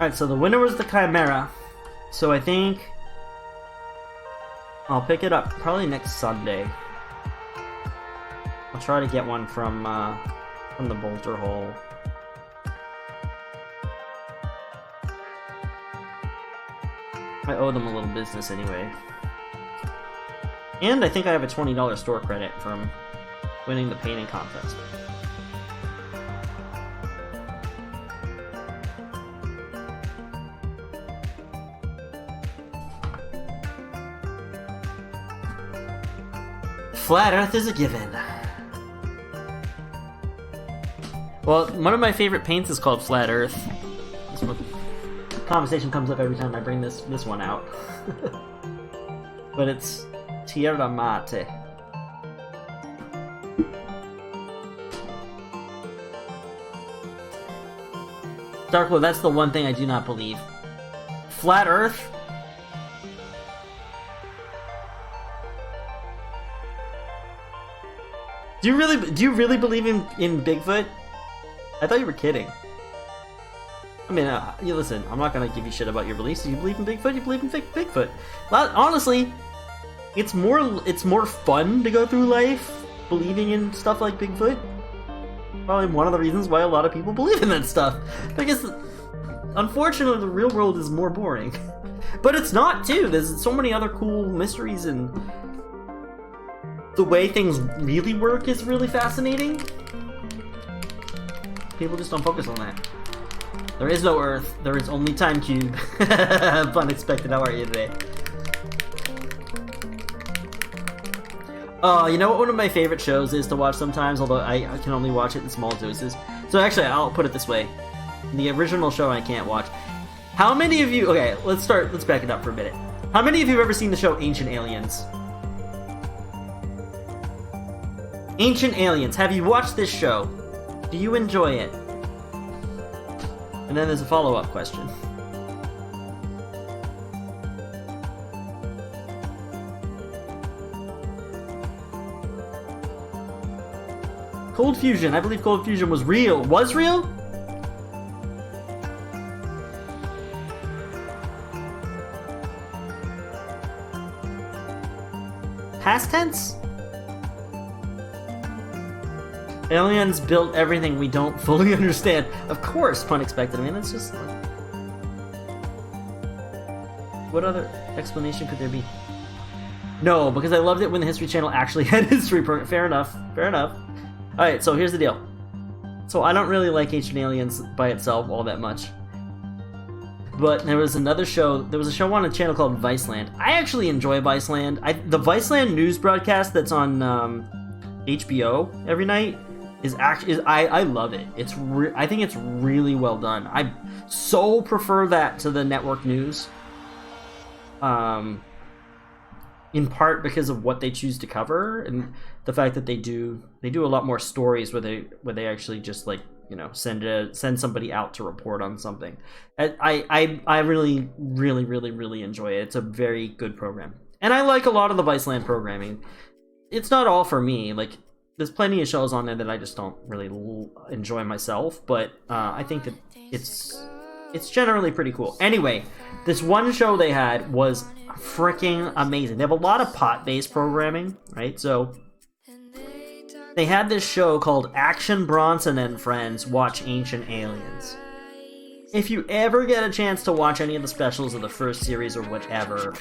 Alright, so the winner was the Chimera. So I think I'll pick it up probably next Sunday. I'll try to get one from the Bolter Hole. I owe them a little business anyway. And I think I have a $20 store credit from winning the painting contest. Flat Earth is a given. Well, one of my favorite paints is called Flat Earth. This one, conversation comes up every time I bring this one out. But it's Tierra Mate. Darkwood, that's the one thing I do not believe. Flat Earth? Do you really believe in Bigfoot? I thought you were kidding. I mean, you listen. I'm not gonna give you shit about your beliefs. You believe in Bigfoot. You believe in Bigfoot. Well, honestly, it's more fun to go through life believing in stuff like Bigfoot. Probably one of the reasons why a lot of people believe in that stuff. Because, unfortunately, the real world is more boring. But it's not too. There's so many other cool mysteries, and the way things really work is really fascinating. People just don't focus on that. There is no Earth. There is only Time Cube. Unexpected. How are you today? You know what one of my favorite shows is to watch sometimes, although I can only watch it in small doses. So actually, I'll put it this way. The original show I can't watch. How many of you... Okay, let's back it up for a minute. How many of you have ever seen the show Ancient Aliens? Ancient Aliens. Have you watched this show? Do you enjoy it? And then there's a follow-up question. Cold Fusion. I believe Cold Fusion was real. Was real? Past tense? Aliens built everything we don't fully understand. Of course, pun expected. I mean, that's just... What other explanation could there be? No, because I loved it when the History Channel actually had history. Fair enough. Fair enough. Alright, so here's the deal. So I don't really like Ancient Aliens by itself all that much. But there was another show, there was a show on a channel called Viceland. I actually enjoy Viceland. The Viceland news broadcast that's on HBO every night I love it. I think it's really well done. I so prefer that to the network news. in part because of what they choose to cover and the fact that they do a lot more stories where they actually just like, you know, send somebody out to report on something. I really enjoy it. It's a very good program, and I like a lot of the Viceland programming. It's not all for me. Like, there's plenty of shows on there that I just don't really enjoy myself, but I think that it's generally pretty cool. Anyway, this one show they had was freaking amazing. They have a lot of pot-based programming, right? So they had this show called Action Bronson and Friends Watch Ancient Aliens. If you ever get a chance to watch any of the specials of the first series or whatever,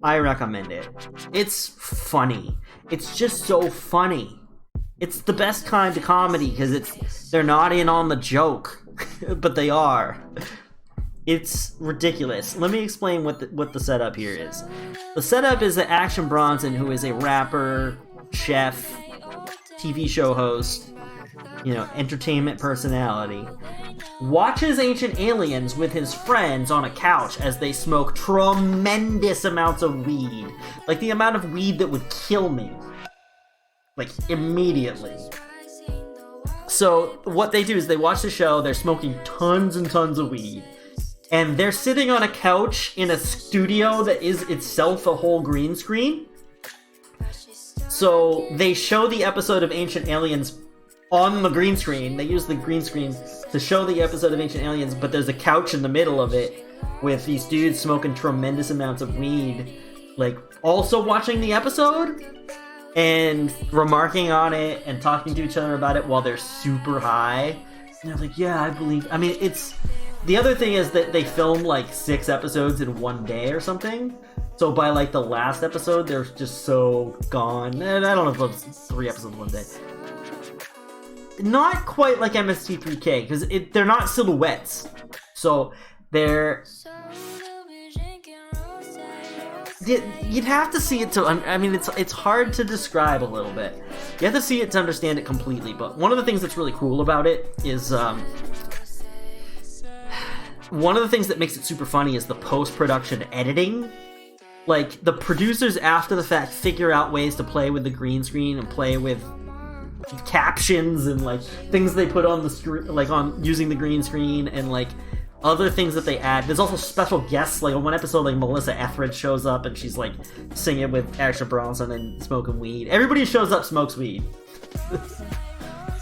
I recommend it. It's funny. It's just so funny. It's the best kind of comedy because they're not in on the joke, but they are. It's ridiculous. Let me explain what the setup here is. The setup is that Action Bronson, who is a rapper, chef, TV show host, you know, entertainment personality, watches Ancient Aliens with his friends on a couch as they smoke tremendous amounts of weed. Like the amount of weed that would kill me. Like, immediately. So, what they do is they watch the show, they're smoking tons and tons of weed, and they're sitting on a couch in a studio that is itself a whole green screen. So, they show the episode of Ancient Aliens on the green screen. They use the green screen to show the episode of Ancient Aliens, but there's a couch in the middle of it with these dudes smoking tremendous amounts of weed, like, also watching the episode and remarking on it and talking to each other about it while they're super high. And I was like, yeah, I mean, it's... The other thing is that they film, like, 6 episodes in one day or something. So by, like, the last episode, they're just so gone. And I don't know if it was 3 episodes in one day. Not quite like MST3K, because they're not silhouettes. So they're... You'd have to see it to... I mean, it's hard to describe a little bit. You have to see it to understand it completely. But one of the things that's really cool about it is... one of the things that makes it super funny is the post-production editing. Like, the producers after the fact figure out ways to play with the green screen and play with captions and, like, things they put on the screen, like, on using the green screen, and, like, other things that they add. There's also special guests, like on one episode, like Melissa Etheridge shows up and she's like singing with Action Bronson and smoking weed. Everybody who shows up smokes weed.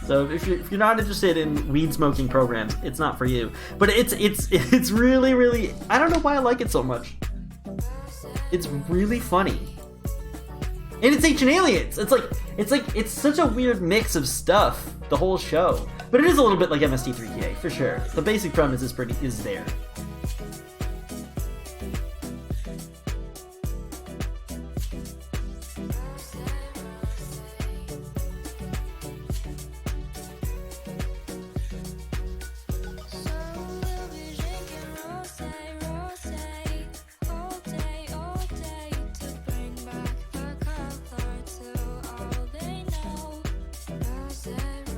So if you're not interested in weed smoking programs, it's not for you. But it's really, I don't know why I like it so much. It's really funny. And it's Ancient Aliens. It's such a weird mix of stuff, the whole show. But it is a little bit like MST3K, for sure. The basic premise is there.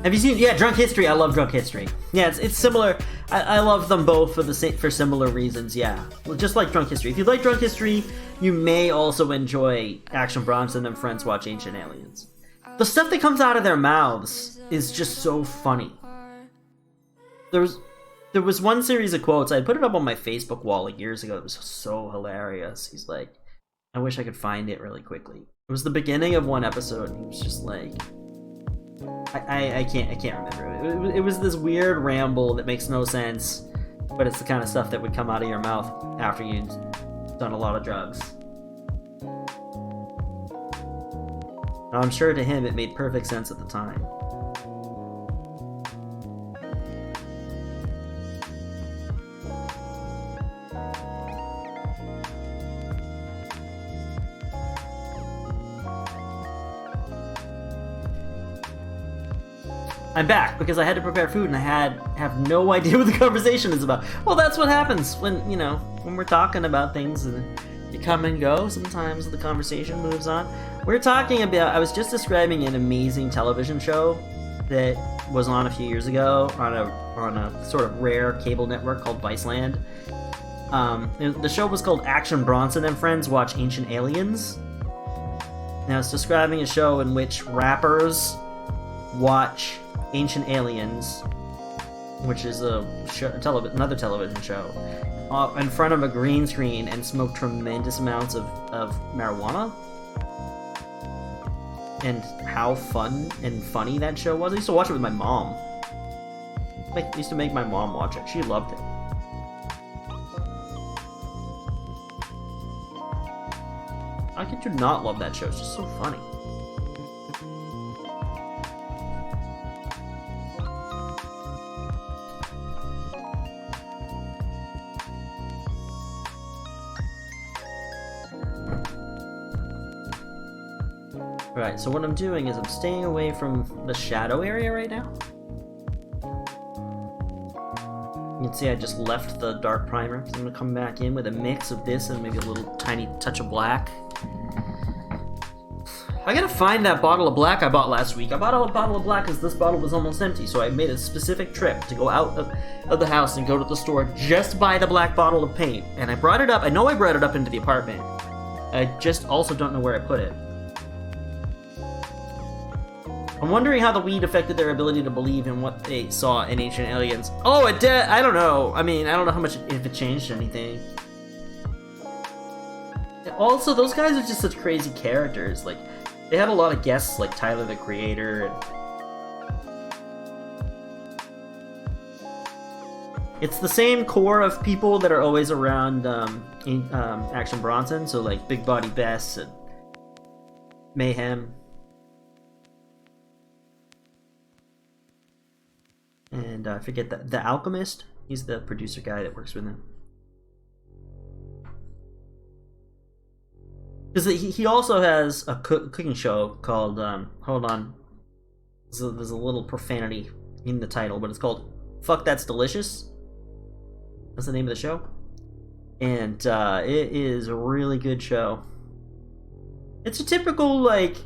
Have you seen? Yeah, Drunk History. I love Drunk History. Yeah, it's similar. I love them both for similar reasons. Yeah, well, just like Drunk History. If you like Drunk History, you may also enjoy Action Bronson and Friends Watch Ancient Aliens. The stuff that comes out of their mouths is just so funny. There was one series of quotes. I put it up on my Facebook wall like years ago. It was so hilarious. He's like, I wish I could find it really quickly. It was the beginning of one episode. And he was just like. I can't remember. It was this weird ramble that makes no sense, but it's the kind of stuff that would come out of your mouth after you'd done a lot of drugs. Now, I'm sure to him it made perfect sense at the time. I'm back because I had to prepare food and I have no idea what the conversation is about. Well, that's what happens when we're talking about things and you come and go. Sometimes the conversation moves on. We're talking about. I was just describing an amazing television show that was on a few years ago on a sort of rare cable network called Viceland. The show was called Action Bronson and Friends Watch Ancient Aliens. Now it's describing a show in which rappers watch Ancient Aliens, which is another television show, in front of a green screen and smoke tremendous amounts of marijuana. And how fun and funny that show was. I used to watch it with my mom. I used to make my mom watch it. She loved it. How could you not love that show? It's just so funny. Right, so what I'm doing is I'm staying away from the shadow area right now. You can see I just left the dark primer. So I'm going to come back in with a mix of this and maybe a little tiny touch of black. I gotta find that bottle of black I bought last week. I bought a bottle of black because this bottle was almost empty, so I made a specific trip to go out of the house and go to the store just to buy the black bottle of paint. And I brought it up. I know I brought it up into the apartment. I just also don't know where I put it. I'm wondering how the weed affected their ability to believe in what they saw in Ancient Aliens. Oh, it did. I don't know. I mean, I don't know how much, if it changed anything. Also, those guys are just such crazy characters. Like, they had a lot of guests, like Tyler the Creator. It's the same core of people that are always around Action Bronson. So, like, Big Body Bess and Mayhem. And I forget the Alchemist. He's the producer guy that works with him. Because he also has a cooking show called, hold on. There's a little profanity in the title, but it's called Fuck That's Delicious. That's the name of the show. And it is a really good show. It's a typical, like,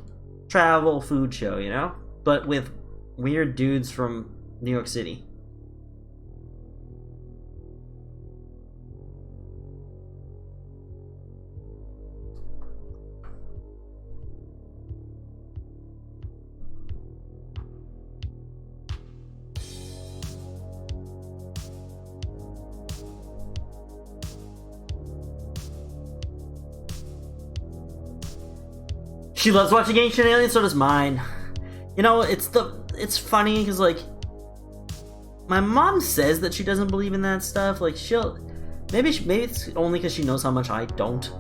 travel food show, you know? But with weird dudes from New York City. She loves watching Ancient Aliens, so does mine. You know, it's funny because, like, my mom says that she doesn't believe in that stuff. Like, maybe it's only because she knows how much I don't.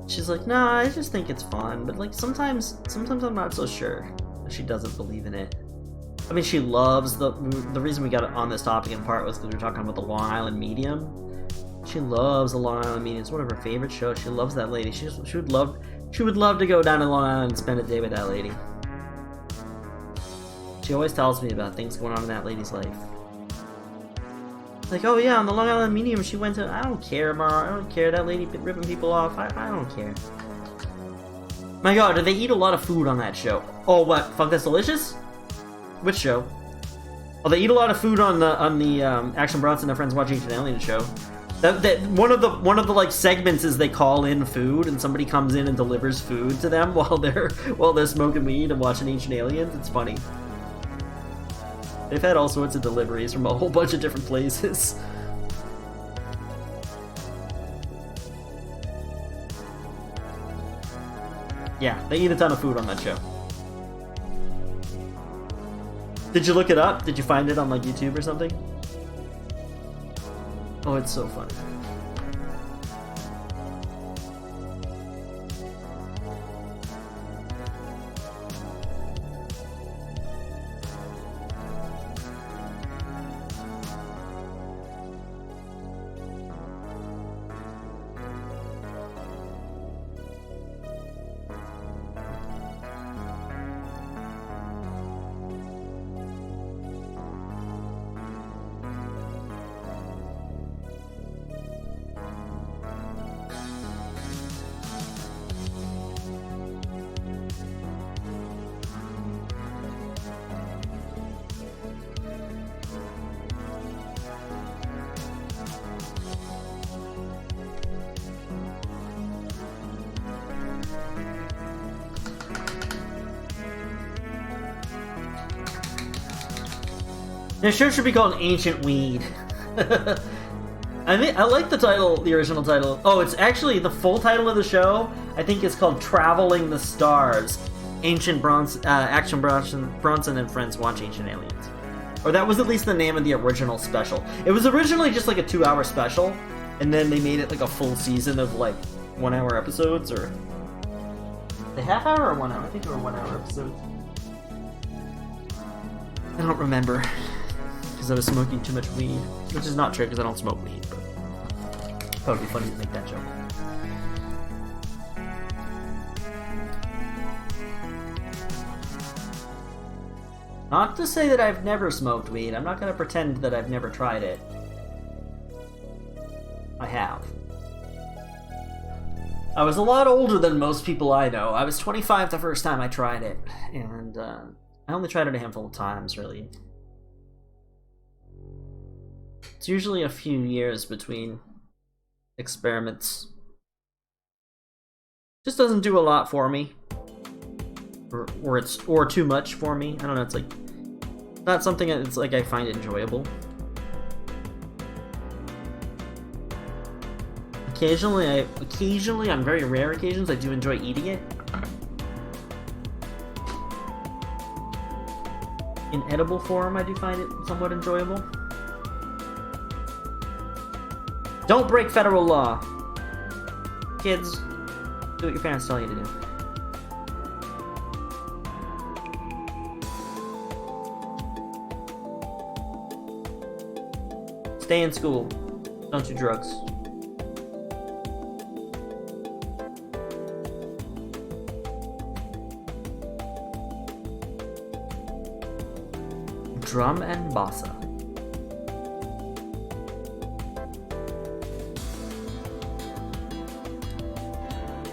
She's like, nah, I just think it's fun. But, like, sometimes I'm not so sure that she doesn't believe in it. I mean, she loves the reason we got on this topic in part was because we were talking about the Long Island Medium. She loves the Long Island Medium. It's one of her favorite shows. She loves that lady. She would love to go down to Long Island and spend a day with that lady. She always tells me about things going on in that lady's life. Like, oh yeah, on the Long Island Medium she went to, I don't care, Mara, I don't care, that lady ripping people off, I don't care. My god, do they eat a lot of food on that show? Oh, what, Fuck That's Delicious? Which show? Oh, they eat a lot of food on the Action Bronson and Friends Watch Ancient Aliens show. That one of the like segments is they call in food and somebody comes in and delivers food to them while they're smoking weed and watching Ancient Aliens. It's funny. They've had all sorts of deliveries from a whole bunch of different places. Yeah, they eat a ton of food on that show. Did you look it up? Did you find it on like YouTube or something? Oh, it's so funny. The show should be called Ancient Weed. I like the title, the original title. Oh, it's actually the full title of the show. I think it's called Traveling the Stars. Action Bronson and Friends Watch Ancient Aliens. Or that was at least the name of the original special. It was originally just like a 2-hour special, and then they made it like a full season of like 1-hour episodes, or the half-hour or 1 hour? I think they were 1-hour episodes. I don't remember. Because I was smoking too much weed. Which is not true, because I don't smoke weed, but that would be funny to make that joke. Not to say that I've never smoked weed. I'm not going to pretend that I've never tried it. I have. I was a lot older than most people I know. I was 25 the first time I tried it. And I only tried it a handful of times, really. It's usually a few years between experiments. Just doesn't do a lot for me. Or too much for me. I don't know, it's like not something that's like I find enjoyable. Occasionally, on very rare occasions, I do enjoy eating it. In edible form, I do find it somewhat enjoyable. Don't break federal law. Kids, do what your parents tell you to do. Stay in school. Don't do drugs. Drum and bossa.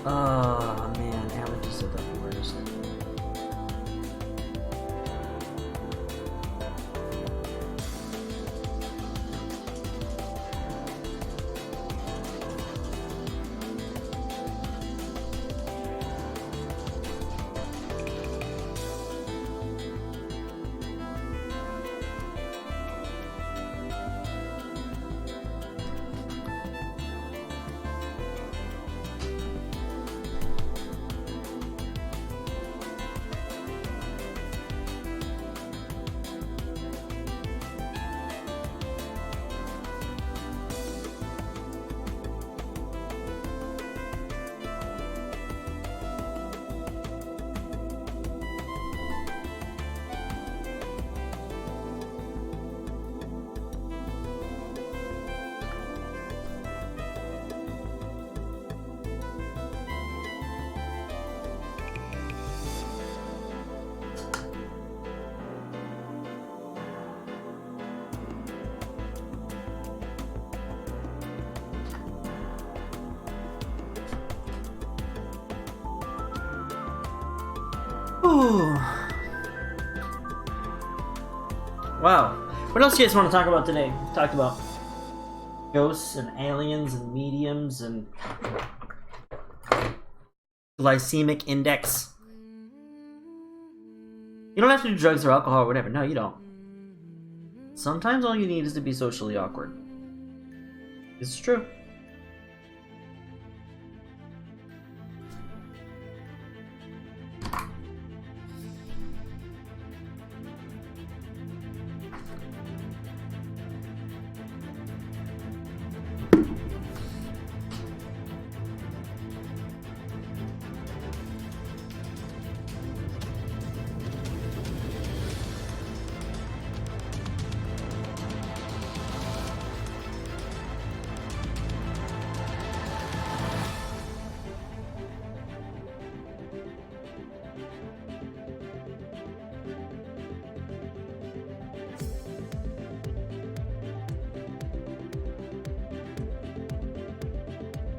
Oh man, allergies are the worst. Ooh. Wow. What else do you guys want to talk about today? We talked about ghosts and aliens and mediums and glycemic index. You don't have to do drugs or alcohol or whatever. No, you don't. Sometimes all you need is to be socially awkward. It's true.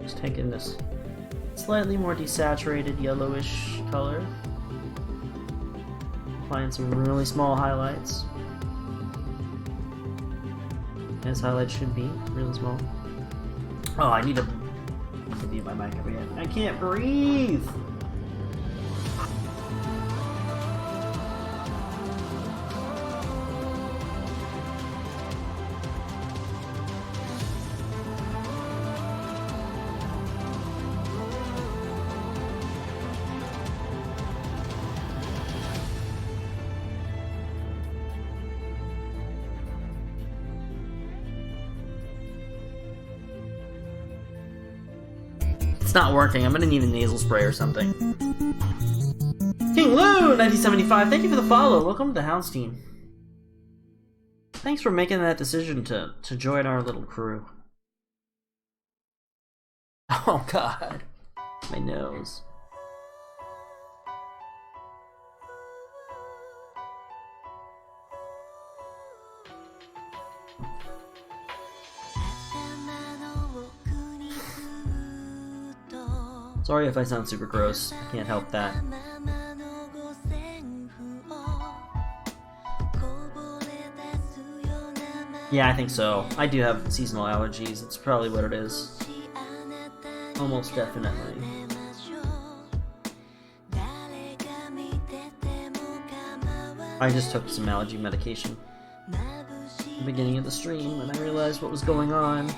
Just taking this slightly more desaturated yellowish color. Applying some really small highlights. As highlights should be, really small. Oh, I need to mute my mic again. I can't breathe! It's not working. I'm gonna need a nasal spray or something. King Lou, 1975. Thank you for the follow. Welcome to the Hounds team. Thanks for making that decision to join our little crew. Oh God, my nose. Sorry if I sound super gross. I can't help that. Yeah, I think so. I do have seasonal allergies. It's probably what it is. Almost definitely. I just took some allergy medication at the beginning of the stream and I realized what was going on.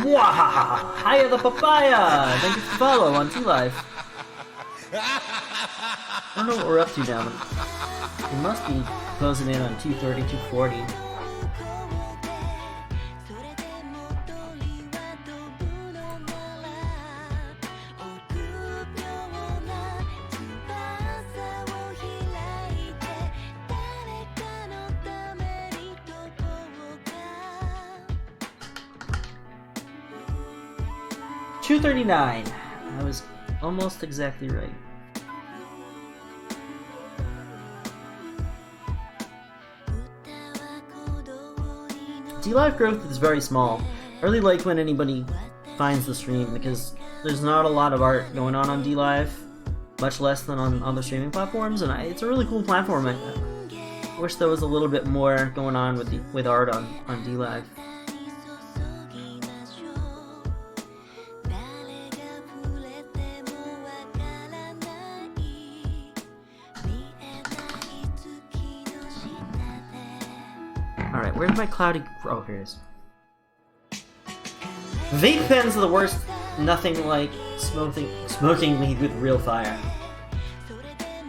Wahaha! Hiya the papaya! Thank you for the follow on T-Life. I don't know what we're up to now. We must be closing in on 230, 240. $239. I was almost exactly right. D-Live growth is very small. I really like when anybody finds the stream because there's not a lot of art going on D-Live, much less than on other streaming platforms, and it's a really cool platform. I wish there was a little bit more going on with art on D-Live. Alright, where's my cloudy... Oh, here it is. Vape pens are the worst. Nothing like smoking weed with real fire.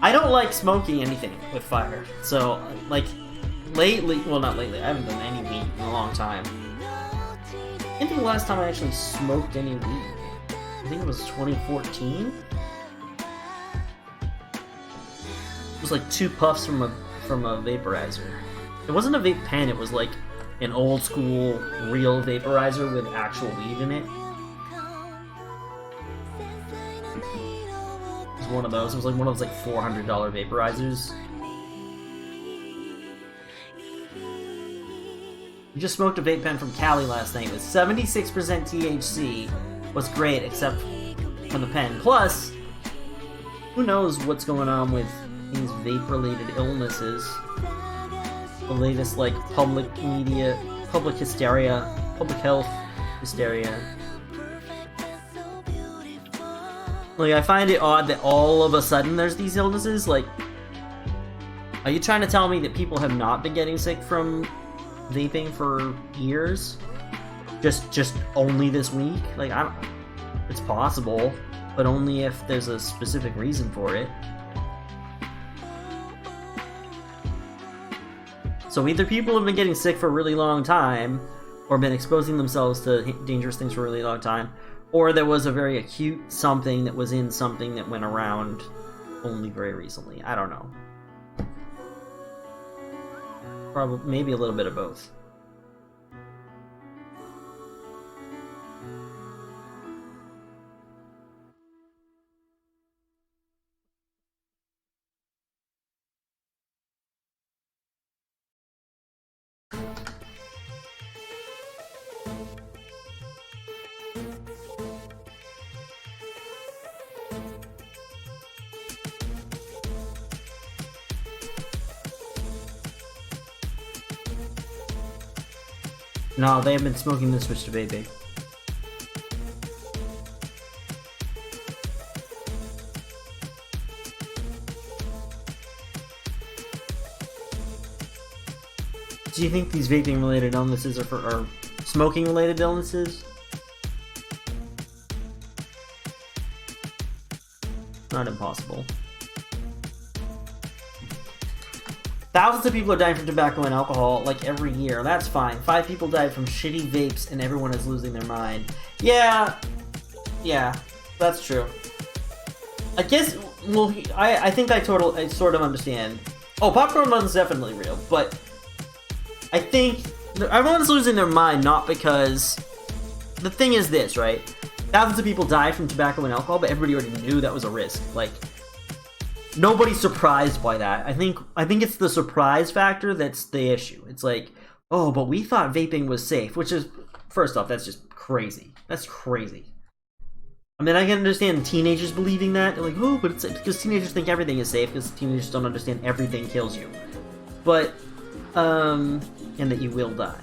I don't like smoking anything with fire. So, like, lately... Well, not lately. I haven't done any weed in a long time. I think the last time I actually smoked any weed, I think it was 2014. It was like 2 puffs from a vaporizer. It wasn't a vape pen, it was like an old school real vaporizer with actual weed in it. It was one of those. It was like one of those like $400 vaporizers. We just smoked a vape pen from Cali last night with 76% THC. Was great, except for the pen. Plus, who knows what's going on with these vape-related illnesses. The latest, like, public media, public hysteria, public health hysteria. Like, I find it odd that all of a sudden there's these illnesses. Like, are you trying to tell me that people have not been getting sick from vaping for years? Just only this week? Like, it's possible, but only if there's a specific reason for it. So either people have been getting sick for a really long time, or been exposing themselves to dangerous things for a really long time, or there was a very acute something that was in something that went around only very recently. I don't know. Probably, maybe a little bit of both. No, they have been smoking the switch to vaping. Do you think these vaping-related illnesses are smoking-related illnesses? Not impossible. Thousands of people are dying from tobacco and alcohol, like, every year. That's fine. 5 people died from shitty vapes, and everyone is losing their mind. Yeah, that's true. I guess, well, I think I sort of understand. Oh, popcorn bun is definitely real, but I think everyone's losing their mind not because... The thing is this, right? Thousands of people died from tobacco and alcohol, but everybody already knew that was a risk. Like, nobody's surprised by that. I think it's the surprise factor that's the issue. It's like, oh, but we thought vaping was safe, which is, first off, that's just crazy. That's crazy. I mean, I can understand teenagers believing that. They're like, oh, but it's because teenagers think everything is safe, because teenagers don't understand everything kills you. But, and that you will die.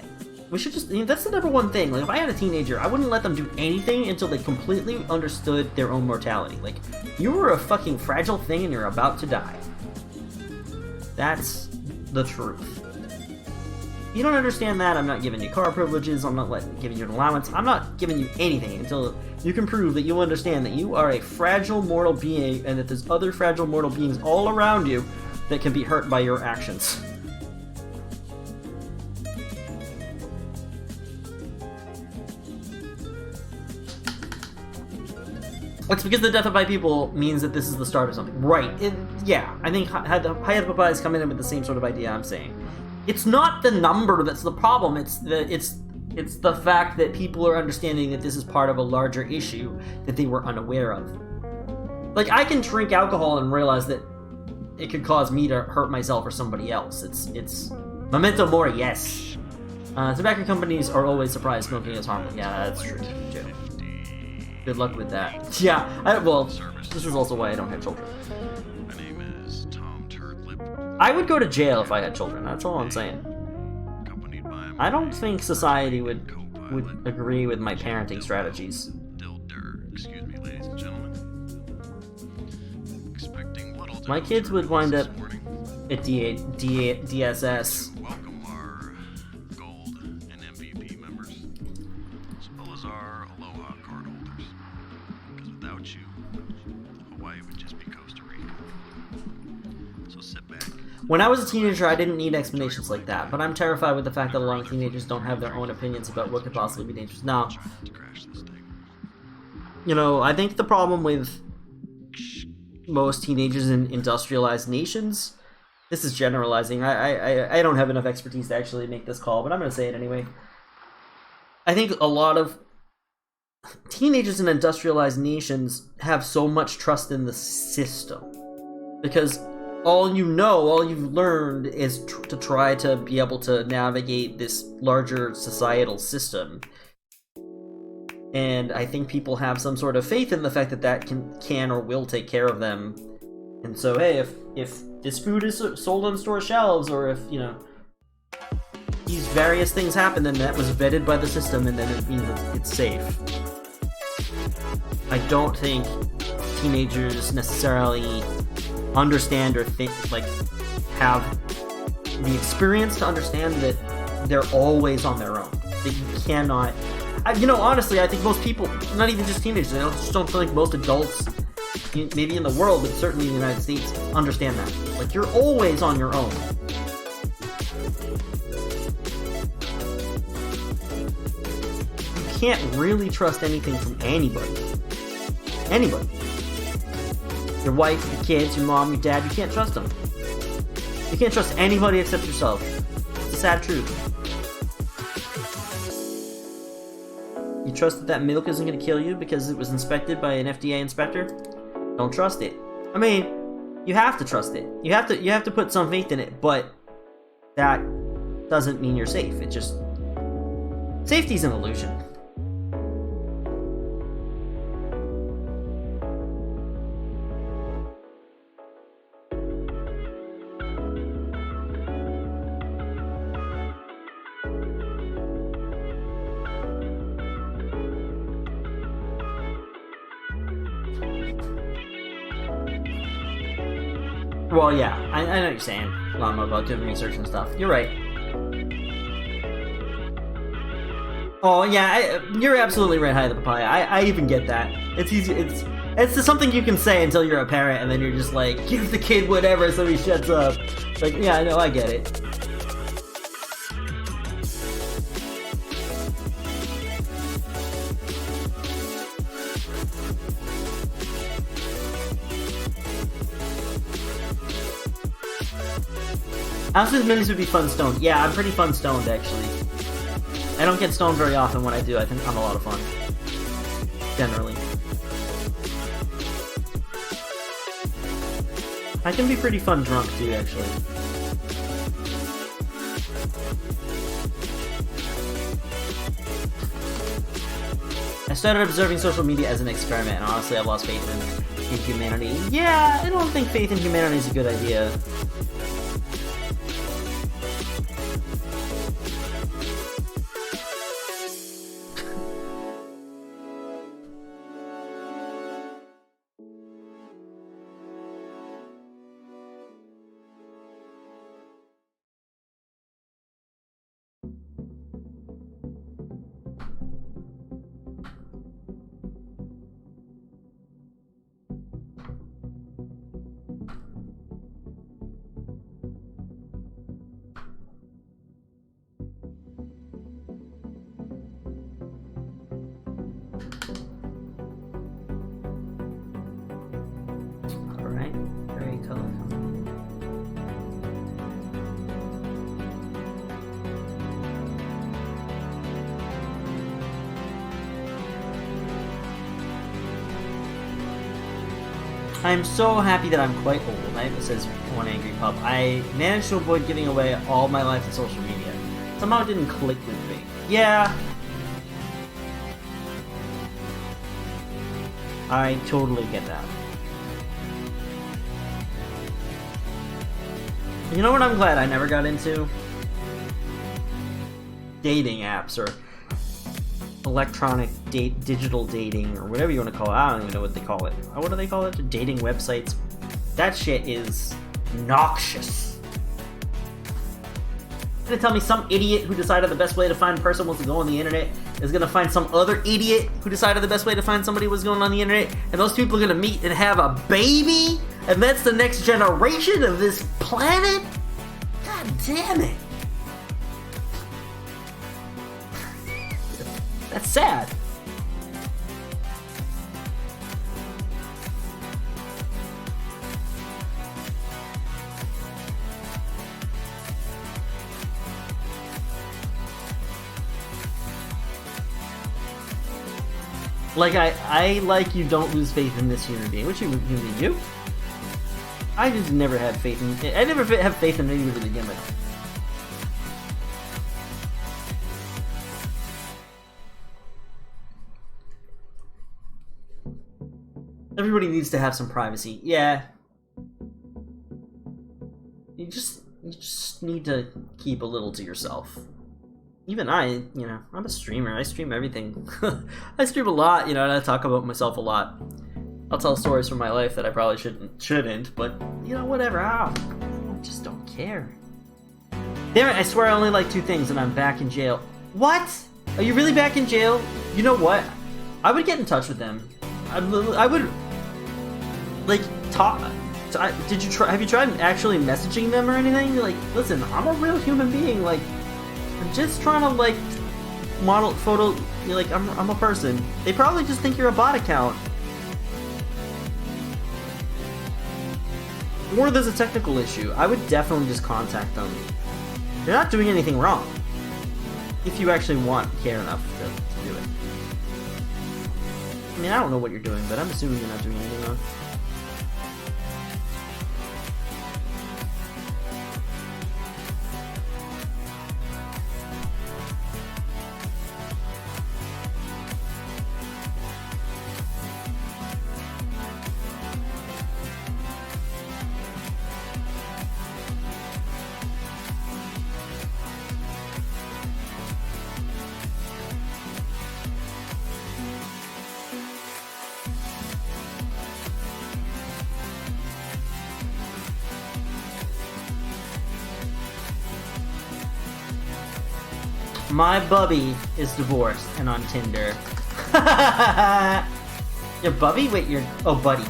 We should just, that's the number one thing. Like, if I had a teenager, I wouldn't let them do anything until they completely understood their own mortality. Like, you are a fucking fragile thing and you're about to die. That's the truth. If you don't understand that, I'm not giving you car privileges, I'm not giving you an allowance, I'm not giving you anything until you can prove that you understand that you are a fragile mortal being and that there's other fragile mortal beings all around you that can be hurt by your actions. It's because the death of 5 people means that this is the start of something. Right. Yeah, I think Hayat Papa is coming in with the same sort of idea I'm saying. It's not the number that's the problem, it's the fact that people are understanding that this is part of a larger issue that they were unaware of. Like, I can drink alcohol and realize that it could cause me to hurt myself or somebody else. It's memento mori, yes. Tobacco companies are always surprised smoking is harmful. Yeah, that's true, too. Good luck with that. Yeah, well, this is also why I don't have children. My name is Tom Turdlip. I would go to jail if I had children, that's all I'm saying. Accompanied by I don't think society would agree with my parenting strategies. Excuse me, ladies and gentlemen. Expecting little My kids would wind up this morning. at DSS. Welcome our Gold and MVP members, as well as our Aloha card holders. Because without you, Hawaii would just be Costa Rica. So sit back. When I was a teenager, I didn't need explanations like that, but I'm terrified with the fact that a lot of teenagers don't have their own opinions about what could possibly be dangerous. Now, To crash this thing. you know, I think the problem with most teenagers in industrialized nations, this is generalizing, I don't have enough expertise to actually make this call, but I'm going to say it anyway. I think a lot of teenagers in industrialized nations have so much trust in the system, because all you've learned is to try to be able to navigate this larger societal system. And I think people have some sort of faith in the fact that that can or will take care of them. And so, hey, if this food is sold on store shelves, or if, you know, these various things happen, then that was vetted by the system, and then it means it's safe. I don't think teenagers necessarily understand or think, like, have the experience to understand that they're always on their own. That you cannot... you know, honestly, I think most people, not even just teenagers, I just don't think most adults, maybe in the world, but certainly in the United States, understand that. Like, you're always on your own. You can't really trust anything from anybody. Anybody. Your wife, your kids, your mom, your dad, you can't trust them. You can't trust anybody except yourself. It's a sad truth. You trust that milk isn't going to kill you because it was inspected by an FDA inspector? Don't trust it. I mean, you have to trust it. You have to put some faith in it, but that doesn't mean you're safe. It just... Safety's an illusion. Well, yeah, I know what you're saying, Llama, about doing research and stuff. You're right. Oh, yeah, you're absolutely right, Hi the Papaya. I even get that. It's easy. It's just something you can say until you're a parent, and then you're just like, give the kid whatever so he shuts up. Like, yeah, I know, I get it. Houndstooth Minis would be fun stoned. Yeah, I'm pretty fun stoned, actually. I don't get stoned very often. When I do, I think I'm a lot of fun. Generally. I can be pretty fun drunk, too, actually. I started observing social media as an experiment, and honestly, I've lost faith in humanity. Yeah, I don't think faith in humanity is a good idea. I'm so happy that I'm quite old. It says one angry pup. I managed to avoid giving away all my life to social media. Somehow it didn't click with me. Yeah. I totally get that. You know what I'm glad I never got into? Dating apps or electronic digital dating or whatever you want to call it. I don't even know what they call it. What do they call it? Dating websites. That shit is noxious. You're gonna tell me some idiot who decided the best way to find a person was to go on the internet is gonna find some other idiot who decided the best way to find somebody was going on the internet, and those people are gonna meet and have a baby, and that's the next generation of this planet? God damn it. That's sad. Like, I like you don't lose faith in this human being. Which human being? You? I just never had faith in... I never have faith in anybody to begin with. Everybody needs to have some privacy. Yeah. You just need to keep a little to yourself. Even I'm a streamer. I stream everything. I stream a lot, and I talk about myself a lot. I'll tell stories from my life that I probably shouldn't, but, whatever. I just don't care. Damn it, I swear I only like 2 things and I'm back in jail. What? Are you really back in jail? You know what? I would get in touch with them. I would, like, talk. Have you tried actually messaging them or anything? Like, listen, I'm a real human being. Like, I'm just trying to, like, model photo. Like, I'm a person. They probably just think you're a bot account. Or there's a technical issue. I would definitely just contact them. You're not doing anything wrong. If you actually care enough to do it. I mean, I don't know what you're doing, but I'm assuming you're not doing anything wrong. My bubby is divorced and on Tinder. You're Bubby? Wait, you're... Oh, Buddy.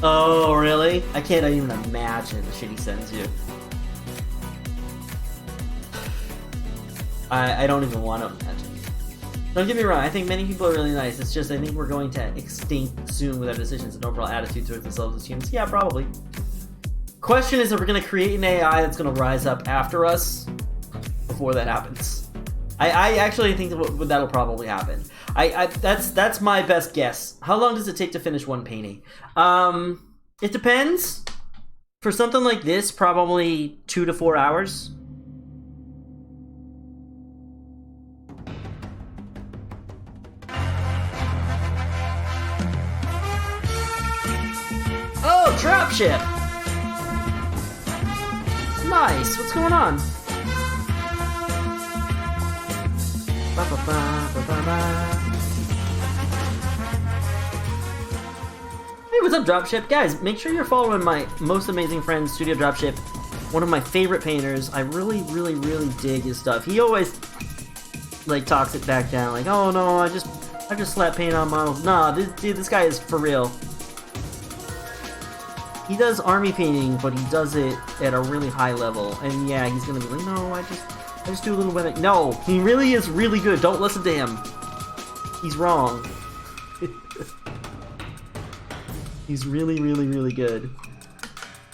Oh, really? I can't even imagine the shit he sends you. I don't even want to imagine. Don't get me wrong, I think many people are really nice. It's just I think we're going to extinct soon with our decisions and overall attitude towards ourselves as humans. Yeah, probably. Question is if we're going to create an AI that's going to rise up after us before that happens. I actually think that'll probably happen. That's my best guess. How long does it take to finish one painting? It depends. For something like this, probably 2 to 4 hours. Oh, dropship! Nice. What's going on? Hey, what's up, Dropship? Guys, make sure you're following my most amazing friend, Studio Dropship. One of my favorite painters. I really dig his stuff. He always, like, talks it back down, like, oh no, I just slap paint on models. Nah, this guy is for real. He does army painting, but he does it at a really high level. And yeah, he's gonna be like, no, I just do a little bit. No, he really is really good. Don't listen to him. He's wrong. He's really good.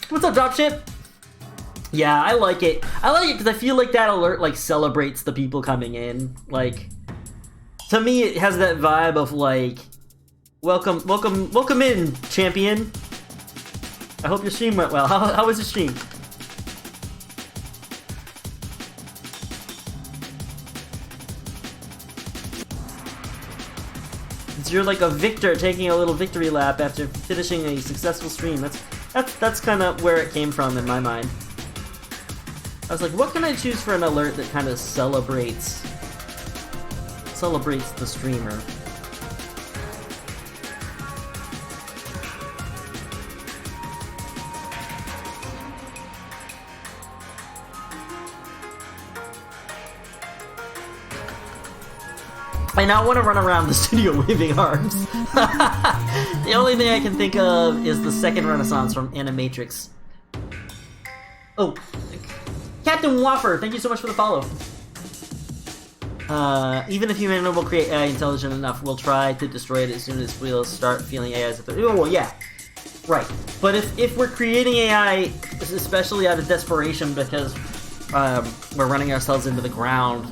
What's up, Dropship? Yeah, I like it. I like it because I feel like that alert like celebrates the people coming in. Like, to me, it has that vibe of like, welcome in, champion. I hope your stream went well. How was your stream? You're like a victor taking a little victory lap after finishing a successful stream. That's kind of where it came from in my mind. I was like, what can I choose for an alert that kind of celebrates the streamer? I now want to run around the studio waving arms. The only thing I can think of is the second Renaissance from Animatrix. Oh, Captain Waffer, thank you so much for the follow. Even if human will create AI intelligent enough, we'll try to destroy it as soon as we'll start feeling AI as a threat. Oh, well, yeah. Right. But if we're creating AI, especially out of desperation because we're running ourselves into the ground,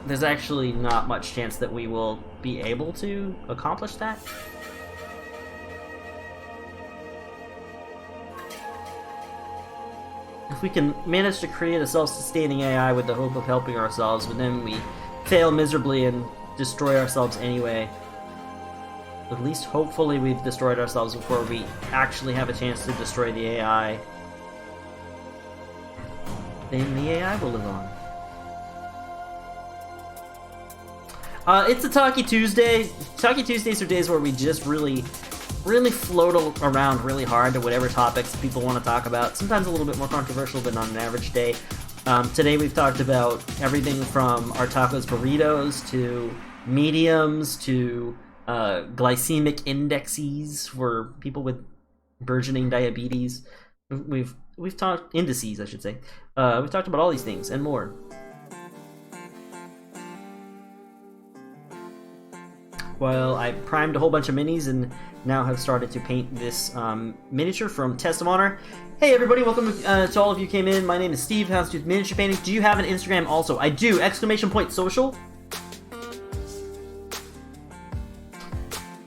there's actually not much chance that we will be able to accomplish that. If we can manage to create a self-sustaining AI with the hope of helping ourselves, but then we fail miserably and destroy ourselves anyway, at least hopefully we've destroyed ourselves before we actually have a chance to destroy the AI. Then the AI will live on. It's a Talkie Tuesday. Talkie Tuesdays are days where we just really float around really hard to whatever topics people want to talk about. Sometimes a little bit more controversial than on an average day. Today we've talked about everything from our tacos burritos to mediums to glycemic indexes for people with burgeoning diabetes. We've talked indices, I should say. We've talked about all these things and more. Well, I primed a whole bunch of minis and now have started to paint this miniature from Test of Honor. Hey everybody, welcome to all of you who came in. My name is Steve, Houndstooth Miniature Painting. Do you have an Instagram also? I do! !social.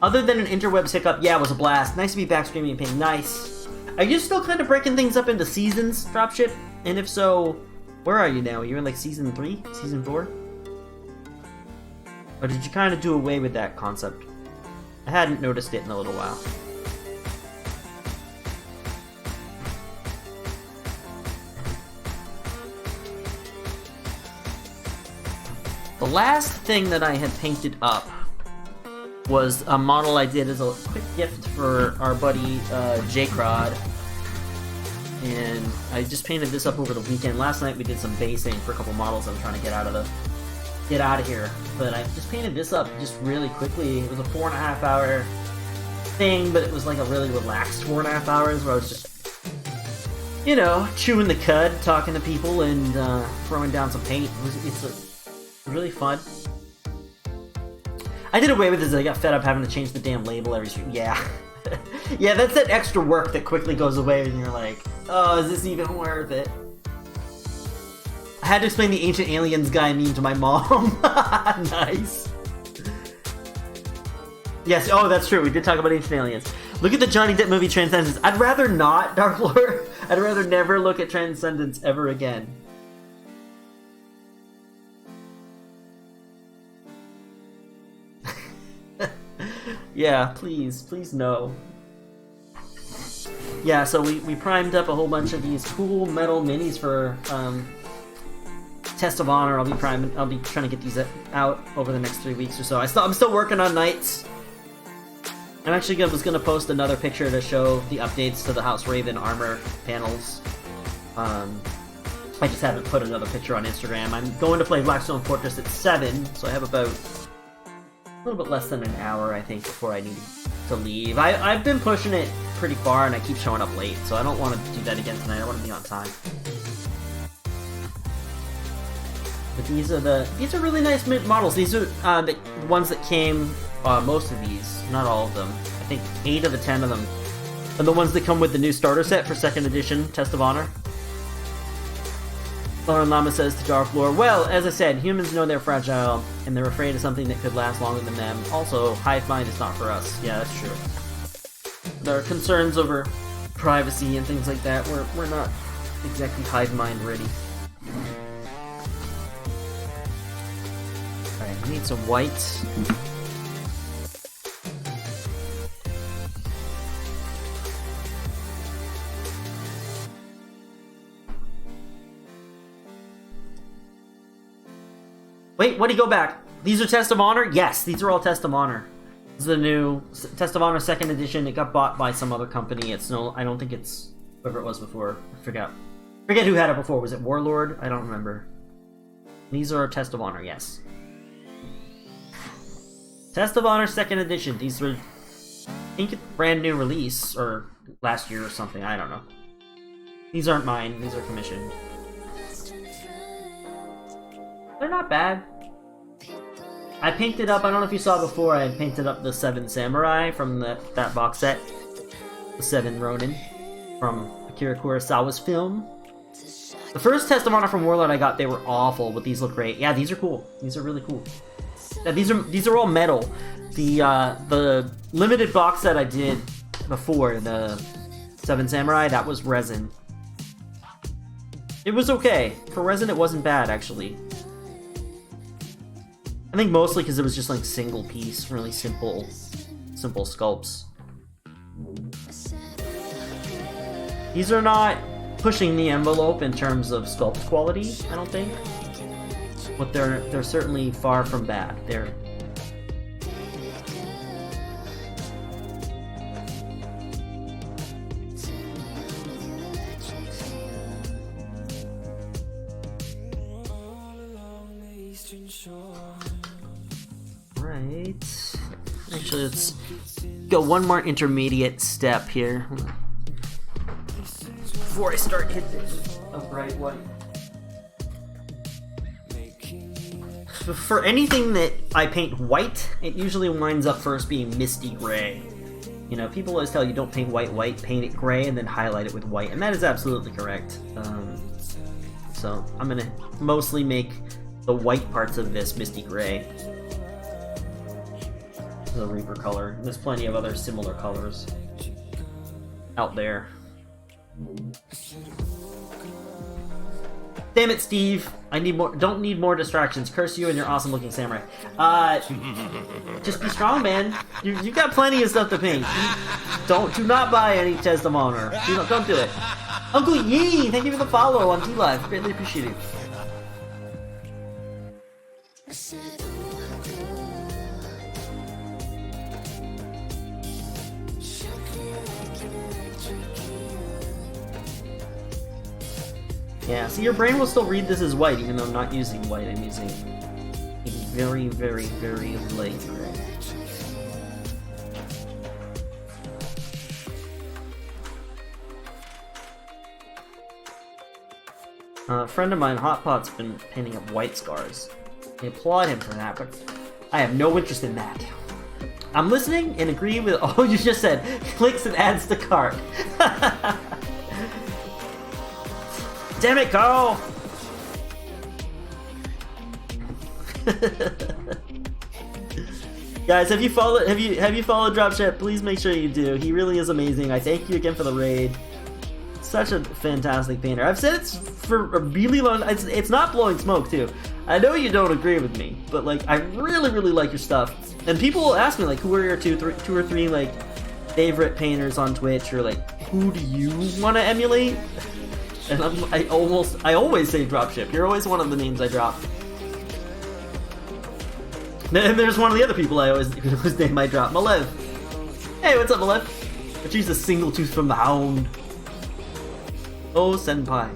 Other than an interwebs hiccup, yeah, it was a blast. Nice to be back streaming and painting. Nice. Are you still kind of breaking things up into seasons, Dropship? And if so, where are you now? You're in like season 3? Season 4? Or did you kind of do away with that concept? I hadn't noticed it in a little while. The last thing that I had painted up was a model I did as a quick gift for our buddy J-Crod. And I just painted this up over the weekend. Last night we did some basing for a couple models I'm trying to get out of get out of here. But I just painted this up just really quickly. It was a 4.5 hour thing, but it was like a really relaxed 4.5 hours where I was just, you know, chewing the cud, talking to people, and throwing down some paint. It's really fun. I did away with this. I got fed up having to change the damn label every stream. Yeah. Yeah, that's that extra work that quickly goes away and you're like, oh, is this even worth it? I had to explain the Ancient Aliens guy meme to my mom. Nice. Yes, oh, that's true. We did talk about Ancient Aliens. Look at the Johnny Depp movie Transcendence. I'd rather not, Dark Lord. I'd rather never look at Transcendence ever again. Yeah, please no. Yeah, so we primed up a whole bunch of these cool metal minis for Test of Honor. I'll be trying to get these out over the next 3 weeks or so. I'm still working on Knights. I'm actually was gonna post another picture to show the updates to the House Raven armor panels. I just haven't put another picture on Instagram. I'm going to play Blackstone Fortress at 7, so I have about a little bit less than an hour, I think, before I need to leave. I've been pushing it pretty far, and I keep showing up late, so I don't want to do that again tonight. I want to be on time. But these are really nice models. These are the ones that came. Most of these, not all of them. I think 8 of the 10 of them are the ones that come with the new starter set for 2nd edition Test of Honor. Lauren Lama says to Dark Lord, well, as I said, humans know they're fragile, and they're afraid of something that could last longer than them. Also, hive mind is not for us. Yeah, that's true. There are concerns over privacy and things like that. We're not exactly hive mind ready. Alright, we need some white. Wait, what do you go back? These are Test of Honor? Yes, these are all Test of Honor. This is the new Test of Honor 2nd edition. It got bought by some other company. I don't think it's whoever it was before. I forget who had it before. Was it Warlord? I don't remember. These are Test of Honor, yes. Test of Honor 2nd edition. These were, I think, a brand new release, or last year or something. I don't know. These aren't mine. These are commissioned. They're not bad. I painted up, I don't know if you saw before, I had painted up the 7 Samurai from that box set. The 7 Ronin from Akira Kurosawa's film. The first Test of Honor from Warlord I got, they were awful, but these look great. Yeah, these are cool. These are really cool. Yeah, these are all metal. The limited box set I did before, the 7 Samurai, that was resin. It was okay. For resin, it wasn't bad, actually. I think mostly because it was just like single piece, really simple sculpts. These are not pushing the envelope in terms of sculpt quality, I don't think. But they're certainly far from bad. They're right. Actually, let's go one more intermediate step here before I start hitting a bright white. For anything that I paint white, it usually winds up first being misty gray. You know, people always tell you don't paint white, paint it gray and then highlight it with white, and that is absolutely correct. So I'm gonna mostly make the white parts of this misty gray. The Reaper color. There's plenty of other similar colors out there. Damn it, Steve! I need more. Don't need more distractions. Curse you and your awesome-looking samurai. Just be strong, man. You've got plenty of stuff to paint. Do not buy any Test of Honor. Don't do it. Uncle Yee, thank you for the follow on D-Live. Greatly appreciate it. Yeah, see, your brain will still read this as white, even though I'm not using white, I'm using a very, very, very light gray. A friend of mine, Hotpot's been painting up white scars. I applaud him for that, but I have no interest in that. I'm listening and agree with all you just said. Clicks and adds to cart. Damn it, Carl! Guys, have you followed Dropship? Please make sure you do. He really is amazing. I thank you again for the raid. Such a fantastic painter. I've said it's for a really long. It's not blowing smoke too. I know you don't agree with me, but like I really like your stuff. And people will ask me like, who are your two or three like favorite painters on Twitch, or like who do you want to emulate? And I always say Dropship. You're always one of the names I drop. And there's one of the other people whose name I drop, Malev. Hey, what's up, Malev? But she's a single tooth from the Hound. Oh, senpai.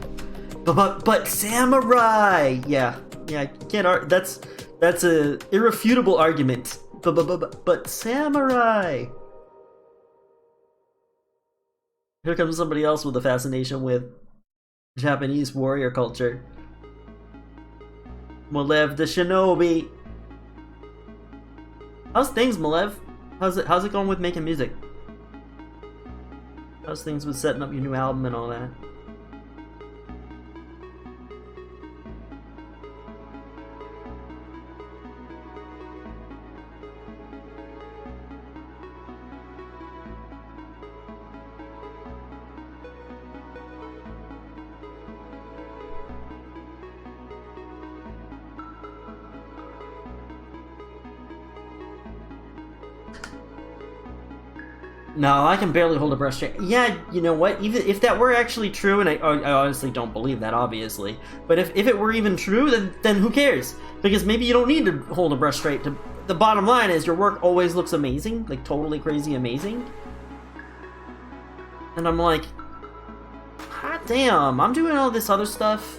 But samurai. Yeah, I can't. That's a irrefutable argument. But samurai. Here comes somebody else with a fascination with Japanese warrior culture. Malev the shinobi. How's things, Malev? How's it going with making music? How's things with setting up your new album and all that? No, I can barely hold a brush straight. Yeah, you know what? Even if that were actually true, and I honestly don't believe that, obviously. But if it were even true, then who cares? Because maybe you don't need to hold a brush straight. The bottom line is your work always looks amazing, like totally crazy amazing. And I'm like, hot damn! I'm doing all this other stuff.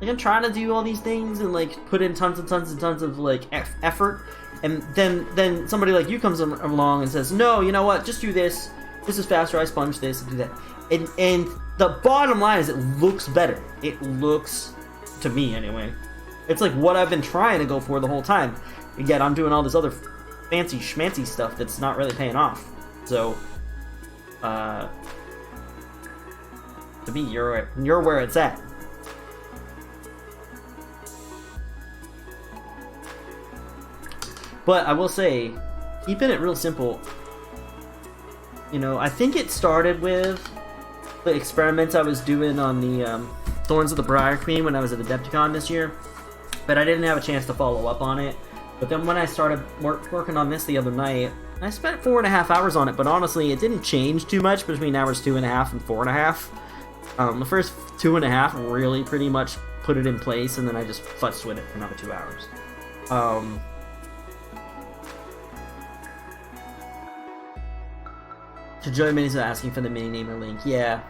Like I'm trying to do all these things and like put in tons of like effort. And then somebody like you comes along and says, no, you know what, just do this. This is faster, I sponge this, and do that. And the bottom line is it looks better. It looks, to me anyway, it's like what I've been trying to go for the whole time. And yet I'm doing all this other fancy schmancy stuff that's not really paying off. So, to me, you're where it's at. But I will say, keeping it real simple, you know, I think it started with the experiments I was doing on the Thorns of the Briar Queen when I was at Adepticon this year, but I didn't have a chance to follow up on it. But then when I started working on this the other night, I spent 4.5 hours on it, but honestly, it didn't change too much between hours 2.5 and 4.5. The first 2.5 really pretty much put it in place, and then I just futzed with it for another 2 hours. To Joy Minis asking for the mini-namer link. Yeah.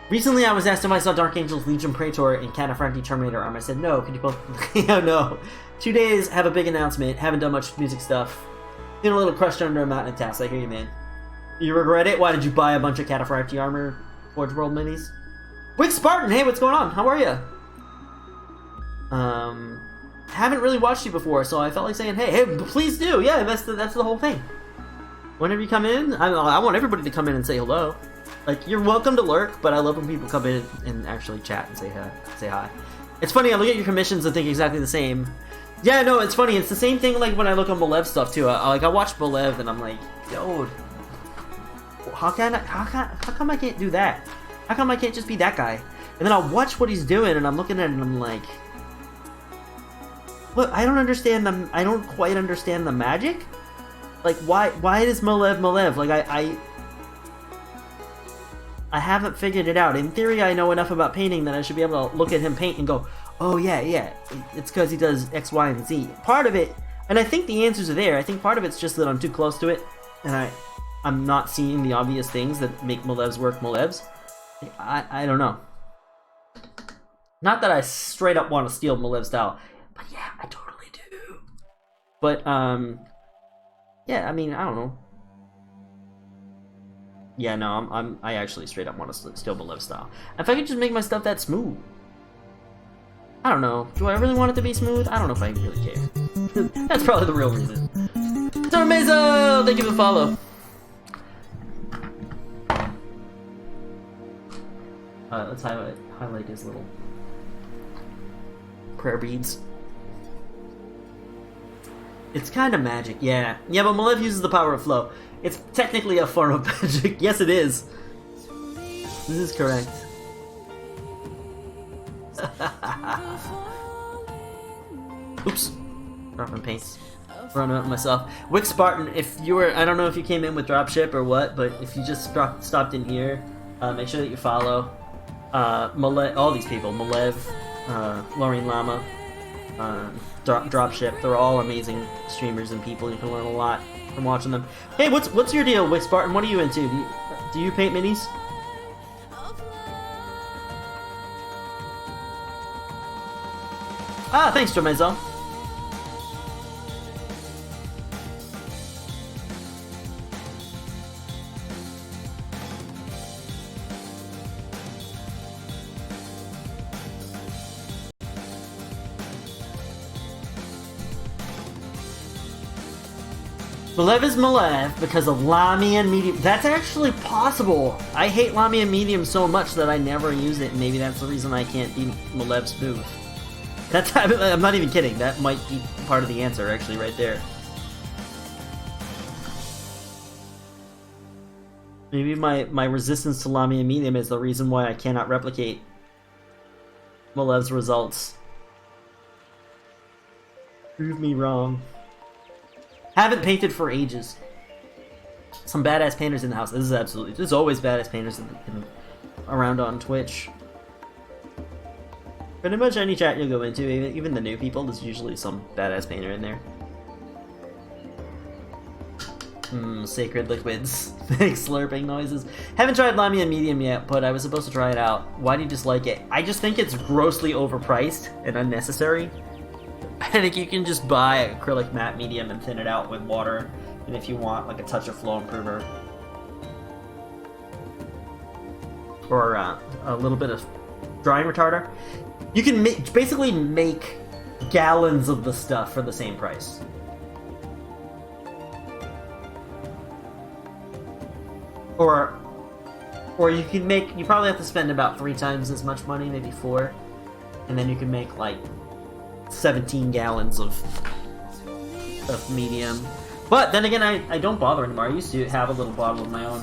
Recently I was asked if I saw Dark Angel's Legion Praetor and Cataphracti Terminator armor. I said no. Could you both... Yeah, no. 2 days, have a big announcement. Haven't done much music stuff. Been a little crushed under a mountain of tasks. I hear you, man. You regret it? Why did you buy a bunch of Cataphracti armor Forge World minis? Wait, Spartan! Hey, what's going on? How are you? Haven't really watched you before, so I felt like saying, hey, please do. Yeah, that's the whole thing. Whenever you come in, I want everybody to come in and say hello. Like, you're welcome to lurk, but I love when people come in and actually chat and say hi. It's funny, I look at your commissions and think exactly the same. Yeah, no, it's funny. It's the same thing like when I look on Malev's stuff too. I watch Malev and I'm like, yo, how come I can't do that? How come I can't just be that guy? And then I'll watch what he's doing and I'm looking at it and I'm like, look, I don't quite understand the magic. Like, why does Malev? Like, I haven't figured it out. In theory, I know enough about painting that I should be able to look at him paint and go, oh, yeah, it's because he does X, Y, and Z. Part of it, and I think the answers are there. I think part of it's just that I'm too close to it, and I'm not seeing the obvious things that make Malev's work Malev's. I don't know. Not that I straight up want to steal Malev's style, but yeah. I totally do. But, yeah, I mean, I don't know. Yeah, no, I actually straight up want to steal Malev style. If I could just make my stuff that smooth. I don't know. Do I really want it to be smooth? I don't know if I really care. That's probably the real reason. So Meso! Thank you for the follow. Let's highlight his little prayer beads. It's kind of magic, yeah. Yeah, but Malev uses the power of flow. It's technically a form of magic. Yes, it is. This is correct. Oops. Dropping paints. Running up myself. Wick Spartan, if you were, I don't know if you came in with dropship or what, but if you just stopped in here, make sure that you follow Malev, all these people. Malev, Laureen Lama, Dropship. They're all amazing streamers and people. You can learn a lot from watching them. Hey, what's your deal, Wick Spartan? What are you into? Do you paint minis? Ah, thanks, Jomezo. Malev is Malev because of Lamian Medium. That's actually possible. I hate Lamian Medium so much that I never use it, and maybe that's the reason I can't be Malev Smooth. I'm not even kidding. That might be part of the answer, actually, right there. Maybe my resistance to Lamian Medium is the reason why I cannot replicate Malev's results. Prove me wrong. Haven't painted for ages. Some badass painters in the house. There's always badass painters around on Twitch. Pretty much any chat you'll go into, even the new people, there's usually some badass painter in there. Sacred liquids. Big slurping noises. Haven't tried Lamian Medium yet, but I was supposed to try it out. Why do you dislike it? I just think it's grossly overpriced and unnecessary. I think you can just buy acrylic matte medium and thin it out with water, and if you want like a touch of flow improver or a little bit of drying retarder, you can basically make gallons of the stuff for the same price. Or you can make, you probably have to spend about 3 times as much money, maybe 4, and then you can make like 17 gallons of medium. But then again, I don't bother anymore. I used to have a little bottle of my own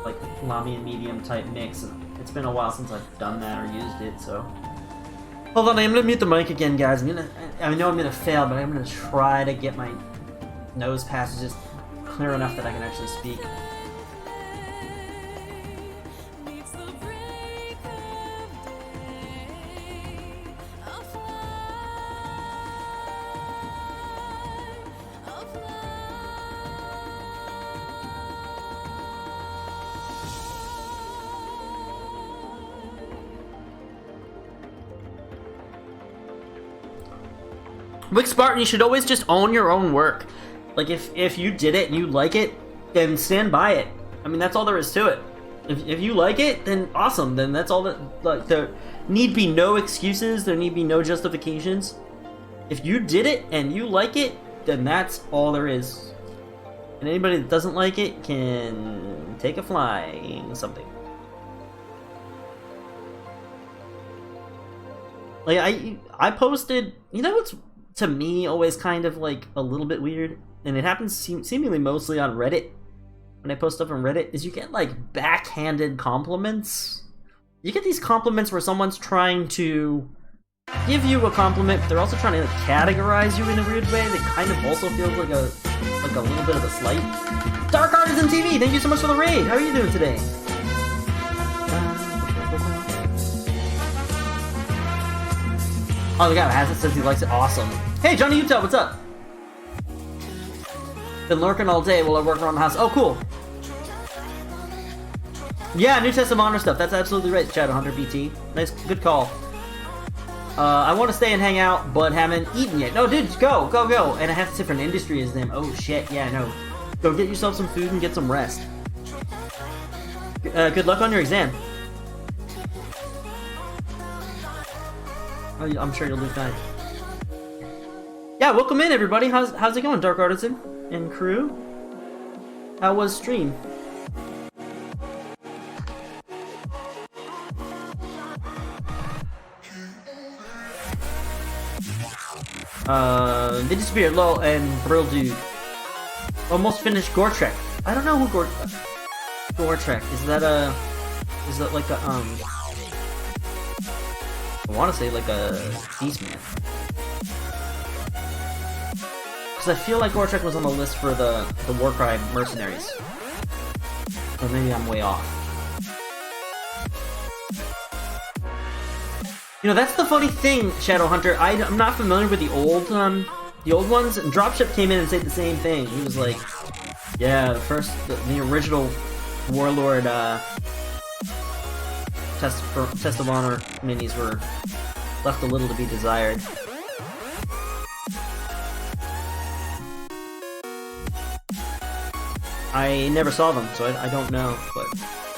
like Lamian medium type mix, and it's been a while since I've done that or used it, so. Hold on, I'm gonna mute the mic again, guys. I know I'm gonna fail, but I'm gonna try to get my nose passages clear enough that I can actually speak. Wick Spartan, you should always just own your own work. Like, if you did it and you like it, then stand by it. I mean, that's all there is to it. If you like it, then awesome. Then that's all that, like, there need be no excuses. There need be no justifications. If you did it and you like it, then that's all there is. And anybody that doesn't like it can take a flying something. Like, I posted, you know what's to me always kind of like a little bit weird, and it happens seemingly mostly on Reddit. When I post stuff on Reddit, is you get like backhanded compliments. You get these compliments where someone's trying to give you a compliment, but they're also trying to like, categorize you in a weird way that kind of also feels like a little bit of a slight. Dark Artisan TV, thank you so much for the raid. How are you doing today? Oh, the guy who has it says he likes it. Awesome. Hey, Johnny Utah, what's up? Been lurking all day while I work around the house. Oh, cool. Yeah, New Testament Honor stuff. That's absolutely right, Shadow Hunter BT. Nice, good call. I want to stay and hang out, but haven't eaten yet. No, dude, go, go, go. And I have to sit for an industry as them. Oh, shit, yeah, no. Go get yourself some food and get some rest. Good luck on your exam. Oh, I'm sure you'll do fine. Yeah, welcome in, everybody. How's it going, Dark Artisan and crew? How was stream? They disappeared. Lol and Brill Dude. Almost finished Goretrek. I don't know who Goretrek is. Is that like a I want to say like a Beastman. Because I feel like Goretrek was on the list for the Warcry mercenaries. Or maybe I'm way off. You know, that's the funny thing, Shadowhunter. I'm not familiar with the old ones. And Dropship came in and said the same thing. He was like, yeah, the original Warlord Test of Honor minis were left a little to be desired. I never saw them, so I don't know, but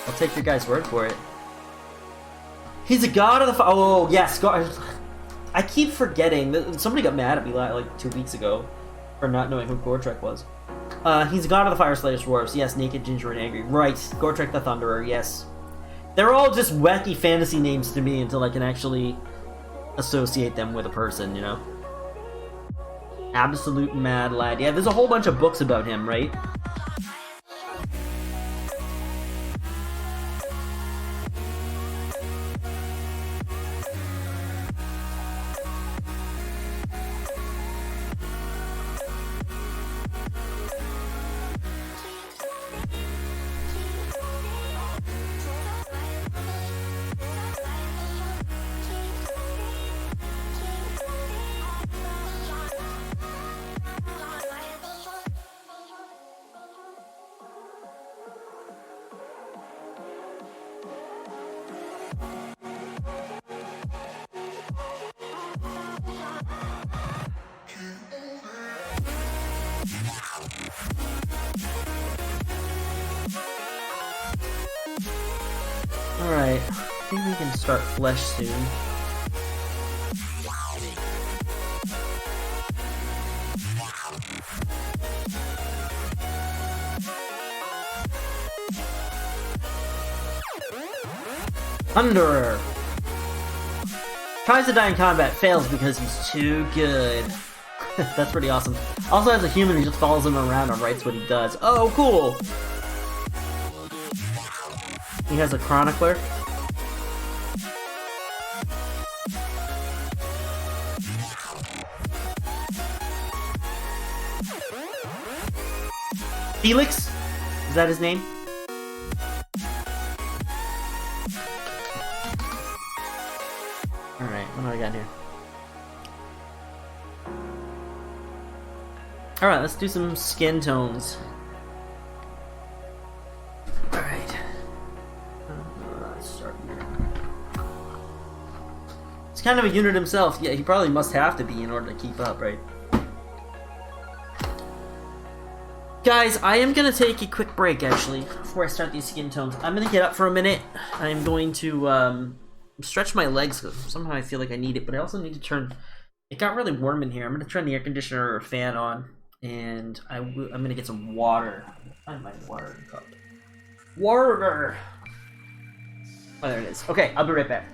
I'll take your guys' word for it. He's a god of the fire. Oh, yes, god. I keep forgetting. Somebody got mad at me like 2 weeks ago for not knowing who Goretrek was. He's a god of the Fire Slayer's Dwarves. Yes, naked, ginger, and angry. Right, Goretrek the Thunderer, yes. They're all just wacky fantasy names to me until I can actually associate them with a person, you know? Absolute mad lad. Yeah, there's a whole bunch of books about him, right? Alright, I think we can start flesh soon. Thunderer! Tries to die in combat, fails because he's too good. That's pretty awesome. Also has a human who just follows him around and writes what he does. Oh, cool! He has a chronicler. Felix? Is that his name? Alright, what do I got here? Alright, let's do some skin tones. Alright. Let's start here. He's kind of a unit himself. Yeah, he probably must have to be in order to keep up, right? Guys, I am going to take a quick break, actually, before I start these skin tones. I'm going to get up for a minute. I'm going to stretch my legs. Somehow I feel like I need it, but I also need to turn... It got really warm in here. I'm going to turn the air conditioner or fan on, and I'm going to get some water. Find my water cup. Water! Oh, there it is. Okay, I'll be right back.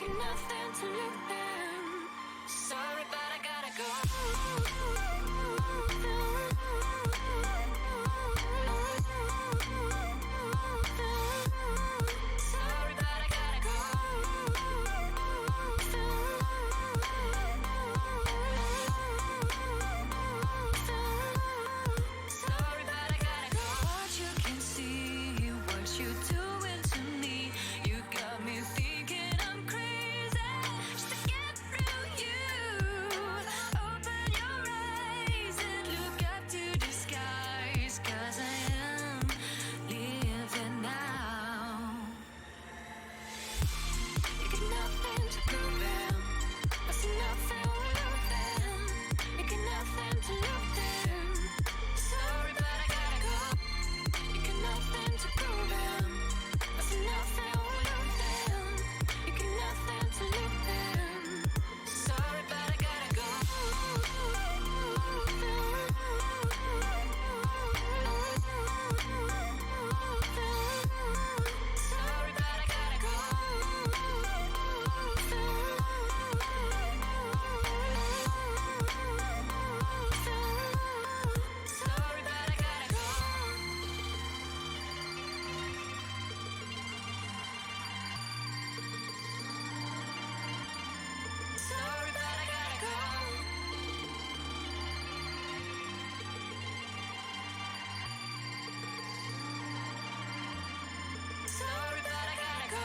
got nothing to look them. Sorry, but I gotta go. Sorry, but I gotta Sorry, but I gotta go. What you can see, what you doing to me. You got me thinking I'm crazy. Just to get through you. Open your eyes and look up to the skies. 'Cause I am living now. You got nothing to prove them. I see nothing with them. You got nothing to look them. Sorry, but I gotta go. You got nothing to prove them. I see nothing with them. You got nothing to look them. Sorry, but I gotta go. Sorry, but I gotta go. Sorry, but I gotta go. Sorry, but I gotta go. Sorry, but I gotta go.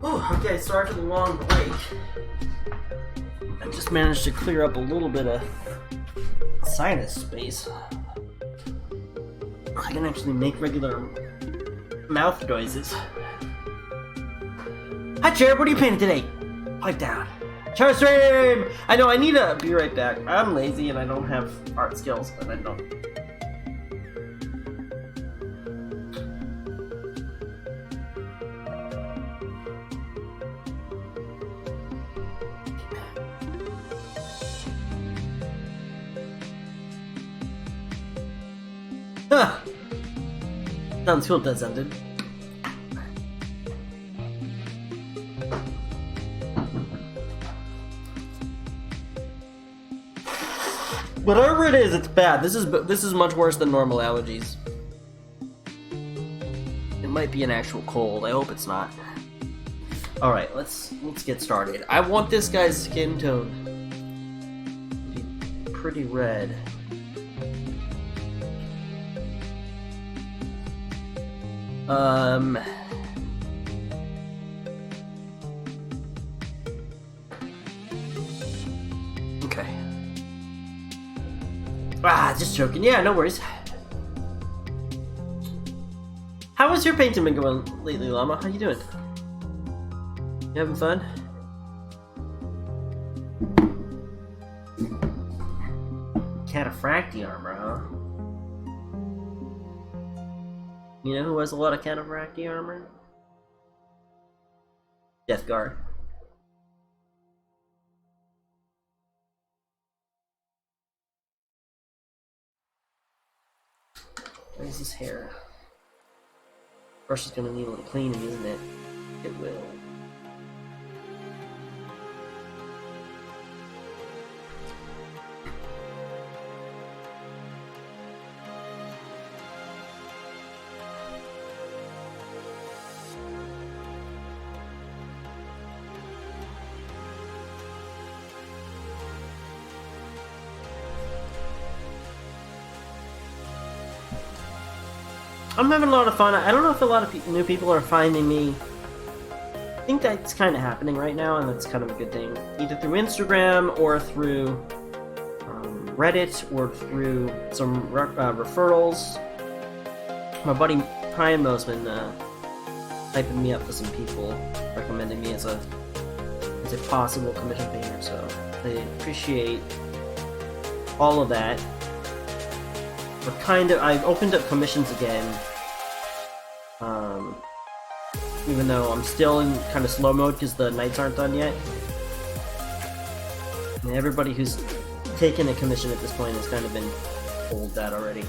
Oh, okay, sorry for the long break. I just managed to clear up a little bit of sinus space. I can actually make regular mouth noises. Hi, Jared, what are you painting today? Pipe down. Char stream! I know, I need to be right back. I'm lazy and I don't have art skills, and I don't. Huh. Sounds cool, that sounded. Whatever it is, it's bad. This is much worse than normal allergies. It might be an actual cold. I hope it's not. All right, let's get started. I want this guy's skin tone to be pretty red. Okay. Just joking. Yeah, no worries. How has your painting been going lately, Llama? How you doing? You having fun? Cataphracti armor, huh? You know who has a lot of Cataphracti armor? Death Guard. What is his hair? Brush is gonna need a little cleaning, isn't it? It will. I'm having a lot of fun. I don't know if a lot of new people are finding me. I think that's kind of happening right now, and that's kind of a good thing. Either through Instagram or through Reddit or through some referrals. My buddy Primemo's been typing me up to some people, recommending me as a possible commission painter. So I appreciate all of that. I've opened up commissions again, even though I'm still in kind of slow mode because the Knights aren't done yet. And everybody who's taken a commission at this point has kind of been told that already.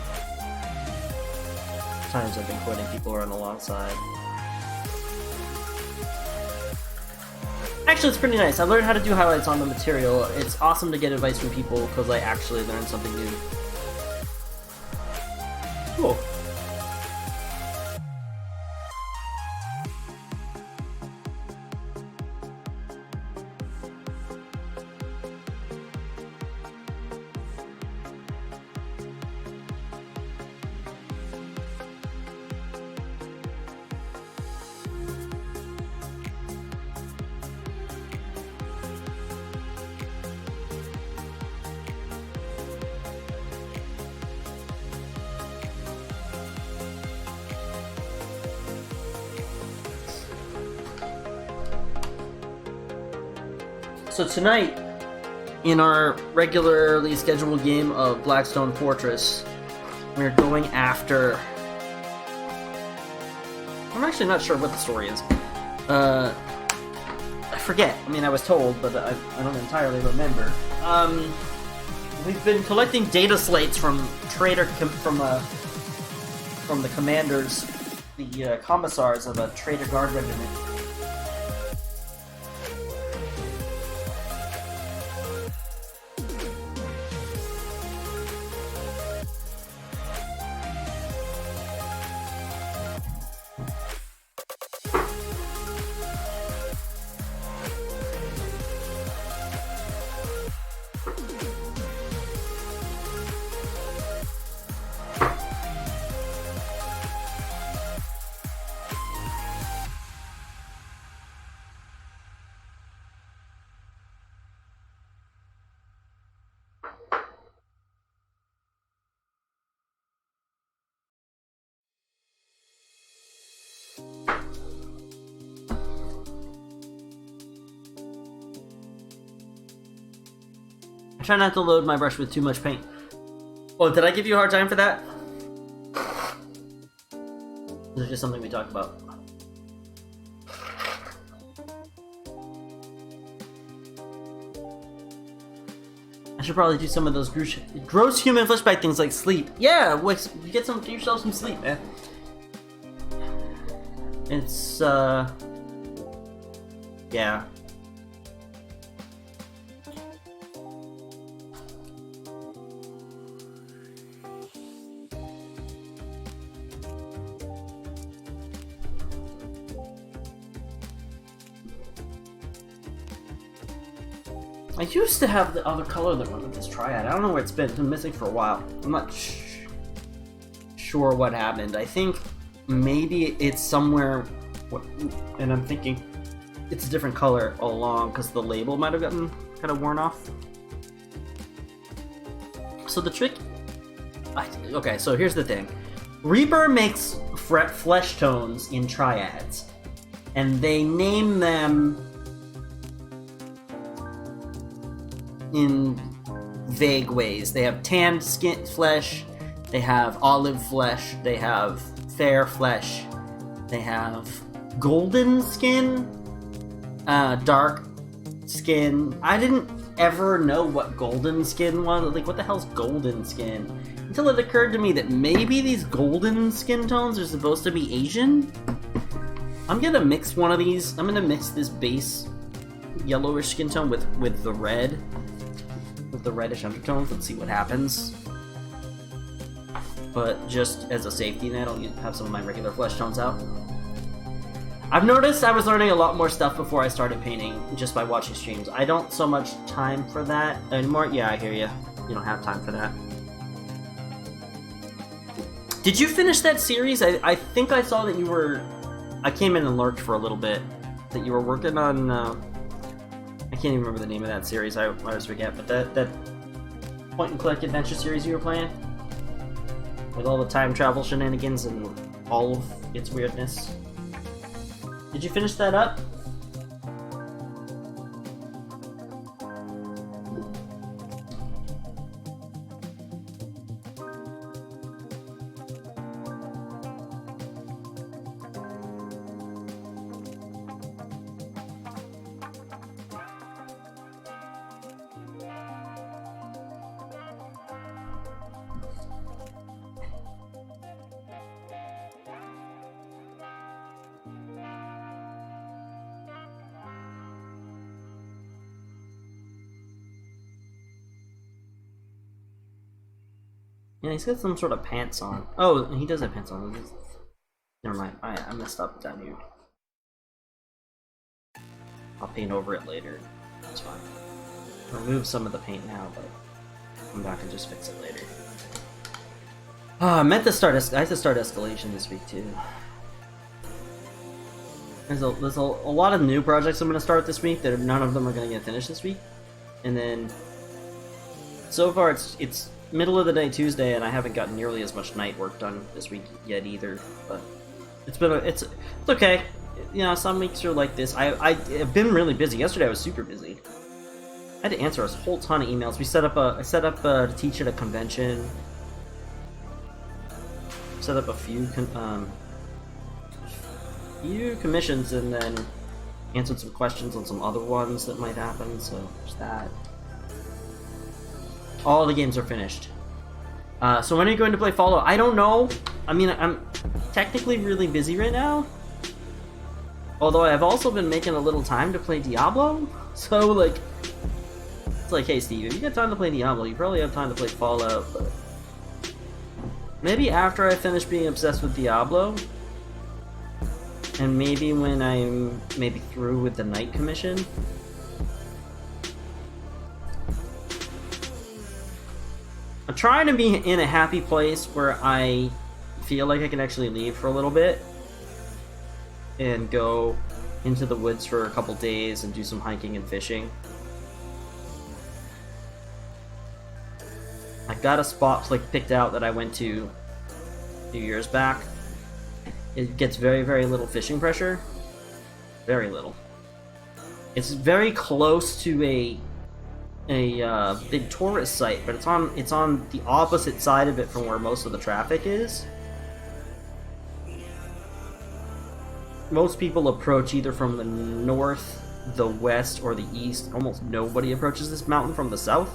Times I've been quitting, people are on the long side. Actually, it's pretty nice. I learned how to do highlights on the material. It's awesome to get advice from people because I actually learned something new. Cool. So tonight, in our regularly scheduled game of Blackstone Fortress, we're going after... I'm actually not sure what the story is. I forget. I mean, I was told, but I don't entirely remember. We've been collecting data slates from the commanders, the commissars of a Traitor Guard regiment. I try not to load my brush with too much paint. Oh, did I give you a hard time for that? This is just something we talk about. I should probably do some of those gross human fleshback things like sleep. Yeah, you get yourself some sleep, man. It's yeah. I used to have the other color that went with this triad. I don't know where it's been. It's been missing for a while. I'm not sure what happened. I think maybe it's somewhere, and I'm thinking it's a different color all along because the label might have gotten kind of worn off. So the trick... Okay, so here's the thing. Reaper makes flesh tones in triads, and they name them in vague ways. They have tanned skin flesh, they have olive flesh, they have fair flesh, they have golden skin, dark skin. I didn't ever know what golden skin was. Like, what the hell's golden skin? Until it occurred to me that maybe these golden skin tones are supposed to be Asian. I'm gonna mix one of these. I'm gonna mix this base yellowish skin tone with the red, with the reddish undertones. Let's see what happens. But just as a safety net, I'll have some of my regular flesh tones out. I've noticed I was learning a lot more stuff before I started painting just by watching streams. I don't so much time for that anymore. Yeah, I hear you. You don't have time for that. Did you finish that series? I think I saw that you were... I came in and lurked for a little bit. That you were working on... I can't even remember the name of that series. I always forget. But that point-and-click adventure series you were playing? With all the time travel shenanigans and all of its weirdness. Did you finish that up? Yeah, he's got some sort of pants on. Oh, he does have pants on. Never mind. I messed up down here. I'll paint over it later. That's fine. Remove some of the paint now, but come back and just fix it later. Oh, I meant to start. I have to start escalation this week too. There's a lot of new projects I'm going to start this week. That none of them are going to get finished this week, and then so far it's middle of the day Tuesday, and I haven't gotten nearly as much night work done this week yet either. But it's okay. You know, some weeks are like this. I've been really busy. Yesterday I was super busy. I had to answer a whole ton of emails. I set up to teach at a convention. Set up a few commissions, and then answered some questions on some other ones that might happen. So there's that. All the games are finished. So when are you going to play Fallout? I don't know. I mean, I'm technically really busy right now. Although I've also been making a little time to play Diablo. So, like, it's like, hey Steve, if you got time to play Diablo, you probably have time to play Fallout, but maybe after I finish being obsessed with Diablo, and maybe when I'm through with the Night Commission. I'm trying to be in a happy place where I feel like I can actually leave for a little bit and go into the woods for a couple days and do some hiking and fishing. I've got a spot picked out that I went to a few years back. It gets very, very little fishing pressure. Very little. It's very close to a big tourist site, but it's on the opposite side of it from where most of the traffic is. Most people approach either from the north, the west, or the east. Almost nobody approaches this mountain from the south,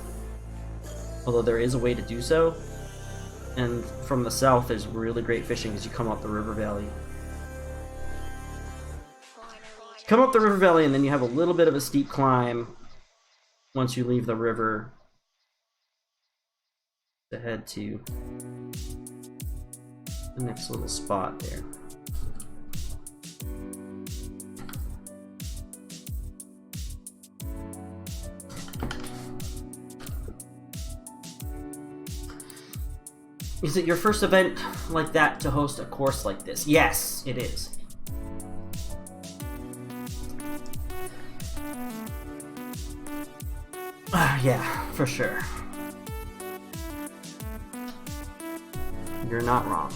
although there is a way to do so. And from the south, there's really great fishing as you come up the river valley. Come up the river valley, and then you have a little bit of a steep climb once you leave the river to head to the next little spot there. Is it your first event like that to host a course like this? Yes, it is. Yeah, for sure. You're not wrong.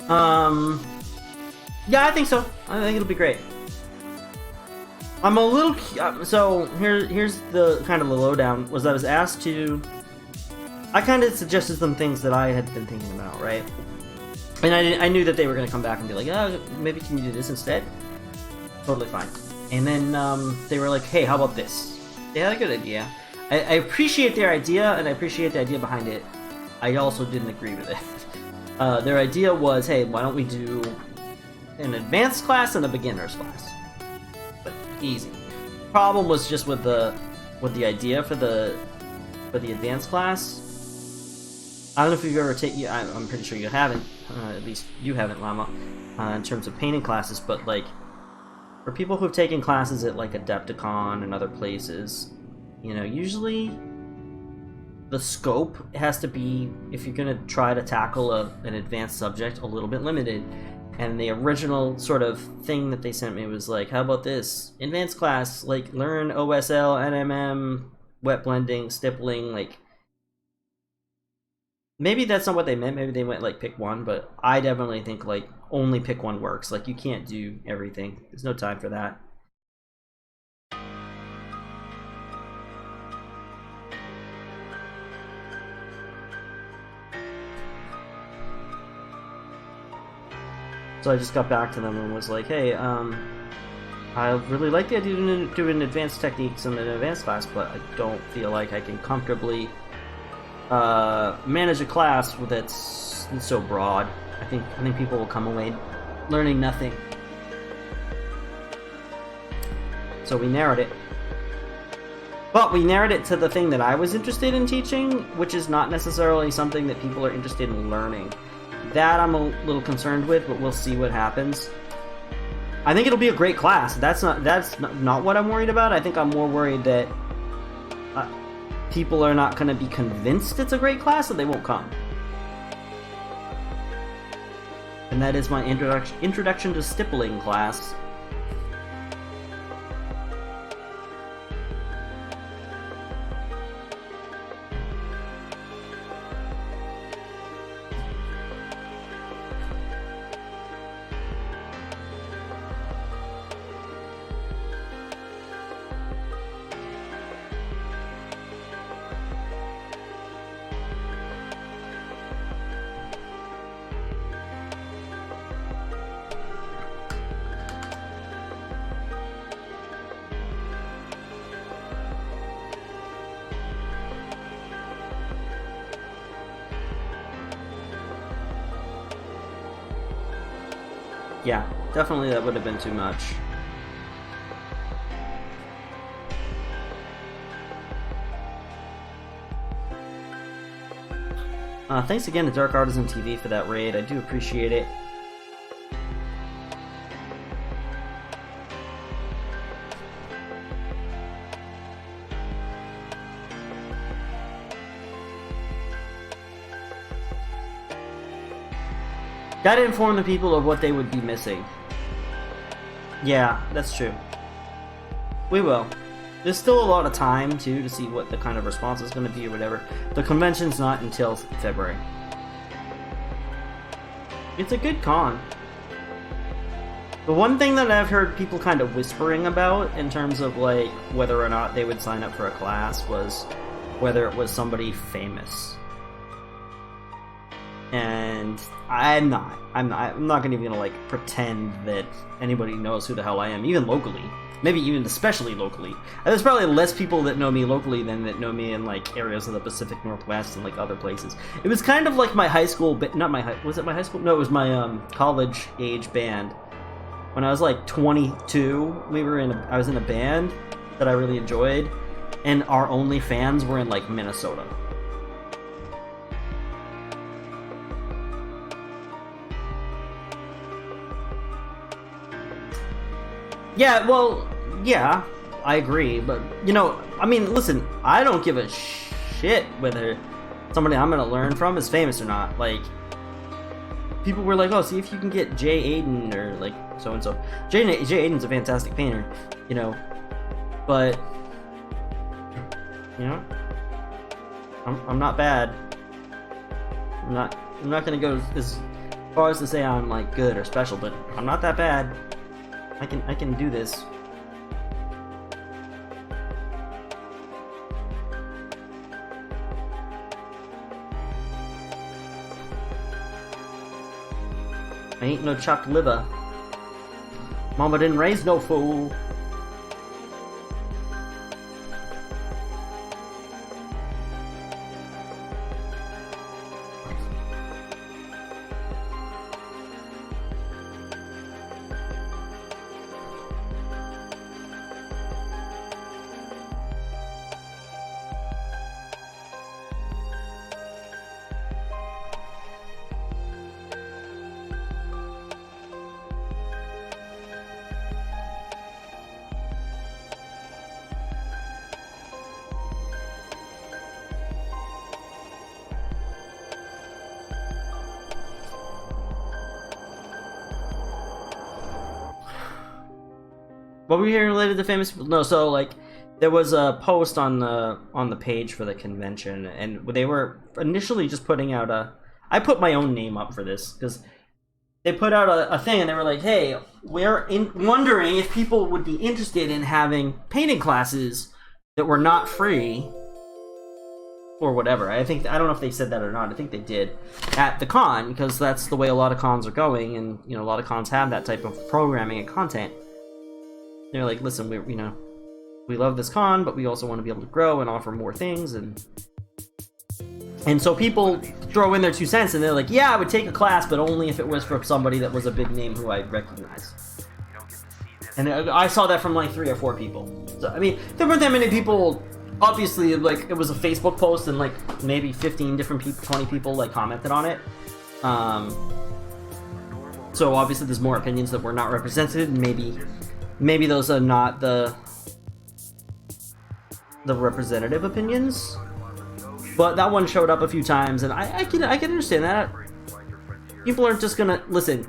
Yeah, I think so. I think it'll be great. I'm a little so here's the kind of the lowdown. Was I was asked to. I kind of suggested some things that I had been thinking about, right? And I knew that they were going to come back and be like, oh, maybe can you do this instead? Totally fine. And then they were like, hey, how about this? They had a good idea. I appreciate their idea, and I appreciate the idea behind it. I also didn't agree with it. Their idea was, hey, why don't we do an advanced class and a beginner's class? But easy. Problem was just with the idea for the advanced class. I don't know if you've ever taken. I'm pretty sure you haven't. At least you haven't, Llama, in terms of painting classes. But like, for people who've taken classes at like Adepticon and other places, you know, usually the scope has to be, if you're gonna try to tackle an advanced subject, a little bit limited. And the original sort of thing that they sent me was like, how about this advanced class? Like, learn OSL, NMM, wet blending, stippling, like. Maybe that's not what they meant. Maybe they went like pick one, but I definitely think like only pick one works. Like, you can't do everything. There's no time for that. So I just got back to them and was like, hey, I really like the idea of doing advanced techniques in an advanced class, but I don't feel like I can comfortably manage a class that's so broad. I think people will come away learning nothing. So we narrowed it. But we narrowed it to the thing that I was interested in teaching, which is not necessarily something that people are interested in learning. That I'm a little concerned with, but we'll see what happens. I think it'll be a great class. That's not what I'm worried about. I think I'm more worried that people are not going to be convinced it's a great class, and they won't come. And that is my introduction to stippling class. Yeah, definitely that would have been too much. Thanks again to Dark Artisan TV for that raid. I do appreciate it. Gotta inform the people of what they would be missing. Yeah, that's true. We will. There's still a lot of time, too, to see what the kind of response is going to be or whatever. The convention's not until February. It's a good con. The one thing that I've heard people kind of whispering about in terms of, like, whether or not they would sign up for a class was whether it was somebody famous. And I'm not even gonna like pretend that anybody knows who the hell I am, even locally. Maybe even especially locally. And there's probably less people that know me locally than that know me in like areas of the Pacific Northwest and like other places. It was kind of like my high school, was it my high school? No, it was my college age band. When I was like 22, I was in a band that I really enjoyed, and our only fans were in like Minnesota. Yeah, well, yeah, I agree, but, you know, I mean, listen, I don't give a shit whether somebody I'm gonna learn from is famous or not. Like, people were like, oh, see if you can get Jay Aiden, or, like, so-and-so. Jay Aiden's a fantastic painter, you know, but, you know, I'm not bad. I'm not gonna go as far as to say I'm like good or special, but I'm not that bad. I can do this. I ain't no chopped liver. Mama didn't raise no fool. What were you hearing related to famous people? No, so like there was a post on the page for the convention, and they were initially just putting out I put my own name up for this because they put out a thing, and they were like, "Hey, we're wondering if people would be interested in having painting classes that were not free or whatever." I don't know if they said that or not. I think they did at the con because that's the way a lot of cons are going, and you know a lot of cons have that type of programming and content. They're like, listen, we love this con, but we also want to be able to grow and offer more things, and so people throw in their 2 cents, and they're like, yeah, I would take a class, but only if it was for somebody that was a big name who I recognize. And I saw that from like 3 or 4 people. So I mean, there weren't that many people. Obviously, like it was a Facebook post, and like maybe 15 different people, 20 people like commented on it. So obviously, there's more opinions that were not represented, and maybe those are not the representative opinions, but that one showed up a few times, and I can understand that. People aren't just gonna listen.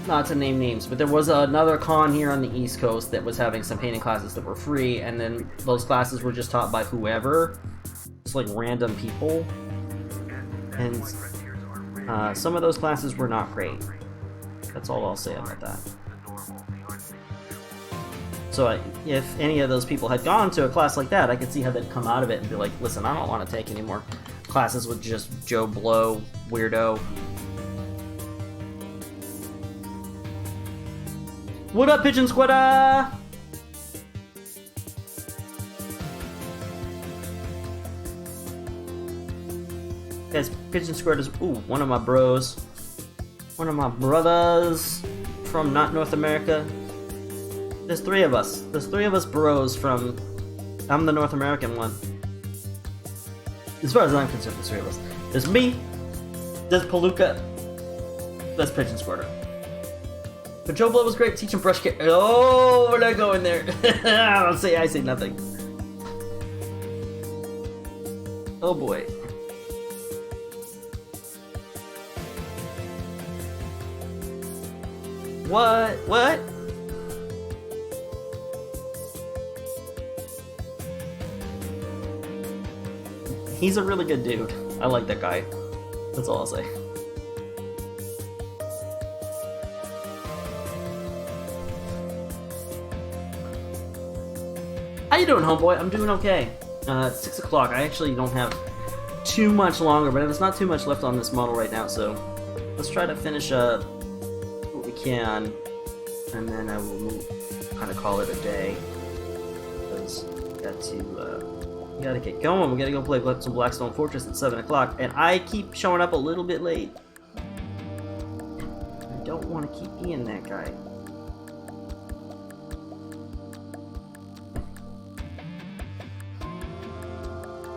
Not to name names, but there was another con here on the East Coast that was having some painting classes that were free, and then those classes were just taught by whoever, just like random people, and some of those classes were not great. That's all I'll say about that. So if any of those people had gone to a class like that, I could see how they'd come out of it and be like, listen, I don't want to take any more classes with just Joe Blow, weirdo. What up, Pigeon Squatter? Yes, Pigeon Squatter is, one of my bros. One of my brothers from not North America. There's 3 of us. There's 3 of us bros from... I'm the North American one. As far as I'm concerned, there's 3 of us. There's me. There's Palooka. That's Pigeon Squirter. But Joe Blow was great teaching brush care. Oh, we're not going there. I say nothing. Oh boy. What? He's a really good dude. I like that guy. That's all I'll say. How you doing, homeboy? I'm doing okay. It's 6 o'clock. I actually don't have too much longer, but there's not too much left on this model right now, so let's try to finish up what we can, and then I will kind of call it a day. Because we gotta get going. We gotta go play some Blackstone Fortress at 7 o'clock, and I keep showing up a little bit late. I don't want to keep being that guy.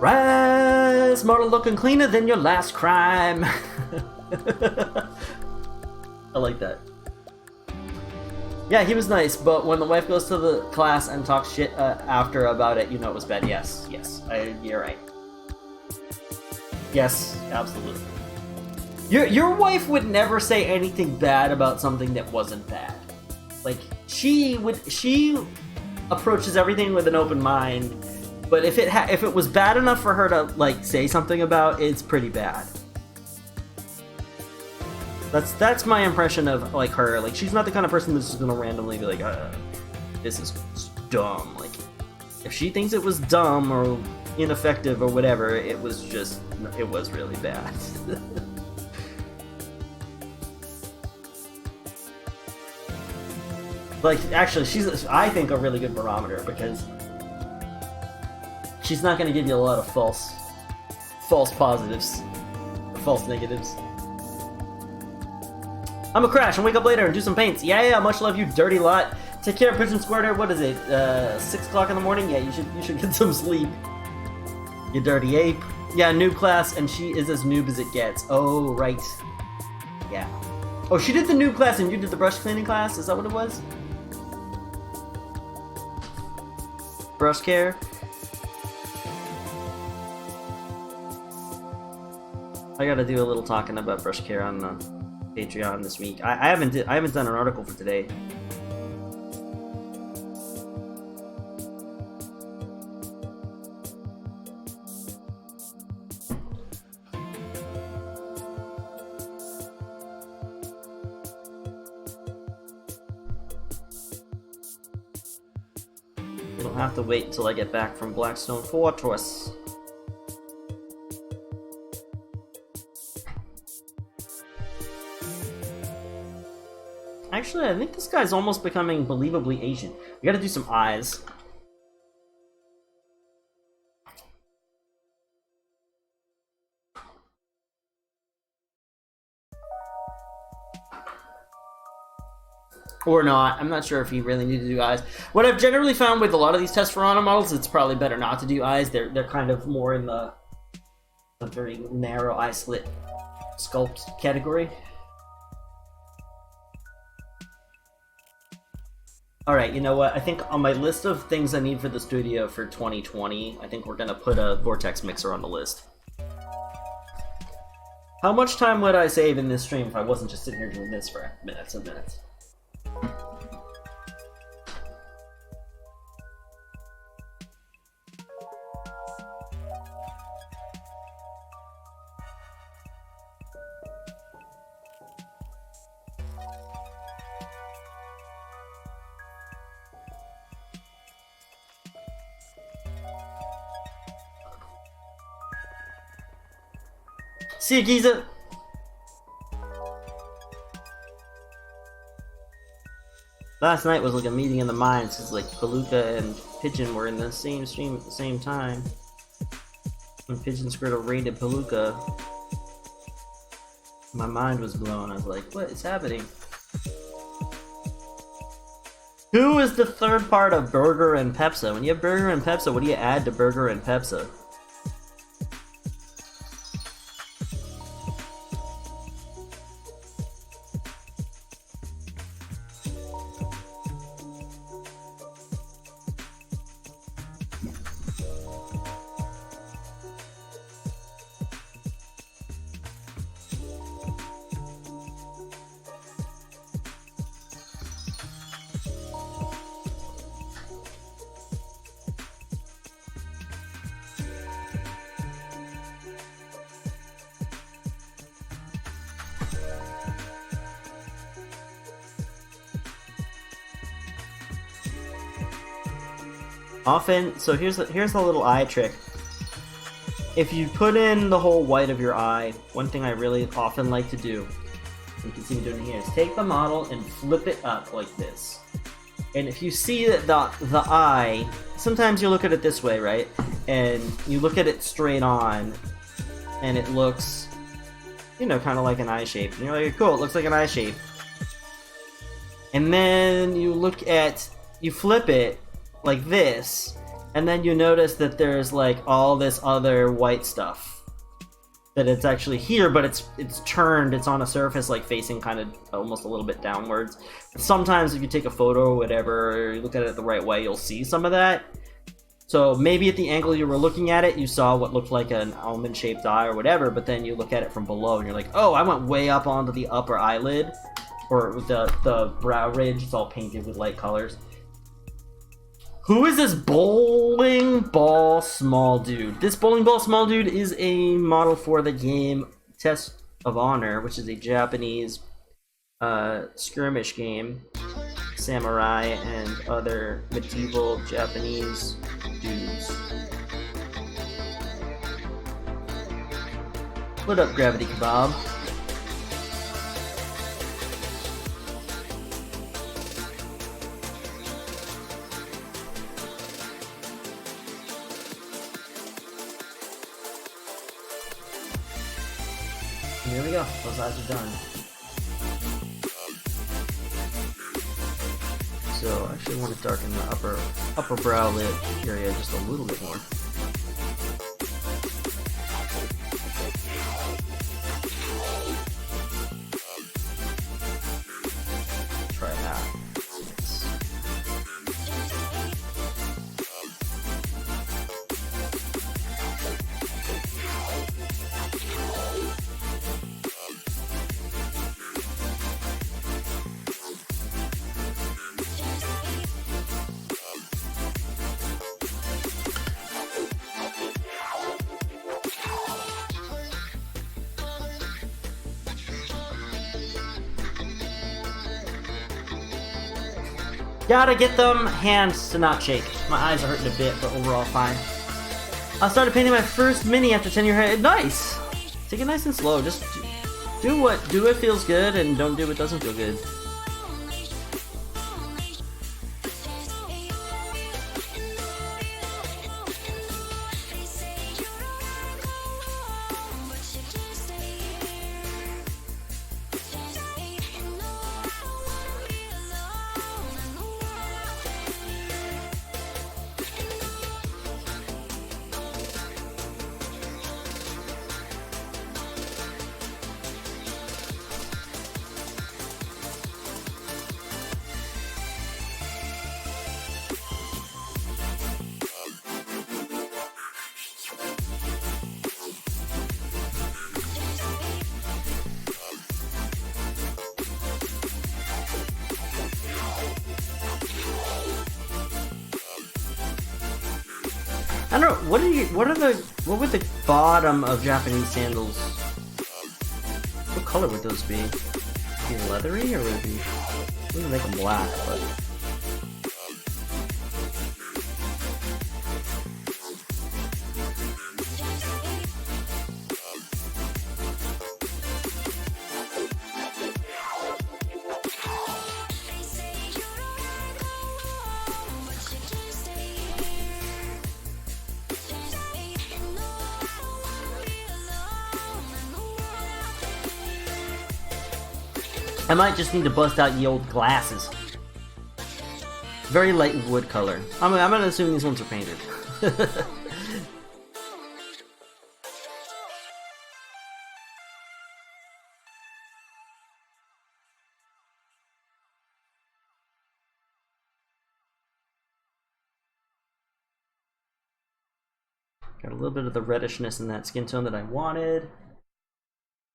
Rise, mortal looking cleaner than your last crime. I like that. Yeah, he was nice, but when the wife goes to the class and talks shit after about it, you know it was bad. Yes, you're right. Yes, absolutely. Your wife would never say anything bad about something that wasn't bad. Like, she approaches everything with an open mind, but if it was bad enough for her to, like, say something about, it's pretty bad. That's my impression of like her. Like she's not the kind of person that's just gonna randomly be like, this is dumb. Like if she thinks it was dumb or ineffective or whatever, it was really bad. Like actually, she's I think a really good barometer because she's not gonna give you a lot of false positives, or false negatives. I'm gonna crash and wake up later and do some paints. Yeah, much love, you dirty lot. Take care, Pigeon Squirter. What is it? 6 o'clock in the morning? Yeah, you should get some sleep. You dirty ape. Yeah, noob class, and she is as noob as it gets. Oh, right. Yeah. Oh, she did the noob class and you did the brush cleaning class? Is that what it was? Brush care? I gotta do a little talking about brush care on the Patreon this week. I haven't done an article for today. It'll have to wait until I get back from Blackstone Fortress. Actually, I think this guy's almost becoming believably Asian. We gotta do some eyes. Or not. I'm not sure if you really need to do eyes. What I've generally found with a lot of these Tesferana models, it's probably better not to do eyes. They're kind of more in the very narrow eye slit sculpt category. Alright, you know what? I think on my list of things I need for the studio for 2020, I think we're gonna put a Vortex Mixer on the list. How much time would I save in this stream if I wasn't just sitting here doing this for minutes and minutes? See you, Giza! Last night was like a meeting in the mines, because like Palooka and Pigeon were in the same stream at the same time. When Pigeon Squirtle raided Palooka, my mind was blown. I was like, what is happening? Who is the third part of Burger and Pepsa? When you have Burger and Pepsa, what do you add to Burger and Pepsa? Often, so here's the little eye trick. If you put in the whole white of your eye, one thing I really often like to do, you can see me doing it here, is take the model and flip it up like this. And if you see that the eye, sometimes you look at it this way, right? And you look at it straight on, and it looks, you know, kind of like an eye shape. And you're like, cool, it looks like an eye shape. And then you flip it like this, and then you notice that there's like all this other white stuff. That it's actually here, but it's turned, it's on a surface like facing kind of almost a little bit downwards. Sometimes if you take a photo or whatever, or you look at it the right way, you'll see some of that. So maybe at the angle you were looking at it, you saw what looked like an almond-shaped eye or whatever, but then you look at it from below and you're like, oh, I went way up onto the upper eyelid, or the brow ridge, it's all painted with light colors. Who is this bowling ball small dude? This bowling ball small dude is a model for the game of Honor, which is a Japanese skirmish game, samurai and other medieval Japanese dudes. What up, Gravity Kebab? Here we go. Those eyes are done. So I actually want to darken the upper brow lid area just a little bit more. Try that. Gotta get them hands to not shake. My eyes are hurting a bit, but overall fine. I started painting my first mini after 10 years. Nice! Take it nice and slow. Just do what feels good and don't do what doesn't feel good. I don't know, what would the bottom of Japanese sandals, what color would those be? Would it be leathery, or would it be, we would make them black, but... I might just need to bust out ye old glasses. Very light wood color. I'm gonna assume these ones are painted. Got a little bit of the reddishness in that skin tone that I wanted.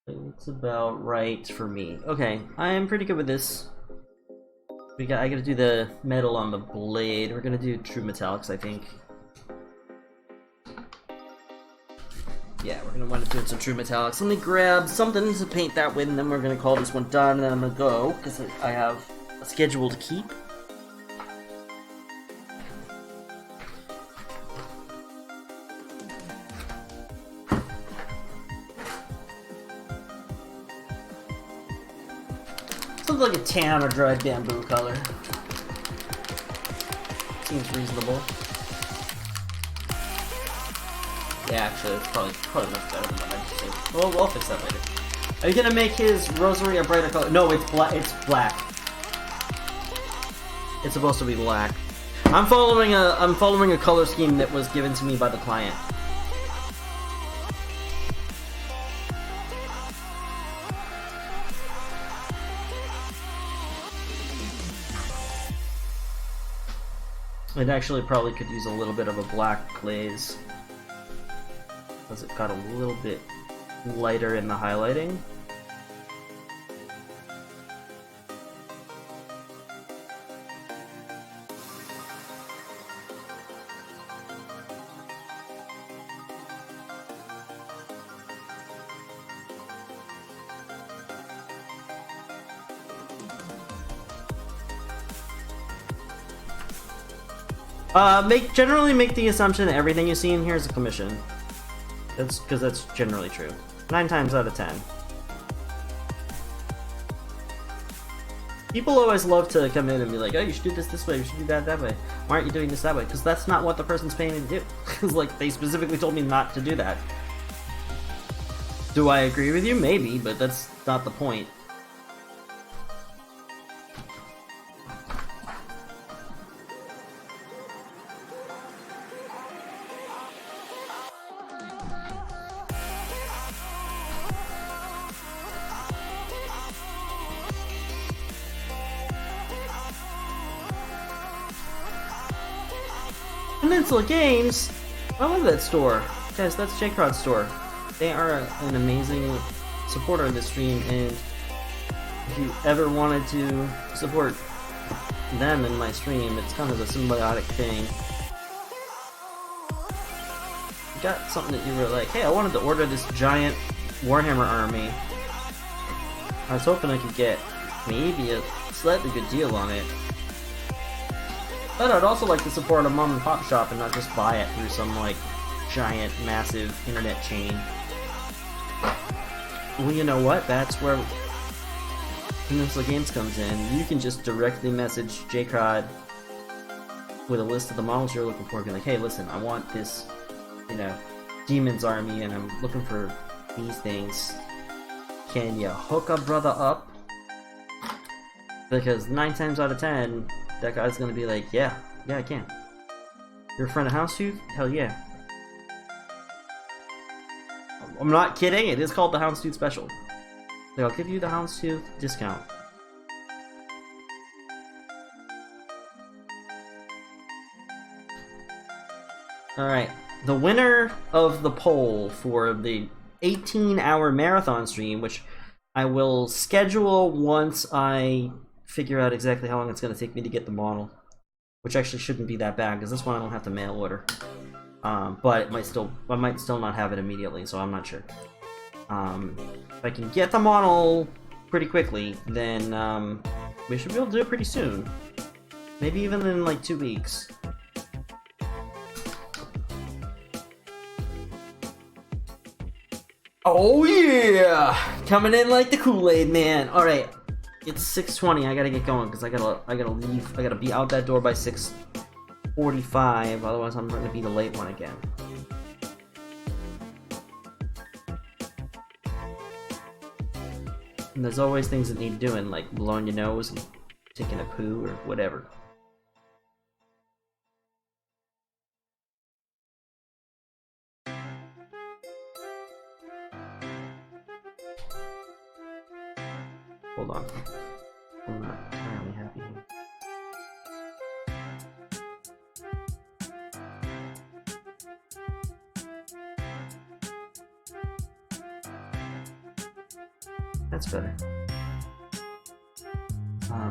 It's about right for me. Okay, I am pretty good with this. I gotta do the metal on the blade. We're gonna do true metallics, I think. Yeah, we're gonna wind up doing some true metallics. Let me grab something to paint that with, and then we're gonna call this one done, and then I'm gonna go, because I have a schedule to keep. Something like a tan or dried bamboo color. Seems reasonable. Yeah, actually, it's probably much better than what I just said. Well, we'll fix that later. Are you gonna make his rosary a brighter color? No, it's black. It's black. It's supposed to be black. I'm following a color scheme that was given to me by the client. It actually probably could use a little bit of a black glaze, because it got a little bit lighter in the highlighting. Generally make the assumption that everything you see in here is a commission. That's because that's generally true. 9 times out of 10. People always love to come in and be like, oh, you should do this way, you should do that way. Why aren't you doing this that way? Because that's not what the person's paying me to do. Because, like, they specifically told me not to do that. Do I agree with you? Maybe, but that's not the point. Peninsula Games! I love that store. Guys, that's J-Crod's store. They are an amazing supporter of this stream, and if you ever wanted to support them in my stream, it's kind of a symbiotic thing. You got something that you were like, hey, I wanted to order this giant Warhammer army. I was hoping I could get maybe a slightly good deal on it. But I'd also like to support a mom and pop shop and not just buy it through some, like, giant, massive internet chain. Well, you know what? That's where Peninsula Games comes in. You can just directly message J-Crod with a list of the models you're looking for. Be like, hey, listen, I want this, you know, Demon's Army, and I'm looking for these things. Can you hook a brother up? Because 9 times out of 10, that guy's gonna be like, yeah, I can. You're a friend of Houndstooth? Hell yeah. I'm not kidding, it is called the Houndstooth Special. Like, I'll give you the Houndstooth discount. Alright, the winner of the poll for the 18-hour marathon stream, which I will schedule once I figure out exactly how long it's going to take me to get the model, which actually shouldn't be that bad because this one I don't have to mail order, but I might still not have it immediately, so I'm not sure. If I can get the model pretty quickly, then we should be able to do it pretty soon, maybe even in like 2 weeks. Oh yeah, coming in like the Kool-Aid man. All right. It's 6:20. I gotta get going because I gotta leave. I gotta be out that door by 6:45. Otherwise, I'm gonna be the late one again. And there's always things that need doing, like blowing your nose and taking a poo or whatever. Hold on. I'm not entirely happy here. That's better.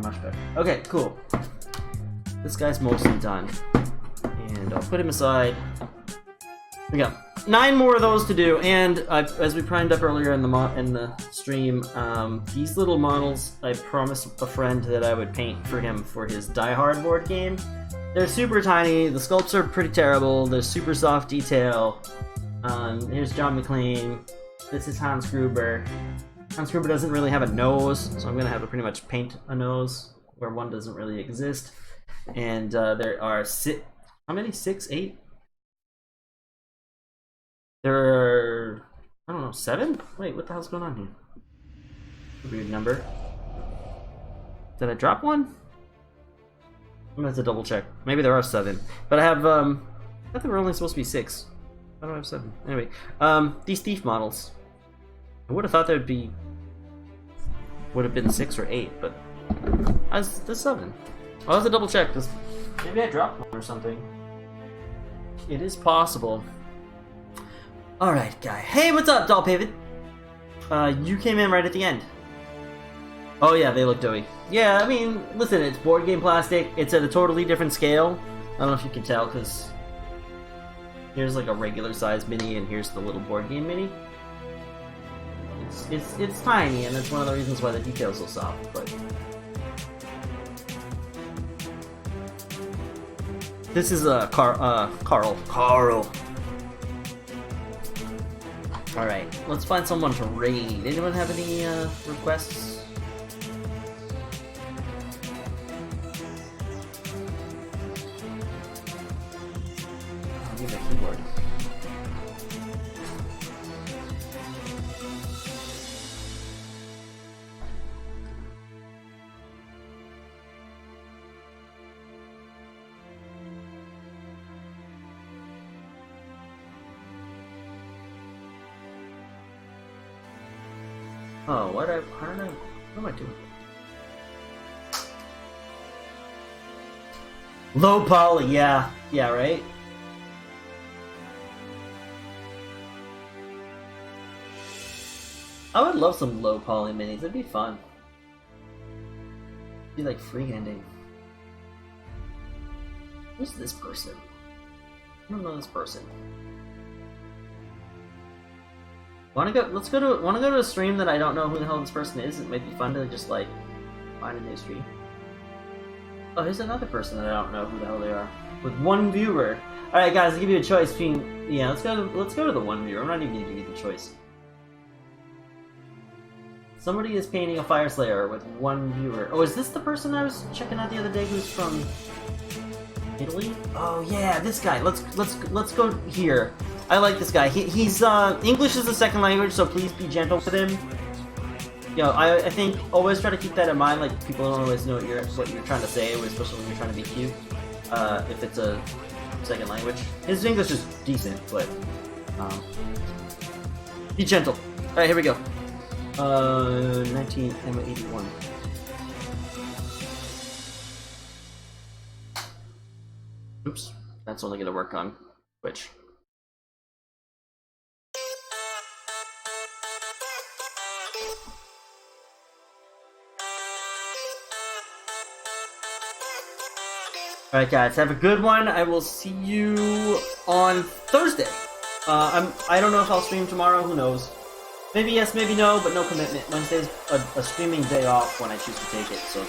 Much better. Okay, cool. This guy's mostly done. And I'll put him aside. We got 9 more of those to do, and as we primed up earlier in the stream, these little models, I promised a friend that I would paint for him for his Die Hard board game. They're super tiny, the sculpts are pretty terrible, they're super soft detail. Here's John McClane, this is Hans Gruber. Hans Gruber doesn't really have a nose, so I'm going to have to pretty much paint a nose where one doesn't really exist. And there are how many? 6, 8? There are, I don't know, 7? Wait, what the hell's going on here? Weird number. Did I drop one? I'm gonna have to double check. Maybe there are 7. But I have, I thought there were only supposed to be 6. Why do I have 7? Anyway, these thief models. I would have thought would have been 6 or 8, but there's 7. I'll have to double check, because maybe I dropped one or something. It is possible. Alright, guy. Hey, what's up, Doll Pivot? You came in right at the end. Oh yeah, they look doughy. Yeah, I mean, listen, it's board game plastic. It's at a totally different scale. I don't know if you can tell, because here's like a regular size mini, and here's the little board game mini. It's tiny, and that's one of the reasons why the detail's so soft, but This is Carl. Carl. Alright, let's find someone to raid. Anyone have any requests? I'll give a keyboard. Oh, what am I doing? Low poly, yeah, right? I would love some low poly minis, it'd be fun. Be like freehanding. Who's this person? I don't know this person. Wanna go to a stream that I don't know who the hell this person is? It might be fun to just like find a new stream. Oh, here's another person that I don't know who the hell they are. With one viewer. Alright guys, I'll give you a choice between let's go to the one viewer. I'm not even gonna give you the choice. Somebody is painting a fire slayer with one viewer. Oh, is this the person I was checking out the other day who's from Italy? Oh yeah, this guy. Let's go here. I like this guy. He's English is a second language, so please be gentle with him. You know, I think always try to keep that in mind. Like people don't always know what you're trying to say, especially when you're trying to be cute. If it's a second language, his English is decent, but be gentle. All right, here we go. 1981. Oops, that's only gonna work on Twitch. Alright guys, have a good one. I will see you on Thursday. I don't know if I'll stream tomorrow, who knows. Maybe yes, maybe no, but no commitment. Wednesday's a streaming day off when I choose to take it, so...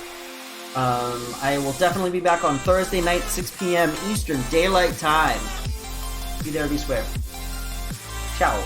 I will definitely be back on Thursday night, 6 p.m. Eastern Daylight Time. Be there, be square. Ciao.